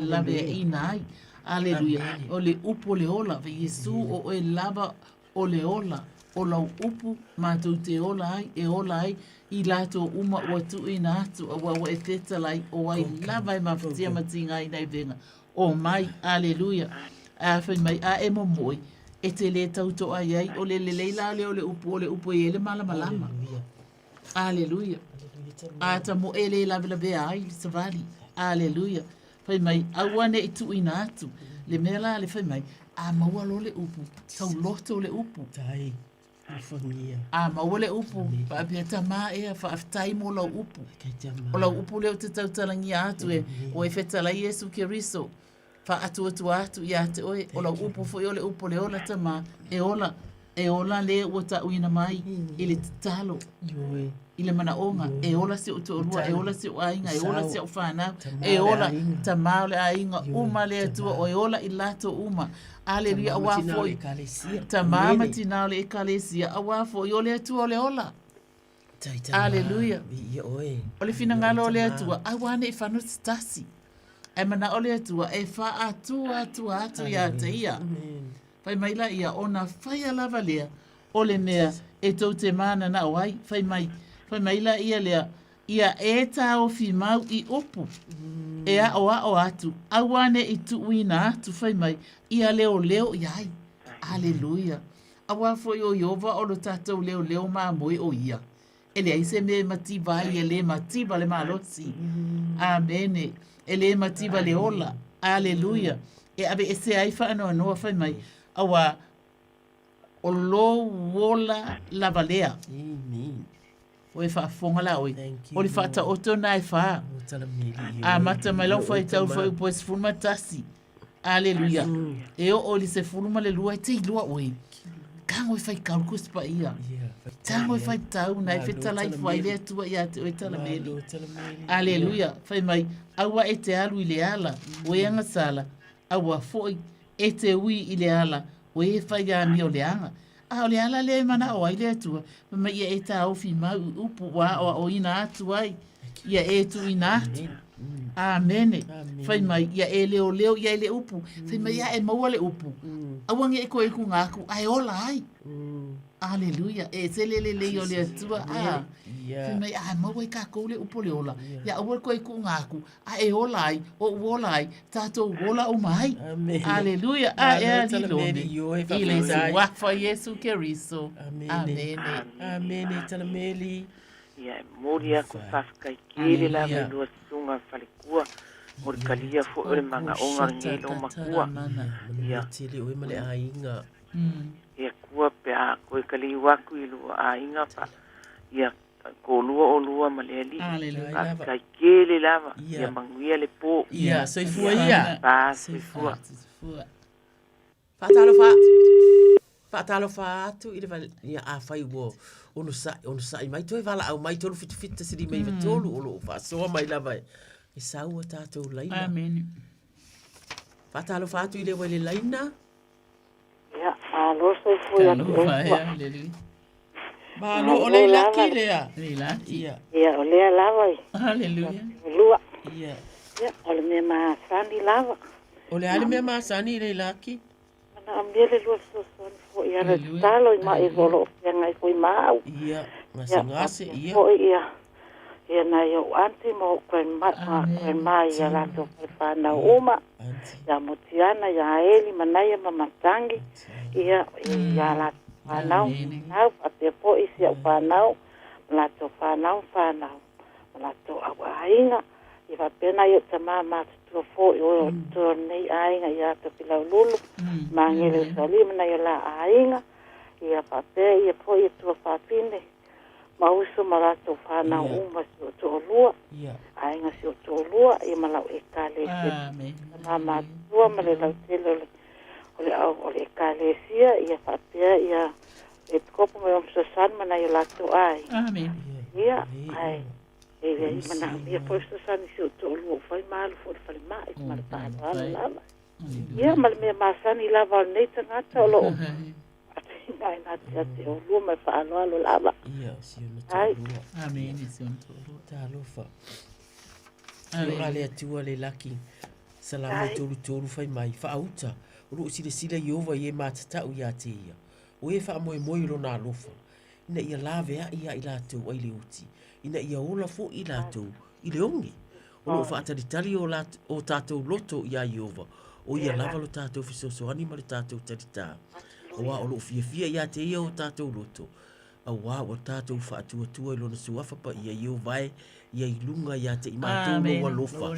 ina ai. Aleluia. O le upu le ola. Fai Yesu o e lava o le ola. O lau upu mātou te ola ai. E ola ai. I lato uma o tuu ina atu. Awa e teta lai. O ai lava e mawhatia matinga i nei venga. O mai. Aleluia. Fai mai a e momoi. E te le tauto ai ai, o le leila le o le upo e le malama. Aleluia. A ta mo e le lawe ai, le savali. Aleluia. Fai mai, awane i tu ina atu. Le mela le fai mai, a maua lo le upu. Tau loto le upu. Tai, a maua le upu. Pa apia ta maa ea, fa aftai mo lau upu. O lau upu leo te tautalangi atu e, o e fetala Yesu Keriso. Fa atu ia te oe, o lau upu fo i ole upu le ola tama, e ola le ua ta uina mai, i le talo, i le mana onga, e ola se o toorua, e ola se o ainga, e ola se o whanau, e ola tama o le ainga, uma le atua, o e ola i lato uma, aleluia, awa fo i, tama matina o le ekalesia, awa fo i ole atua o le ola. Aleluia. O le fina ngalo o le atua, awane i whanu stasi. E mana ole atua, e wha atu ia te ia. Fai mai la ia, ona whai alava lea, ole mea, e tau te mana na oai, fai mai la ia lea, ia e tau fi mau i opu. E a o atu, awane i tu uina atu, fai mai, ia leo iai. Aleluia. Awa fo i o Iova, o lo tatou leo maa moe o ia. Ele aise me matiba ai, ele matiba le malosi. Amene. Ele matiba le ola. Aleluia. E abe ese ai fa no fai mai. Awa o lo wola lavalea. Amen. O e fa fonga la oi. O le fa ta oto na e fa. A mata mai lo foi tau foi pois fuma tasi. Aleluia. E o li se fuma le lua te lua oi. Kango fai kalkus pa ia. Tango fai tau na e feta lai fai le tua ia te oi tala meli. Aleluia. Fai mai awa e te alu i le ala. O e anga sala. aua foi e te ui i le ala o e whai a mi o le anga. A o le ala le mana o ai le atua, ma ia e ta au fi mau upu wa o ina atu ai, ia e tu ina atu. Amene. Whai mai, ia e leo leo, ia e le upu. Whai mai, ia e maua le upu. Awangi e koe ku ngaku, ai ola ai. Aleluia. E se le o le atua. Whai mai, ai maua i ka kou le upu le ola. Ia awa koe ku ngaku, ai ola ai, o uola ai, tatou ola o mai. Aleluia. A e a lilone. I le su wafa Yesu Keriso. Amene. Amene, talameli. Ia e mori ako whawhkai kere la me lua sunga whalekua. Mori kalia fo ore manga onga nge lo makua. Ia tele oe male a inga. Ia kua pe a koe kali waku i lua a inga pa. Ia ko lua o lua male ali. Whawhkai kere lava. Ia manguia le po. Ia, soifua ia. Pa, soifua. Whatalo wha. Whatalo wha atu i le wale. Ia a whai uo. Ono sa mai toi vala au mai tolu fit siri mai tolu olo fa so mai lava e saua tatou laina. Amen. Fatalo fatu ile wele laina. Ya, alo so foi a Malo ole laki lea. Ia. Ya, ole lava. Hallelujah. Lua. Ia. Ya, ole me ma sani lava. Ole ale me ma sani ile laki. Na ambiele lua so fo ia talo ma e volo yang ai foi mau. Ia, ngase ia. Fo ia. Ia na yo anti mo kwen ma ia la to fa na uma. Ya motiana ya eli manaya mamatangi. Ia ya la fa na ate po isi fa na la to fa na la to ainga. Iwa pena yo tama ma to fo yo to nei ainga ya to pila lulu. Mangele salim na yo la ainga. Ia pape ia po ia to fa pine. Mauso malato fa na uma to lua. Ainga si to lua ia malau e kale. Mama tua male lau tele ole kale sia ia pape ia e kopo me om san mana yo la to ai. Amen. Ia ai. E mana ia posto san si to lua fai mal for fai mai mal pa lava. Ia mal me masani lava nei tanga tolo. Ai na te o lua me fa alo lava. Ia si no to lua. Amen si on to lua. Talo fa. Ale atua le laki. Salama tolu fai mai fa auta. Ro sile Yehova ye matata u ya te ia. O e fa moi lo na lofa. Ina ia lave ia ila tu ai le uti. Ina ia ola fo i latou i le ongi. O lo whaatalitali o tātou loto i a Iova. O ia lava lo tātou fisosoani ma le tātou talita. O wa o lo fia i a te ia o tātou loto. A wa o tātou whaatua i lona suafa pa i a Iova ia i lunga i a te i mātou no walofa.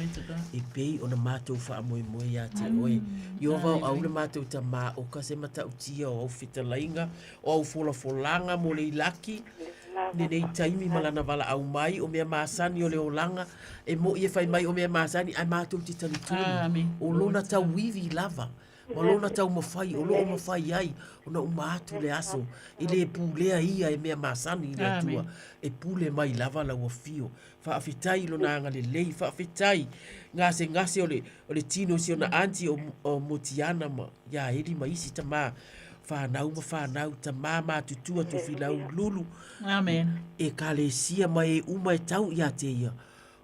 E pei o na mātou whaamoe i a te oe. Iova o au le mātou ta mā o ka se mata utia o au fita lainga o au folanga mo le ilaki. Nei taimi malana wala au mai o mea masani o leo langa e mo ie fai mai o mea masani ai mātou te talituni o lona tau wivi lava o lona tau mawhai o loo mawhai ai o na umātu le aso i le pūlea ia e mea masani i le atua e pūle mai lava la ua fio whaafitai lona anga le lei whaafitai ngase o le tino si o na anti o motiana ma ia eri ma isi ta maa whanau ta mama tutua tu filau lulu. Amen. E kalesia mai e uma e tau i a te ia.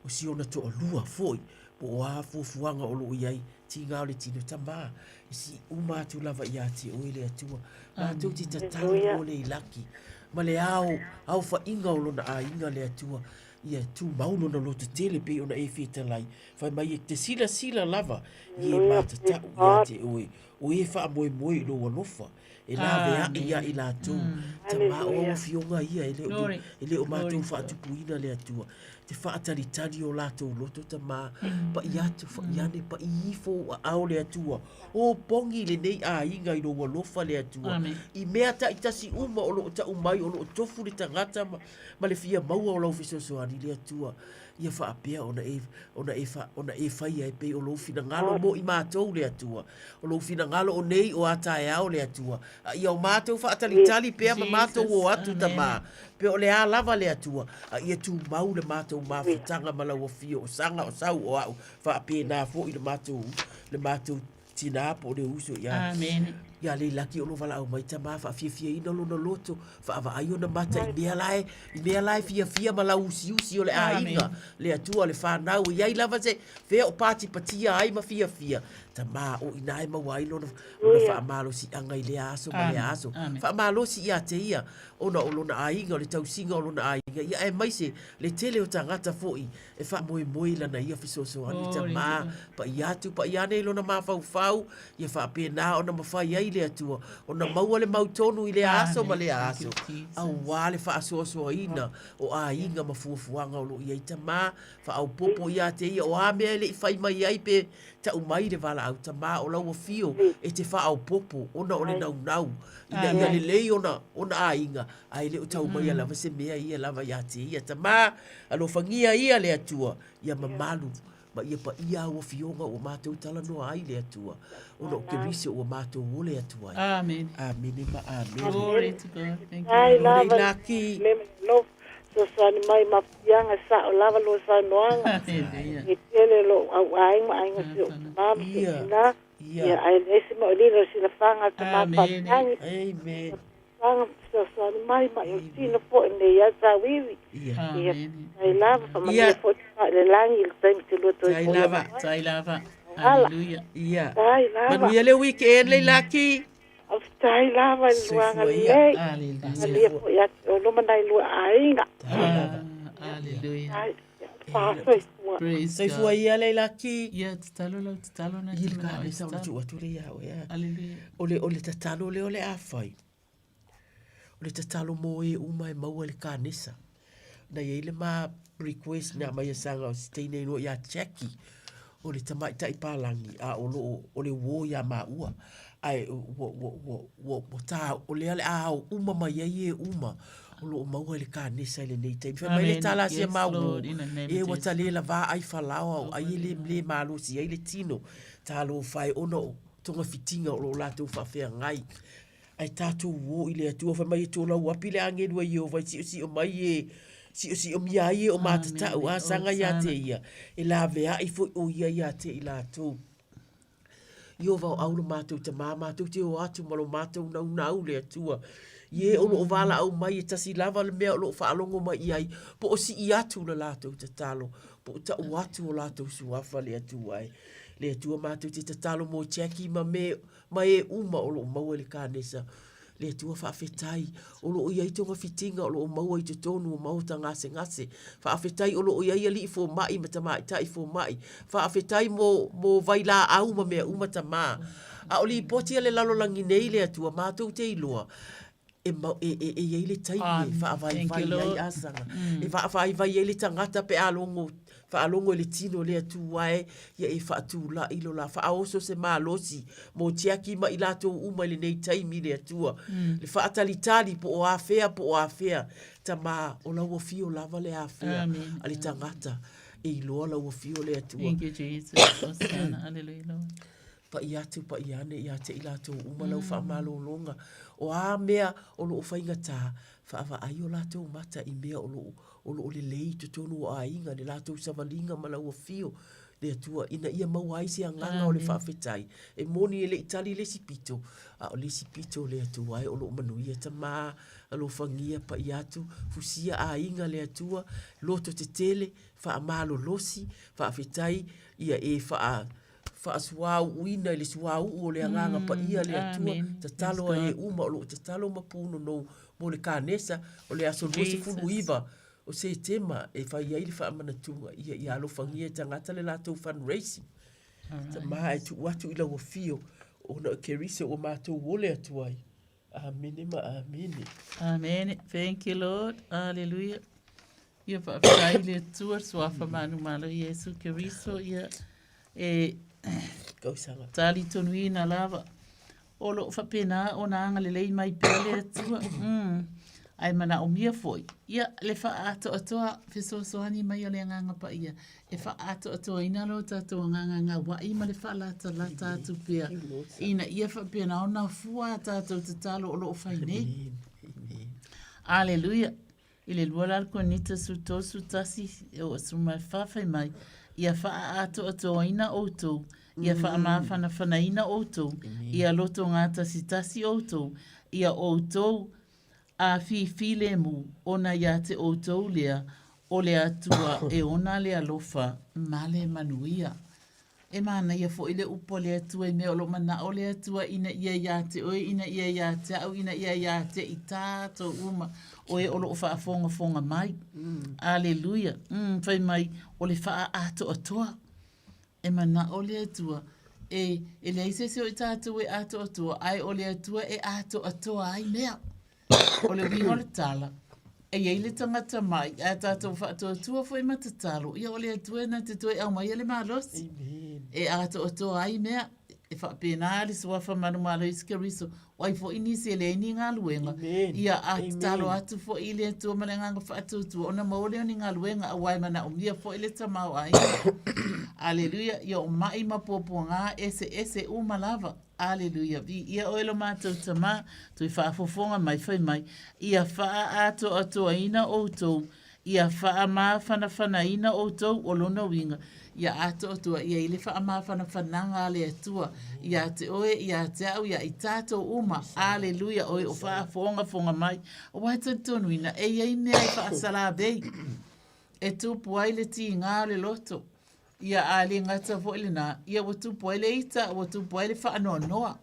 O si ona to lua foi. Po o a fuanga o lo iai. Ti ngao le tino ta maa. E si uma tu lava i a te oele atua. Ma tu ti tatau o le ilaki. Ma le au fa inga o lona a inga le atua. Ia tu mauno na loto tele pe ona e fitalai. Fai mai e te sila lava. Ie matata i a te oe. O e wha moe lo wanofa. E la vea ia i la tō. Ta maa o fionga ia e le o mātou whaatupuina le atua. Te whaataritari o la tō loto ta maa. Pa i atu whaiane pa i ifo au le atua. O pongi le nei a inga i lo walofa le atua. I mea ta itasi uma o lo ta umai o lo tofu le tangata ma le fia maua o lau fisosoani le atua. Ia whaapea ona e whai e pe o lo fina ngalo mo i mātou le atua. O lo fina ngalo o nei o atae au le atua. Ia o mātou whaatalitali pea ma mātou o atu ta mā. Pe o le a lava le atua. Ia tu mau le mātou mawhitanga malau o fio o sanga o sau o au. Whaapea nā fo i le mātou tina po le uso ya amen ya le laki o lo vala o mai tama fa fia ina lo no loto fa va ayo na mata i mea lai fia ma la usi o le ainga le atua le fa na o ia lava se fe o pati patia ai ma fia tama o ina ma wai lo fa malo si anga i le aso ma le aso fa malo si ia te ia ona o lona ainga o le tausinga o lona ainga ia e mai se le tele o tangata foi e fa moi lana ia fisoso ani tama pa ia tu pa ia nei lona ma fau ia fa pena ona ma fa ia le atua ona maua le mautonu i le aso ma le aso au wale fa aso ina o ainga ma fuafuanga o lo ia tama fa au popo ia te ia o ame le fai mai ai pe ta umai le vala au tama o lau fio e te fa au popo ona o le nau ina ia le lei ona ainga ai le tau mai ala se mea ia lava ia te ia tama alo fangia ia le atua ia mamalu ma ia pa ia o fionga o mātou tala noa ai le atua ona o kerisi o mātou o le atua amen ma amen glory to God thank you ai lava laki no so sani mai ma pianga sa o lava lo sa noanga e tele lo au ai ma ai ngasio mam na ia ai ese mo lino si la fanga ta ma amen fanga so sani mai ma eu sino po ne ya sa wiwi ai lava fa ma fo le langi il time te lo to tai lava hallelujah ia ai lava manu ia le weekend le laki tai lava luanga le hallelujah po ya no manai lu ainga hallelujah Praise God. Foi ia le laki. Ia talo na. Il ka le sa tu le ya o ya. Hallelujah. Ole tatalo le ole afai. Ole tatalo mo e uma e mau le kanisa. Na ye le ma request na mai sanga o stay nei no ya Jackie. Ole tamai tai palangi a ole wo ya ma ua. Ai wo ta ole ale a uma mai ye uma. Lo mau le kanisa le nei tai fa mai le tala sia mau e wa tale la va ai falao ai le malo si ai le tino talo fai ono tonga fitinga o la tu fa fe ngai ai tatu wo ile tu fa mai to la wa pile ange do yo vai si o mai e si o mia e o mata o sanga ya te ia e la vea i fo o ia ya te ila tu yo va au no matu te mama tu te o atu malo matu na le tua ye o lo vala au mai e tasi lava le mea o lo whaalongo mai ai po o si i atu la lato te talo po o ta o atu o lato suafa le atu ai le atu mātou te talo mo Jackie ma e uma o lo maua le kānesa le atu whaafetai o lo iai tonga fitinga o lo maua i te tonu o mauta ngase whaafetai o lo iai ali i fo mai matamai tai fo mai whaafetai mo vaila au ma mea uma tama a o li poti ale lalo langi nei le atu mātou te iloa e ele tai fa vai ai asanga e vai ele tangata pe alongo le tino le tu ai e fa tu la ilo la fa oso se malosi mo tiaki ma ilato uma le nei tai mi le tua le fa tali po afea tama o la wo fio lava le afea ali tangata e lo la wo fio le tua thank you Jesus hallelujah pa iane ia te ilato uma lau fa malo longa o a mea o lo fainga ta fa va ai o lato mata i mea o lo le lei to tonu a inga le lato savalinga ma lau fio le tua ina ia mau ai se nganga o le fa fetai e moni ele itali le sipito a o le sipito le tua ai o lo manuia tama alo fangia pa iatu fusia a inga le tua loto te tele fa malo losi fa fetai ia e fa aswau uina le swau o le nganga pa ia le atua te talo e uma o te talo mapuno no mo le kanesa o le aso rosi fulu iva o se tema e fa ia ile fa manatunga ia alo fangia tangata le lato fundraising te mai tu watu ila wo fio o na kerisa o mato wole atuai amen thank you Lord hallelujah ia fa fa ile tuar swafa manu malo Yesu keriso ia e tali tonui na lava o lo whapena o na anga le lei mai pele atua ai mana o mia foi ia le wha ato atoa fisosoani mai o le nganga pa ia e wha ato atoa ina lo tato nganga wa ima le wha lata la tatu pia ina ia whapena o na fua tato te talo o lo whaine aleluia ile luala ko nita su tosu tasi o sumai whawhai mai ia wha ato atoa ina o tō Ia whaamawhana outou. Ia loto ngā tasitasi outou. Ia outou a file mu ona ia te outou lea o le atua e ona le alofa male manuia. E mana ia fo ile upo le atua i mea o lo mana o le atua ina ia te oe, ina ia te au, ina ia te i tātou uma o e olo o whaafonga mai. Aleluia. Whai mai o le wha ato atoa. E mana o le atua e le aise se o i tātou e ato atoa, ai o le atua e ato atoa ai mea. O le wingo le tala. E iei le tangata mai, a tātou whaato atua fo i matatalo. Ia o le atua na te toi au mai le malosi. E ato atoa ai mea, e whaapena le sua whamanu malo i skeriso. Wai fo inisi e le ini ngā luenga. Ia a talo atu fo i le atua ma le nganga whaato atua. Ona maole o ni ngā luenga a wai mana o mia fo i le tamau ai. Aleluia, ia o mai mapopo ngā ese umalava. Aleluia. Ia oelo mātou tamā, tui whaafofonga mai whai mai. Ia wha ato atoa ina outou. Ia wha mawhana ina outou o lona winga. Ia ato atoa, ia ile wha mawhana le atua. Ia te oe, ia te au, ia i tātou uma. Aleluia, oe o whaafonga mai. O waita tonuina, e iei mea i wha asala bei. E tupu ai le ti ngā le loto. Ia ale ngata fo ile na ia watu poile ita watu poile fa anoa.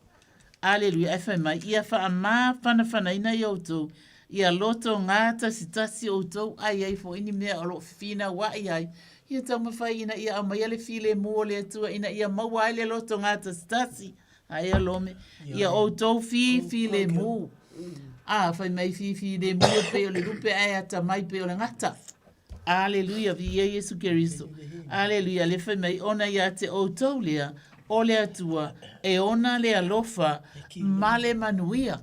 Aleluia e fai mai ia fa ama fana ina yoto. Ia loto ngata sitasi oto ai fo ini mea alo fina wa ai. Ia tama fai ina ia ama ile file mo le tua ina ia mawa ile loto ngata sitasi. Ai alome ia oto file mo. Fai mai file mo pe ole lupe ai ata mai pe ole ngata. Aleluia, via Yesu Keristo. Aleluia, le fai mai ona ia te outou lea, o le atua, e ona le alofa, male manuia.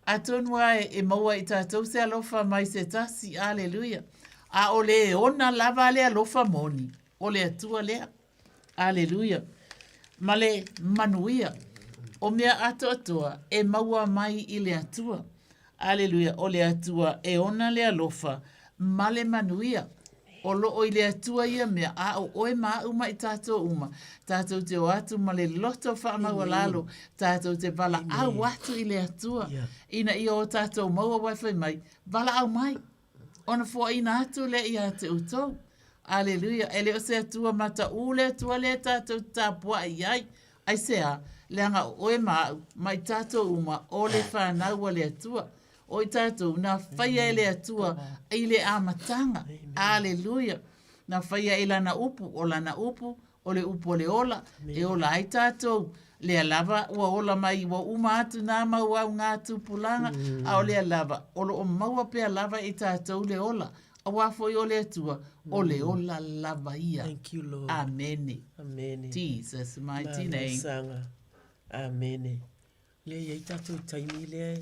Atonua e maua i tātou se alofa mai se tasi, aleluia. A o le ona lava le alofa moni, o le atua lea. Aleluia. Male manuia, o mea ato atoa, e maua mai i le atua. Aleluia, o le atua, e ona le alofa, male manuia o lo o ile atua ia mea a o oe maa uma i tātou uma tātou te o atu ma le loto wha maua lalo tātou te vala au atu i le atua ina i o tātou maua waiwhai mai vala au mai ona fua ina atu le i a te utou aleluia ele o se atua mata ule atua le tātou tāpua i ai sea leanga oe maa mai tātou uma o le whanau le atua o i tātou, na whaia ele atua i le amatanga. Aleluia. Na whaia e lana upu, o lana upu, o le upu o le ola, e ola ai tātou. Lea lava, ua ola mai, ua uma atu nā mau au ngā tupulanga, a o lea lava. Olo o maua pea lava i tātou le ola. A wafoi o le atua, o le ola lava ia. Thank you, Lord. Amene. Amene. Jesus, mighty name. Amene. Le iei tātou taimi lea.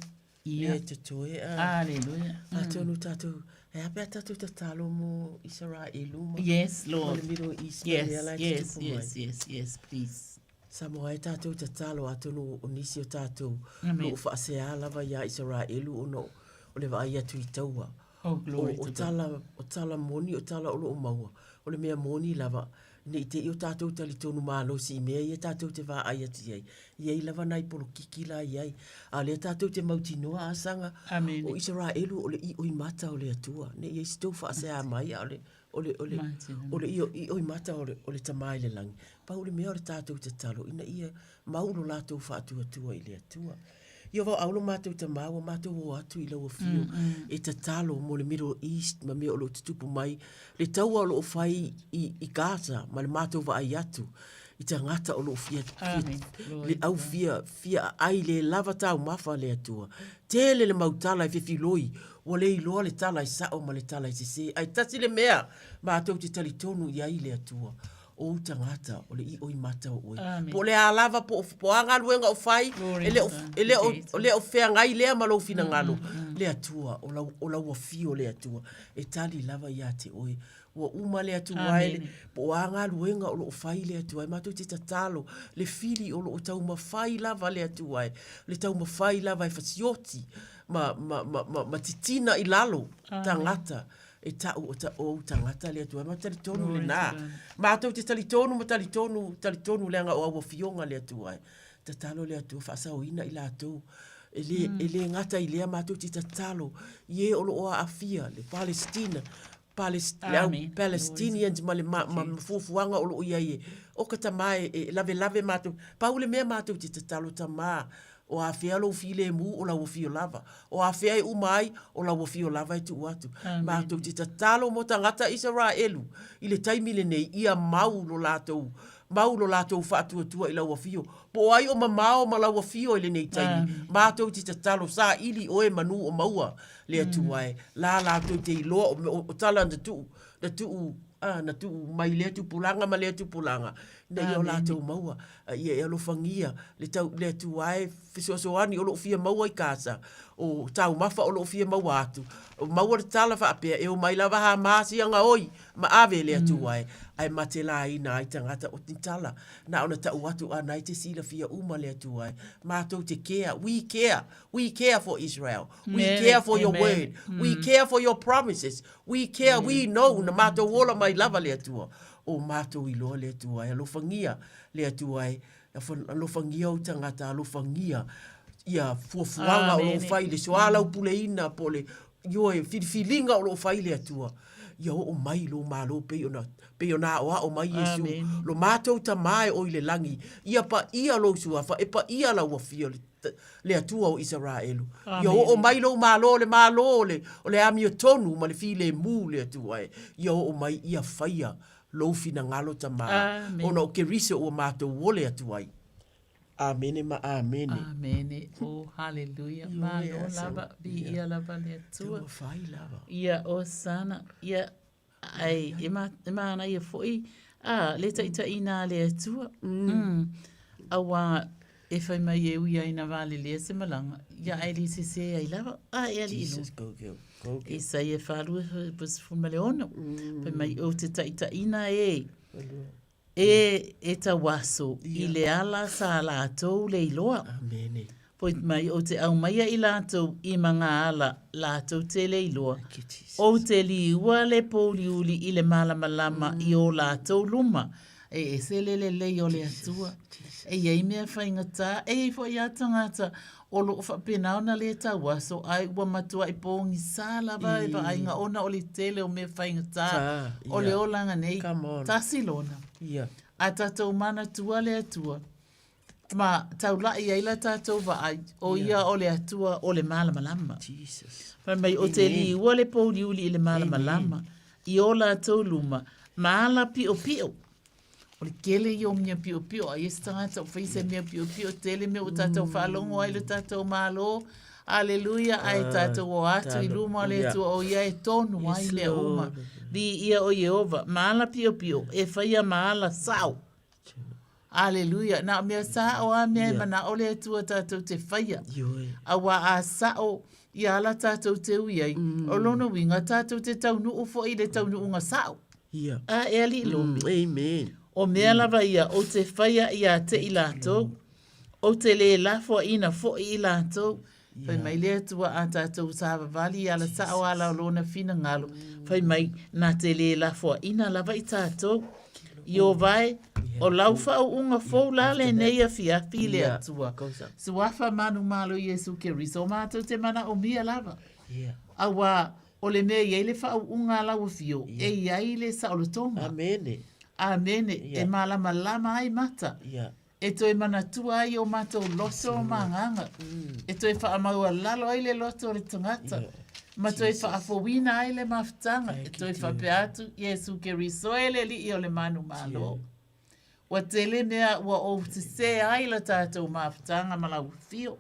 Ia te toe Aleluia. Atonu tātou. E apea tātou te talo mo Israelu. Yes, Lord. O le Middle East. Yes, please. Samoa e tātou te talo atonu o nisi o tātou. Lo whaasea lava ia Israelu ono. O le vai atu i taua. Oh, glory to God. O tala moni, o tala olo o maua. O le mea moni lava. Nei te o tātou tali tonu mālo si mea i tātou te wā ai ati ai. Iei lava nai polo kikila i ai. A lea tātou te mauti noa asanga. Amen. O Israelu o le i oi mata o le atua. Ne iei sitou whaasea mai a o le i oi mata o le tamai le langi. Pa o le mea o le tātou te talo. Ina ia maulo lātou whaatua tua i le atua. Ia wau aulo mātou te māua, mātou o atu i lau fio. E te talo mo le Middle East, ma mea o lo tutupu mai. Le taua o lo whai i Gaza, ma le mātou wa ai atu. I te ngata o lo fia. Le au fia ai le lava tau mafa le atua. Tele le mautala i whiwhiloi. O le iloa le tala i sao ma le tala i sese. Ai tasi le mea, mātou te talitonu i ai le atua. O tangata o le i oi mata o oi. Po le alava po anga luenga o fai, ele o fea ngai lea malo fina ngalo. Le atua, o la ua fio le atua. E tali lava ia te oi. Ua uma le atua ele, po anga luenga o lo fai le atua. Mato te tatalo, le fili o lo tau mawhai lava le atua. Le tau mawhai lava e fasioti, ma titina i lalo, tangata. e tau o ta o tangata le atua ma tali tonu le na mātou te tali tonu ma tali tonu leanga o awa fionga le atua ta talo le atua whaasau ina i lātou ele ngata i lea mātou te tatalo ie olo o afia le Palestinians ma le mafufuanga o lo ia ie o ka tamae lave mātou paule mea mātou te tatalo tamā o a fea lo file mu o la wofio lava o a fea e umai o la wofio lava e tu watu mātou te tatalo mo tangata Israelu i le taimile nei ia mau lo latou whaatua i la wofio po ai o mamao ma la wofio i le nei taimi mātou te tatalo sa ili o e manu o maua le atuae la latou te iloa o tala na tu mai le tu pulanga ma le tu pulanga na yo latou maua ia lo fangia le tu ai fisosoani o lo fia maua i casa o tau mafa o lo fia maua atu o maua le tala fa apea e o mai lava ha masi anga oi ma ave le tu ai matela ina ai tangata o tintala na ona tau atu ana i te sila fia uma le tu ai mātou te care we care for Israel we care for your word we care for your promises we care we know na mātou wola mai lava le atua o mātou i loa le atua e alofangia le atua e alofangia o tangata alofangia ia fuafuanga o lo fai le soala o puleina po le ioe filinga o lo fai le atua ia o mai lo malo pe ona o mai Yesu lo mātou tamae o i le langi ia pa ia lo suafa e pa ia la wafio le atua o Israelu ia o mai lo malo o le ami o tonu ma le file mu le atua ia o mai ia faia lo fina ngalo tamae ona o ke riso o mātou wole atua Amene ma amene. Amene. Oh, hallelujah. Malo lava bi ia lava le atua. Ia o sana. Ia ai ima ana ia foi. Le ta ina le atua. Awa e fai mai e uia ina vale le se malanga. Ia ai li se ai lava. E ali ino. E sai e falu pus fumaleono. Fai mai o te ta ina e. E tawaso i le ala sa lātou le iloa. Amene. Poit mai o te au maia i lātou i mga ala lātou te le iloa. O te li ua le pōliuli i le malamalama i o lātou luma. E se le o le atua. E iei mea whaingata. E i fo i atangata o lo whapena ona le tawaso. Ai ua matua i pōngi sāla vai. Pa ainga ona o le tele o mea whaingata. O le olanga nei. Tasi lona. Yeah. A tātou mana tua le atua. Ma tau lai aila tātou vaai. O ia o le atua o le malamalama. Jesus. Pa mai o te li ua le pōliuli i le malamalama. I o lātou luma. Maala pio pio. O le kele i o mia pio pio. A yes tangata o whaise mia pio pio. Tele mea o tātou whalongo ai le tātou malo. Aleluia. Ai tātou o atu i luma le atua o ia e tonu ai le uma. Li ia o Jehova, maala pio pio, e whaia maala sao. Aleluia. Na mea sao a mea e mana ole atua tātou te whaia. Awa a sao i ala tātou te uiai. O lono winga tātou te taunu u fo i le taunu unga sao. A e ali lomi. Amen. O mea lava ia o te whaia i a te i lātou. O te le lafo ina fo i lātou. Fai mai lea tua a tātou sāwa vali ala sao ala o lona fina ngalo. Fai mai nā te le la fua ina lava i tātou. I o vai o laufa o unga fōu la le nei a fiafi le atua. So wafa manu malo Yesu Keriso. O mātou te mana o mia lava. Awa o le mea iei le wha o unga lau fio. E iei le sa o le tonga. Amene. Amene. E malama lama ai mata. E toi mana tua ai o mātou loto o manganga. E toi wha amaua lalo ai le loto o le tangata. Ma toi wha afowina ai le mafutanga. E toi wha peatu Yesu Keriso ele li i o le manu malo. Wa tele mea wa o te se ai la tātou mafutanga malau fio.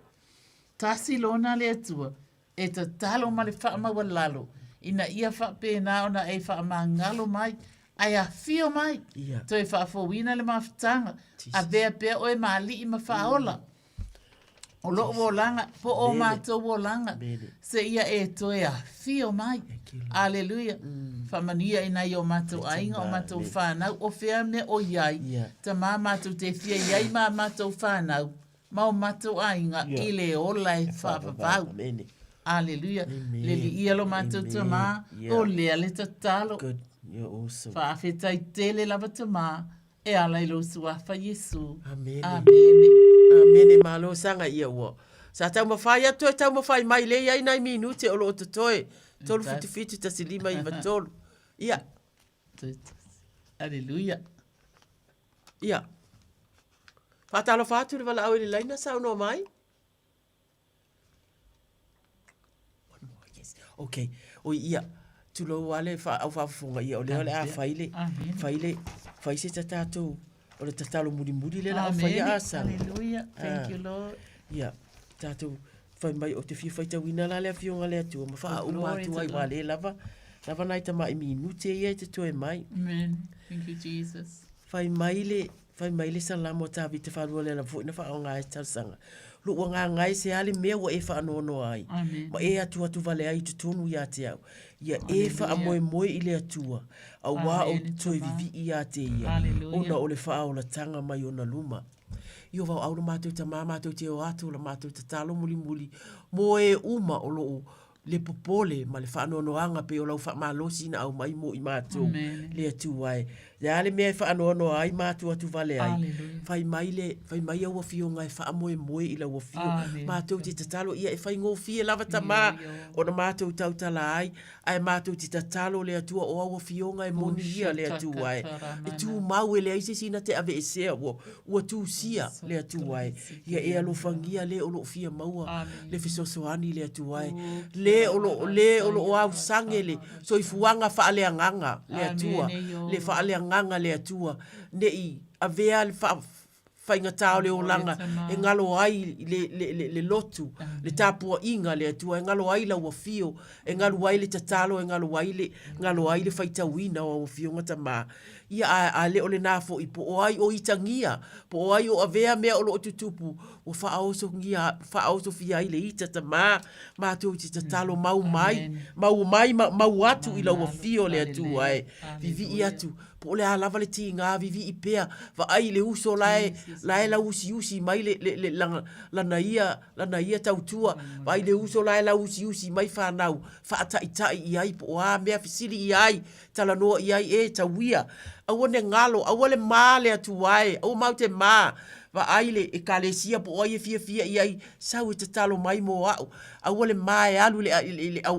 Tasi lona le atua. E ta talo ma le wha amaua lalo. Ina ia wha pēnā ona e wha amangalo mai. Ai a fio mai. Toi whaafowina le mafutanga. A vea pea oe maali i mawhaola. O loo wolanga, po o mātou wolanga. Se ia e toi a fio mai. Aleluia. Whamania ina i o mātou ainga, o mātou whanau. O whea me o iai. Ta mā mātou te fia iai mā mātou whanau. Ma o mātou ainga i le ola e whapapau. Aleluia. Le li ia lo mātou ta mā. O lea le tatalo. Good. You're awesome. Whaafetai tele lava ta mā. E ala i lo suafa Yesu. Amen. Amen. Amen. Malo sanga ia ua. Sa tau mawhai atu e tau mawhai mai le ia inai minute o lo o totoe. Tolu fitu ta silima i vatolu. Ia. Aleluia. Ia. Whatalo whatu le wala au ili laina sa uno mai? One more, yes. Okay. O ia. Tulo wale au whafunga ia. O leo le a whaile. Whaile. Whaise ta tātou. O le tatalo muri le la a whaia asa. Aleluia. Thank you, Lord. Ia. Tātou. Whai mai o te whia whaita wina la lea fionga lea tua. Ma wha au mātu ai wale lava. Lava nai ta mai minute ia te toe mai. Amen. Thank you, Jesus. Whai mai le salamo tavi te wharua le la fwoi na wha o ngai tausanga. Lua ngā ngai se ale mea wa e wha anono ai. Amen. Ma e atu vale ai tu tonu ia te au. Ia e wha amoe i le atua. A wā o toi vivi ia te ia. Ona o le wha o la tanga mai o na luma. Io vau au la mātou ta mā mātou te o atu la mātou ta talo muli. Mo e uma o loo le popole ma le whaanoanoanga pe o lau whaamalosi na au mai mo i mātou le atu ai. Le ale mea e whaanoanoa ai mātou atu vale ai. Whai mai au wafio ngai whaamoe i la wafio. Mātou te tatalo ia e whai ngofie lava ta mā o na mātou tautala ai. Ai mātou te tatalo le atua o au wafio ngai moni ia le atu ai. E tu mau e le aise sina te ave e sea ua tu sia le atu ai. Ia e alofangia le olo fia maua le fisosoani le atu ai. Le olo o au sangele so i fuanga whaaleanganga le atua. Le whaaleanganga le atua. Ne i avea le whainga tau le o langa e ngalo ai le lotu, le tāpua inga le atua, e ngalo ai la wafio, e ngalo ai le tatalo, e ngalo ai le whaitawina o wafio ngata mā. Ia a le o le nāfo i po o ai o itangia, po o ai o avea mea o lo tutupu, o whaoso fia i le ita ta mātou ti tatalo mau atu i la wafio le atu ai, vivi i atu. Po le alava le ti ngā vivi i pea, va ai le uso lae la usi mai le lana ia tautua, va ai le uso lae la usi mai whanau, whaatai i ai, po a mea fisili i ai, talanoa i ai e tawia, aua ne ngalo, aua le mā le atu ai, aua mau te mā, va ai le e kalesia po ai e fia i ai, sau e te talo mai mo au, aua le mā e alu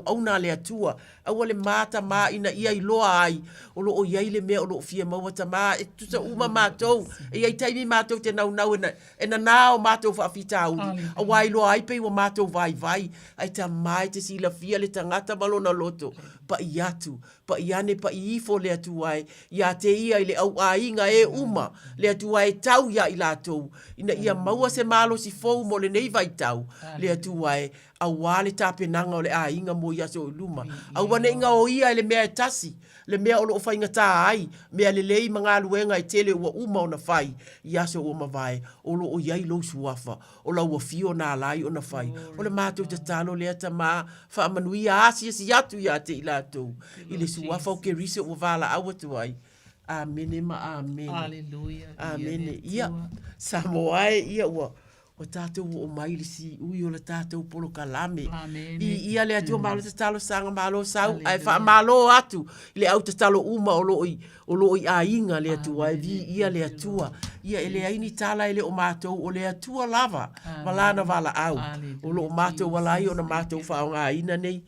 au na le atua, aua le mata mā ina ia i loa ai, o lo o iai le mea o lo fia maua ta mā, e tusa uma mātou, e ai taimi mātou te nau e na nāo mātou whaafita auri, a wai loa ai pei wa mātou vai, ai ta mai te sila fia le tangata malona loto, pa i atu, pa i ane, pa i ifo le atu ai, ia te ia i le au ainga e uma, le atu ai tau ia i lātou, ina ia maua se malo si fou mo le nei vai tau, le atu ai, a wale tape nanga o le ainga mo ia so luma. A wane inga o ia le mea e tasi, le mea o lo whainga tā ai, mea le lei mga luenga i tele ua uma o na whai, ia so o mawai, o lo o iai lo suafa, o la ua fio na lai o na whai, o le mātou te talo le ata mā, wha amanui a asia si atu ia te i lātou, i le suafa o ke rise o wala awatu ai. Amen, amen. Alleluia. Amen. Ia, Samoae, ia ua. O tātou o maili si ui o le tātou polo kalame. Ia le atua malo te talo sanga malo sau, ai wha malo atu, le au te talo uma o loi a inga le atua, ia le atua, ia ele aini tala ele o mātou o le atua lava, walana wala au, o lo mātou walai o na mātou whaonga ina nei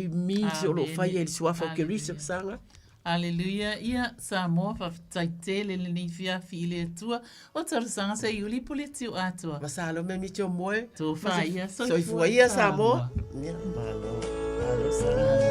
misi o lo whai e li suafa o ke risa sanga. Aleluia, ia Samoa whaftaitele le ni fia fi le atua, o tarasanga sa iuli pole tiu atua. Masalo me mi tio moe. Tō whaia soifua ia Samoa. Ia, malo, Samoa.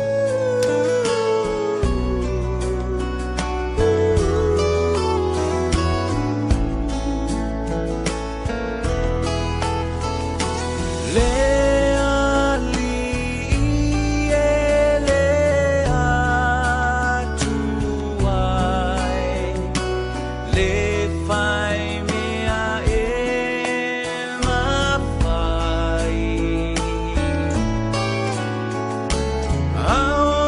Oh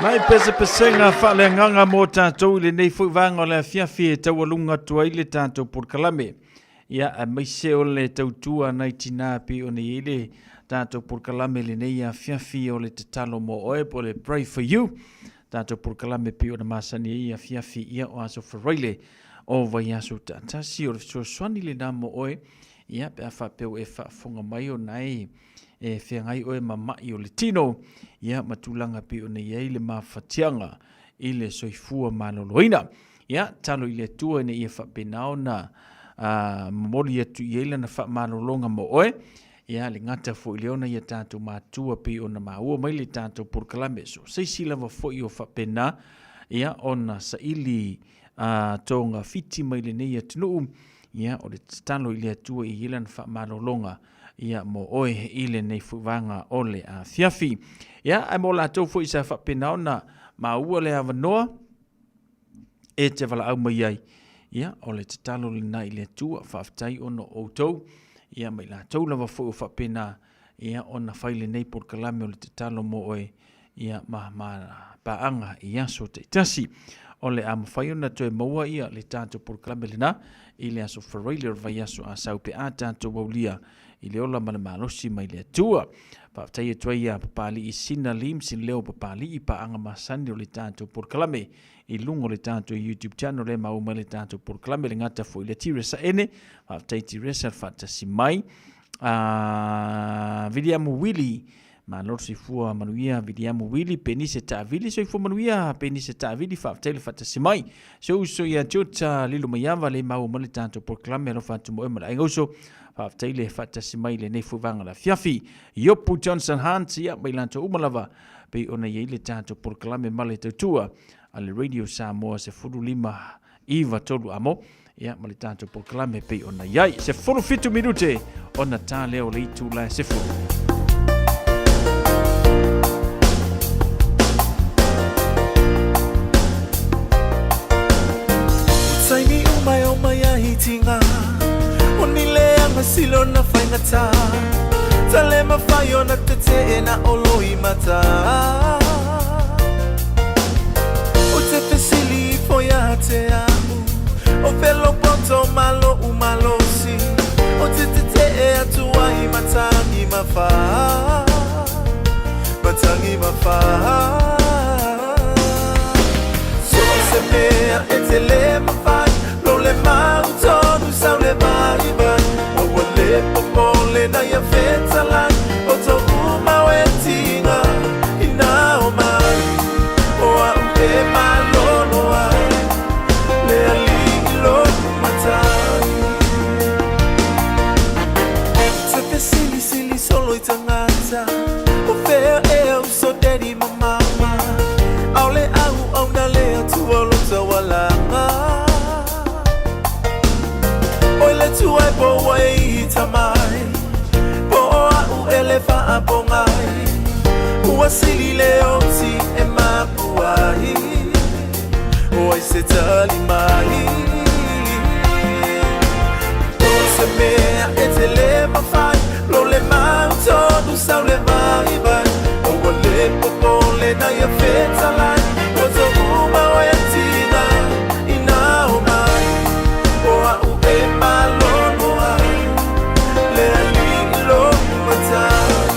Mai pesa whale nganga mō tātou le nei fui vanga o le fiafi e tau alunga tua i le tātou Purkalame. Ia a maise o le tautua nai tina pi o nei ile tātou Purkalame le nei a fiafi o le te talo mō oe po le Pray for You. Tātou Purkalame pi o na masani i a fiafi ia o aso wharaile o vai aso tātasi o le swani le nā mō oe. Ia pe a whapeo e whafunga mai o nei e whiangai oe mamai o le tino. Ia matulanga pi o nei eile mawhatianga i le soifua maloloina. Ia talo i le tua ne ia whapenao na mamori atu i eile na whamalolonga mo oe. Ia le ngata fo i leona ia tātou mātua pi o na maua mai le tātou Purkalame. So seisi lava fo i o whapena ia ona sa ili tonga fiti mai le nei atunuu. Ia o le talo i le atua i eile na whamalolonga. Ia mo oe ile nei fuwanga ole a fiafi. Ia ai mo la tau fu isa whapenao na maua le awanoa e te wala au mai ai. Ia o le te talo le na ile tua whaftai ono outou. Ia mai la tau lawa fu whapena. Ia o na whaile nei Purkalame o le te talo mo oe. Ia ma paanga i aso te tasi. O le amawhai ona toe maua ia le tātou Purkalame le na. Ile aso wharaile vai aso a saupe a tātou waulia. I le ola mana malosi mai le atua. Whaftai e tuai a papali i sina lim sin leo papali i paanga masani o le tātou Purkalame. I lungo le tātou YouTube channel le mauma le tātou Purkalame le ngata fo i le tiresa ene. Whaftai tiresa whata si mai. Vidiamu Willi. Malosi fua manuia Vidiamu Willi. Penise ta vili so i fua manuia. Penise ta vili whaftai le whata si mai. So ia jota lilo maiawa le mauma le tātou Purkalame. Alo whatu mo ema la ingoso. Whaftaile whatasi mai le nei fuwanga la fiafi. Iopu Johnson Hans ia mai lanto umalava. Pe ona yeile tātou Purkalame male tautua. Ale Radio Samoa se furu lima iwa tolu amo. Ia male tātou Purkalame pe ona yai. Se furu fitu minute ona tā leo le itu la se furu. Saini umai hitinga. Onile ang masilo na fay ngata. Talema fayo na tete na oloi mata. O te pesili foya te amu. O pelo ponto malo umalosi. O te tete atua i matangi mafa. Matangi mafa. So se mea etele mafai. Lo le mauto nu sau le vai vai. O wale popole na ya feta lai. O to uma wetinga ina o mai. O a upe malolo ai. Le ali lo matai. Se te sili solo i tangata. O fea e au so daddy mama. Au le au na le atu o lo tawalanga. Oile tu ai po wai tamai. Po au elefa apongai. Uasili leo si e mapuai. Oi se tali mai. Se mea e te le mawhai. Lo le mauto nu sau le mai vai. O le popole na ia feta lai. O to uma o e tina ina o mai. O au e malolo ai. Le ali lo matai.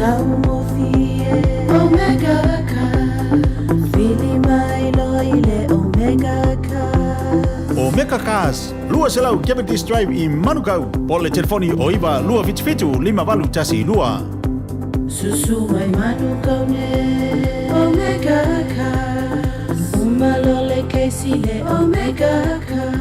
tau mo fie Omega ka Fili mai loile Omega ka Omega Cars, lua selau Cavendish Drive i Manukau. Pole telefoni o iwa lua fitu 5 tasi lua. Susu mai Manukau ne Omega Cars Umalole keisile Omega Cars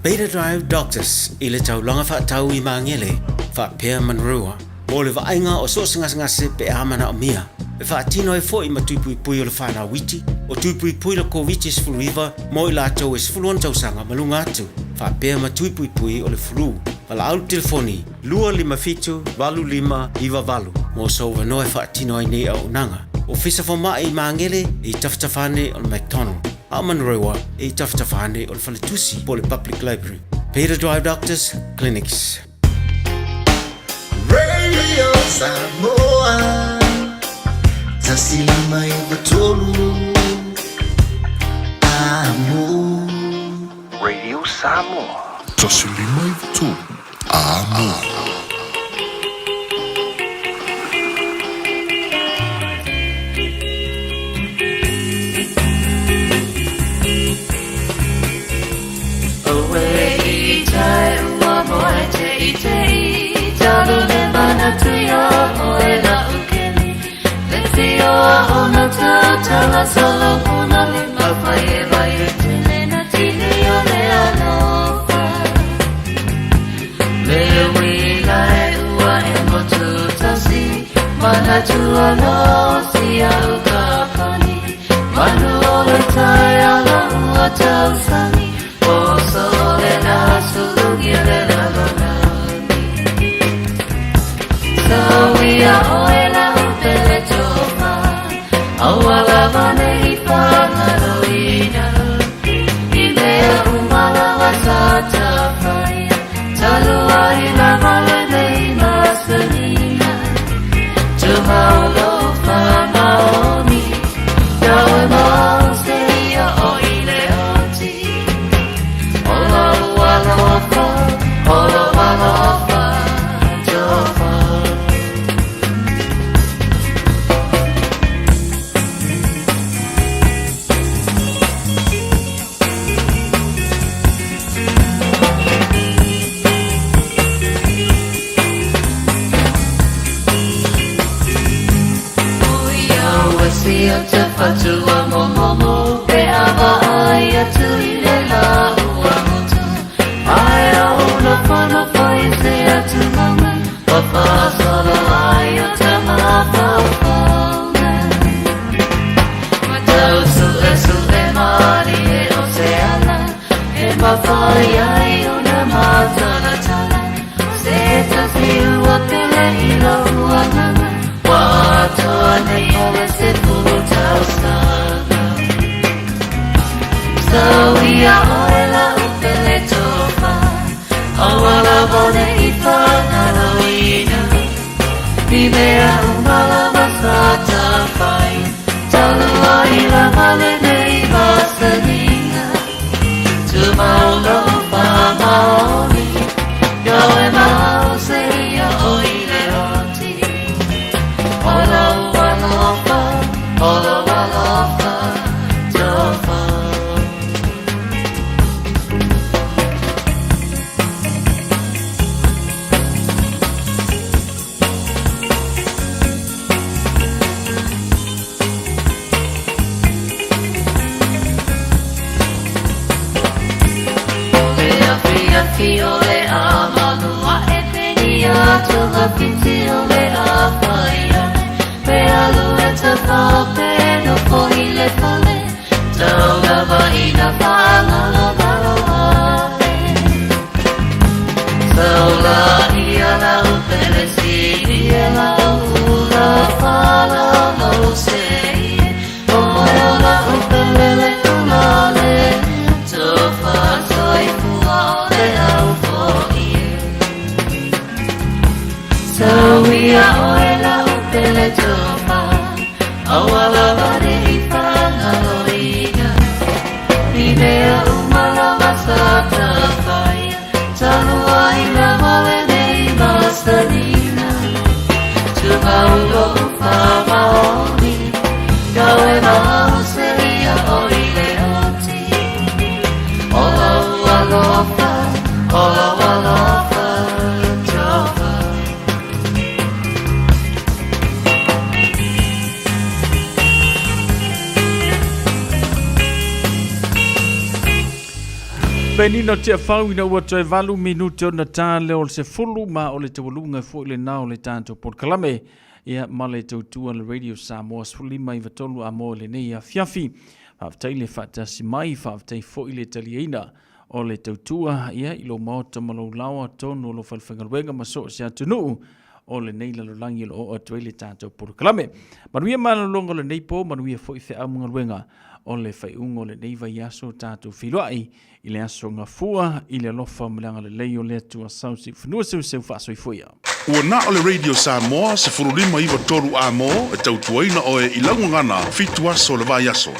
Beta Drive Doctors i le tau longa wha tau i mangele wha pia manrua. O le vainga o so ngase pe amana o mia. E wha tino e fo i matupui pui o le whana witi. O tupui pui la ko witi es fulu iwa mo i la tau es fuluan tau sanga malunga atu. Wha pia matupui pui o le fulu. Wala au telefoni lua 55 valu iwa valu. Mo so wanoe wha tino e nei au nanga. O fisa fo maa i mangele i taftafane o le McDonald. A manrewa i taftafane o le Faletusi po le Public Library. Peter Drive Doctors Clinics. Radio Samoa Tasilima i batolu Amo Radio Samoa Tasilima i batolu Amo Tala solo una lima faye vaye tenena tini ole alofa Lewi lai ua emo tu tasi Mana tu alo siya ukapani Manu ole tai ala ua tau sani Oso ole na sulugire la lonani So we are oela upele tofa Awala vane ipangaloina Imea umala wasata faya Talua ila vale nei masalina Tumaulo fanaoni Yawe mauseia o ile oti Ola ualofa, ola walofa Jofa Sia te fatua momo pe ava ai atu I le la ua motu Ai au na whana whai se atu mama Papa sala ai o te mawhawhaume Matau su e mari e o se ala E mawhai ai o na matana tala Se ta fiua pele I la ua nanga Watoa nei ole se pulu tau sana So ia oela upele tofa Awala vone I whanaloina Mimea umala masata whai Talua I la male nei masanina Tumaulo whamaoni Yawe mau se ia oile oti Ola walofa, jofa Ole amanua e penia tuga piti ole apaya Pe alu e te pape no pohile pale Tauga vaina whanga lo ape Saula ia la upele siri e la ula whala lo sei Oe la upele le kumale Tofa soi fua ole au po ie So we are oela upele tofa Awala vare I whanaloina Nimea umala masata whaia Talua I la vale nei masanina penino te fau ina ua toe valu minuti o na tā leo le se fulu ma o le te walunga fo ile nao le tātou Port Kalame ia ma le tautua le Radio Samoa sfuli mai vatolu a mo le nei a fiafi whaftai le whatasi mai whaftai fo ile talieina o le tautua ia ilo maota malo lawa tonu lo falwhengaruenga maso se atunu o le nei lalolangi lo o atue le tātou Port Kalame. Manuia malalonga le nei po manuia fo i whea mungaruenga o le whaiungo le neiva i aso tātou whiluai i le aso ngā fua i le alofa malanga le leo le atua sausi whanua seu whaasoi fuia. Ua na o le Radio Samoa se furulima iwa toru a mo e tautuaina o e ilangu ngana fitu aso le vai aso.